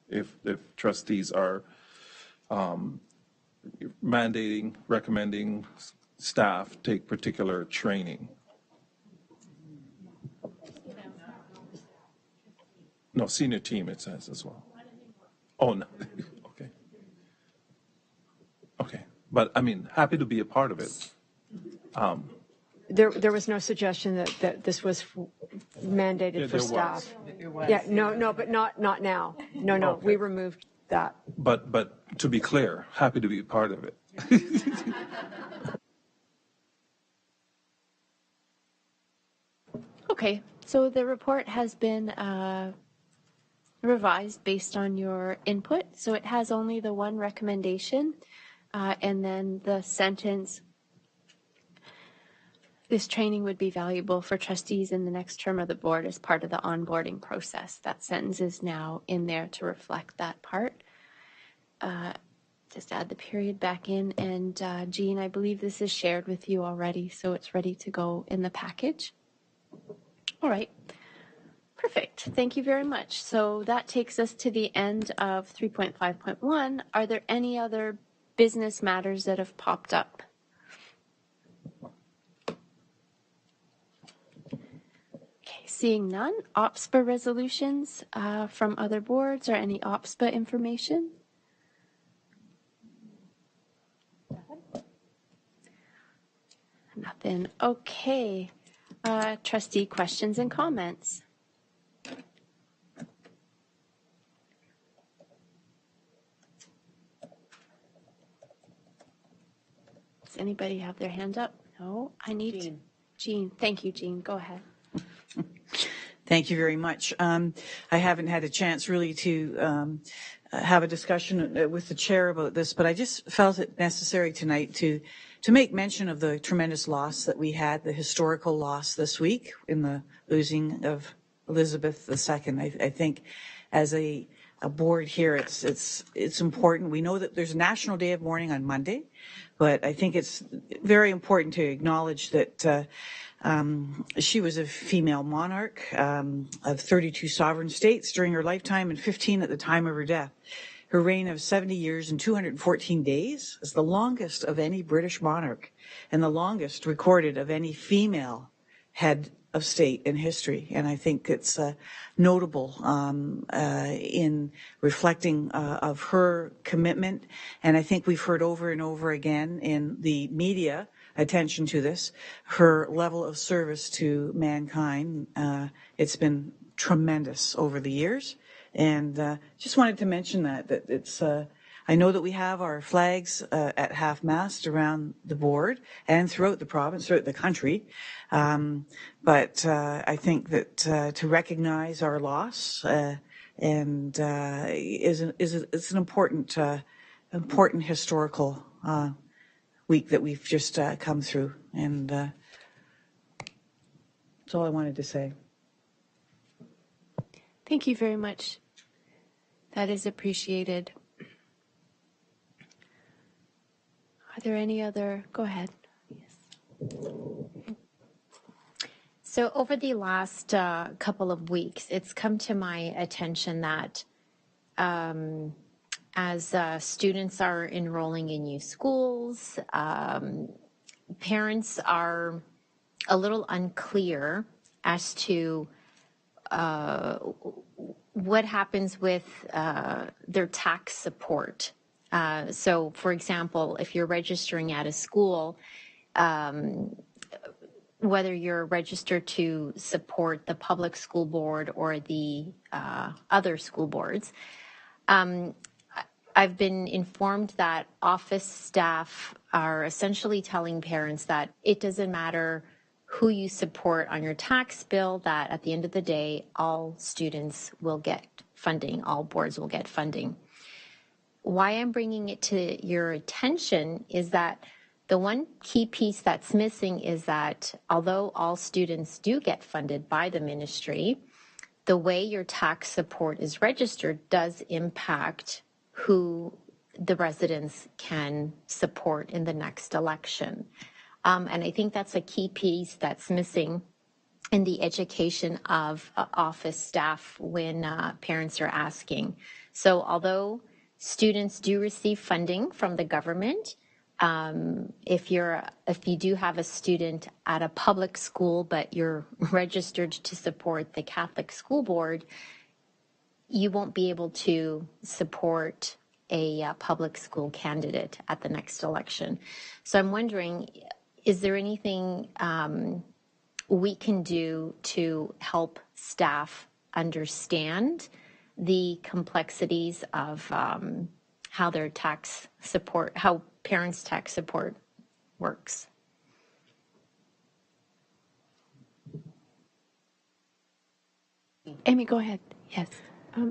if trustees are recommending staff take particular training. No, senior team, it says as well. Oh, no. Okay. Okay. But, happy to be a part of it. There was no suggestion that this was mandated for staff. Yeah, no, but not now. No, okay. We removed that. But to be clear, happy to be a part of it. Okay, so the report has been revised based on your input. So it has only the one recommendation, and then the sentence, this training would be valuable for trustees in the next term of the board as part of the onboarding process. That sentence is now in there to reflect that part. Just add the period back in. And Jean, I believe this is shared with you already, so it's ready to go in the package. All right. Perfect. Thank you very much. So that takes us to the end of 3.5.1. Are there any other business matters that have popped up? Okay, seeing none. OPSPA resolutions from other boards or any OPSPA information? Nothing. Okay. Trustee questions and comments. Does anybody have their hand up? No, I need Jean. Thank you, Jean. Go ahead. Thank you very much. I haven't had a chance really to have a discussion with the chair about this, but I just felt it necessary tonight to make mention of the tremendous loss that we had, the historical loss this week in the losing of Elizabeth II. I think as a board here, it's important. We know that there's a National Day of Mourning on Monday, but I think it's very important to acknowledge that she was a female monarch of 32 sovereign states during her lifetime and 15 at the time of her death. Her reign of 70 years and 214 days is the longest of any British monarch and the longest recorded of any female head of state in history. And I think it's notable in reflecting of her commitment. And I think we've heard over and over again in the media attention to this, her level of service to mankind. It's been tremendous over the years. And just wanted to mention that it's, I know that we have our flags at half-mast around the board and throughout the province, throughout the country. But I think that to recognize our loss and it's an important historical week that we've just come through. And that's all I wanted to say. Thank you very much. That is appreciated. Are there any other? Go ahead. Yes. So over the last couple of weeks, it's come to my attention that as students are enrolling in new schools, parents are a little unclear as to what happens with their tax support. So, for example, if you're registering at a school, whether you're registered to support the public school board or the other school boards, I've been informed that office staff are essentially telling parents that it doesn't matter who you support on your tax bill, that at the end of the day, all students will get funding, all boards will get funding. Why I'm bringing it to your attention is that the one key piece that's missing is that although all students do get funded by the ministry, the way your tax support is registered does impact who the residents can support in the next election. And I think that's a key piece that's missing in the education of office staff when parents are asking. So although students do receive funding from the government, if you do have a student at a public school, but you're registered to support the Catholic School Board, you won't be able to support a public school candidate at the next election. So I'm wondering, is there anything we can do to help staff understand the complexities of how their tax support, how parents' tax support works? Amy, go ahead. Yes.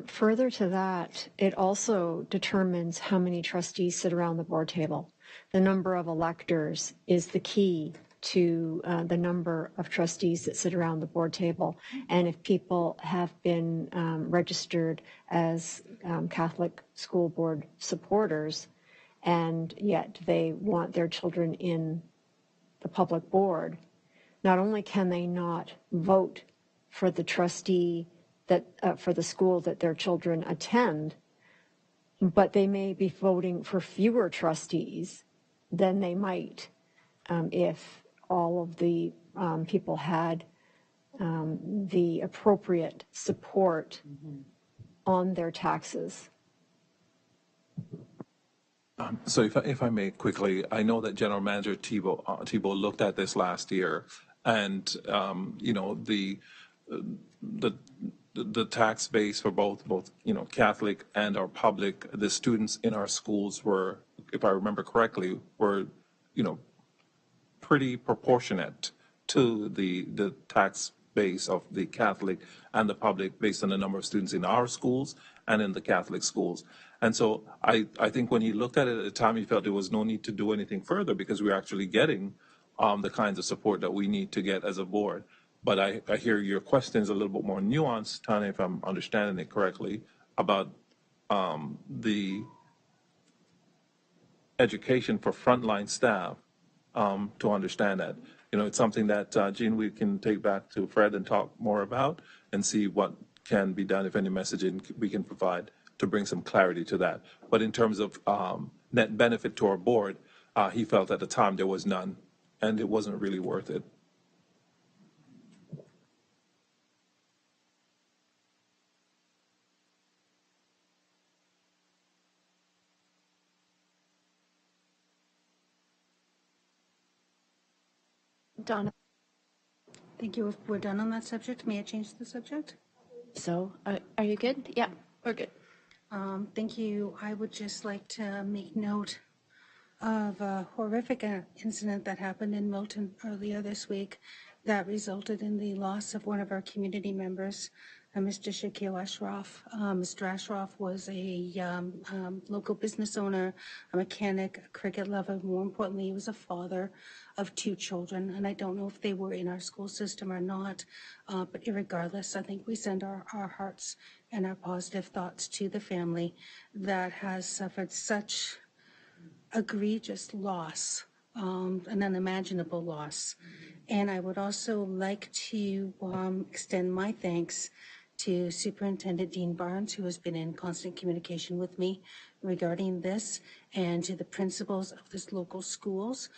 Further to that, it also determines how many trustees sit around the board table. The number of electors is the key to the number of trustees that sit around the board table. And if people have been registered as Catholic School Board supporters, and yet they want their children in the public board, not only can they not vote for the trustee that for the school that their children attend, but they may be voting for fewer trustees than they might if all of the people had the appropriate support on their taxes. So if I may quickly, I know that General Manager Thibault looked at this last year, and the tax base for both Catholic and our public, the students in our schools were, if I remember correctly, were pretty proportionate to the tax base of the Catholic and the public based on the number of students in our schools and in the Catholic schools. And so I think when he looked at it at the time, he felt there was no need to do anything further because we're actually getting the kinds of support that we need to get as a board. But I hear your questions a little bit more nuanced, Tanya, if I'm understanding it correctly, about the education for frontline staff to understand that. It's something that, Jean, we can take back to Fred and talk more about and see what can be done, if any messaging we can provide to bring some clarity to that. But in terms of net benefit to our board, he felt at the time there was none, and it wasn't really worth it. Donna. Thank you. If we're done on that subject, may I change the subject? So are you good? Yeah, we're good. Thank you. I would just like to make note of a horrific incident that happened in Milton earlier this week that resulted in the loss of one of our community members. Mr. Shakil Ashraf. Mr. Ashraf was a local business owner, a mechanic, a cricket lover. More importantly, he was a father of 2 children, and I don't know if they were in our school system or not, but irregardless, I think we send our hearts and our positive thoughts to the family that has suffered such egregious loss, an unimaginable loss. And I would also like to extend my thanks to Superintendent Dean Barnes, who has been in constant communication with me regarding this, and to the principals of this local schools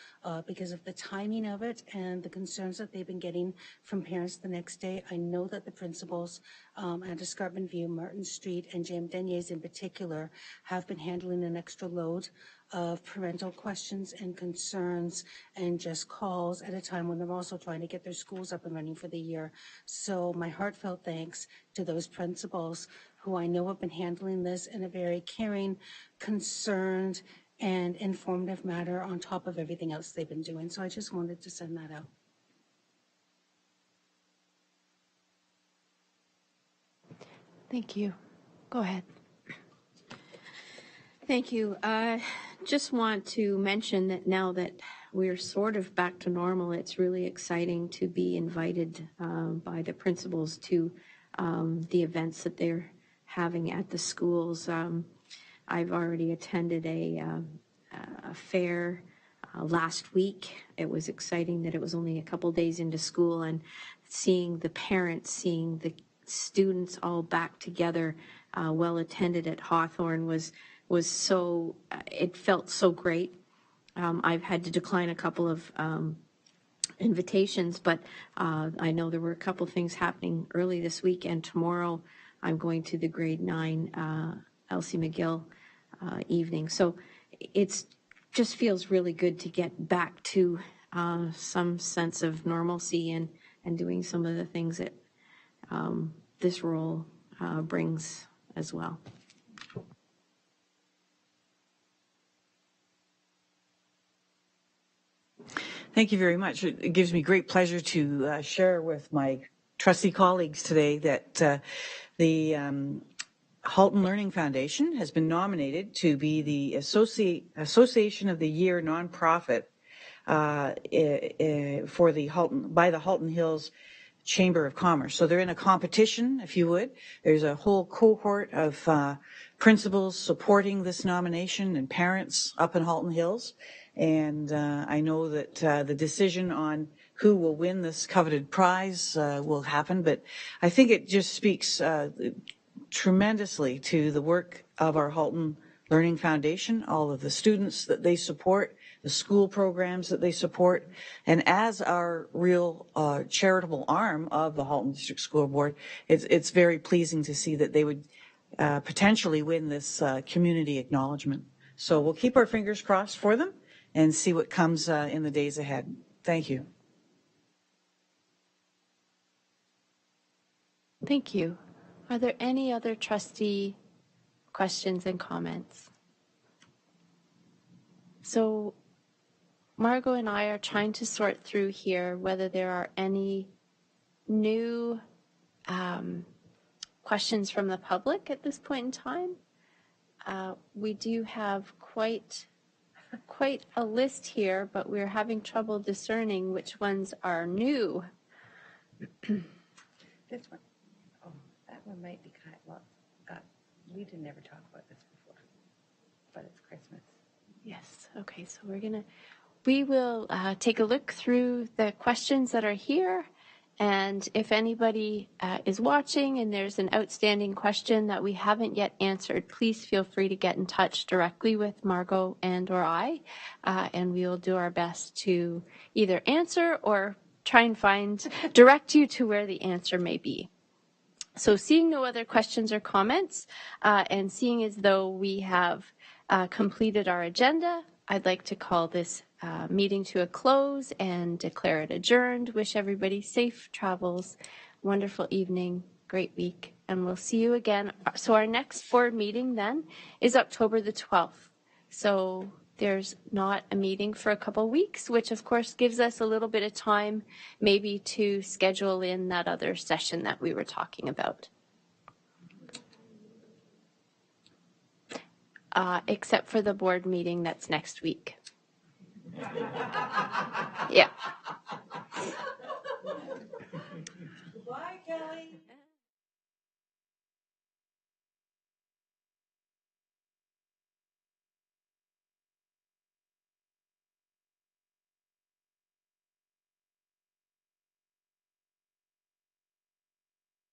because of the timing of it and the concerns that they've been getting from parents the next day. I know that the principals at Escarpment View, Martin Street, and James Denier's in particular have been handling an extra load of parental questions and concerns and just calls at a time when they're also trying to get their schools up and running for the year. So my heartfelt thanks to those principals who I know have been handling this in a very caring, concerned, and informative manner on top of everything else they've been doing. So I just wanted to send that out. Thank you. Go ahead. Thank you. I just want to mention that now that we're sort of back to normal, it's really exciting to be invited by the principals to the events that they're having at the schools. I've already attended a fair last week. It was exciting that it was only a couple days into school, and seeing the parents, seeing the students all back together, well attended at Hawthorne was so, it felt so great. I've had to decline a couple of invitations, but I know there were a couple things happening early this week, and tomorrow I'm going to the grade 9 Elsie McGill evening. So it's just feels really good to get back to some sense of normalcy and doing some of the things that this role brings as well. Thank you very much. It gives me great pleasure to share with my trustee colleagues today that the Halton Learning Foundation has been nominated to be the Association of the Year nonprofit for the Halton Hills Chamber of Commerce. So they're in a competition, if you would. There's a whole cohort of principals supporting this nomination and parents up in Halton Hills. And I know that the decision on who will win this coveted prize will happen, but I think it just speaks tremendously to the work of our Halton Learning Foundation, all of the students that they support, the school programs that they support, and as our real charitable arm of the Halton District School Board, it's very pleasing to see that they would potentially win this community acknowledgement. So we'll keep our fingers crossed for them and see what comes in the days ahead. Thank you. Thank you. Are there any other trustee questions and comments? So Margot and I are trying to sort through here whether there are any new questions from the public at this point in time. We do have quite a list here, but we're having trouble discerning which ones are new. This one. Oh, that one might be kind of, well, we didn't never talk about this before, but it's Christmas. Yes. Okay. So we will take a look through the questions that are here. And if anybody is watching and there's an outstanding question that we haven't yet answered, please feel free to get in touch directly with Margot or I, and we will do our best to either answer or try and direct you to where the answer may be. So seeing no other questions or comments, and seeing as though we have completed our agenda, I'd like to call this meeting to a close and declare it adjourned. Wish everybody safe travels, wonderful evening, great week, and we'll see you again. So our next board meeting then is October the 12th. So there's not a meeting for a couple weeks, which of course gives us a little bit of time maybe to schedule in that other session that we were talking about. except for the board meeting that's next week. Yeah. Bye, Kelly.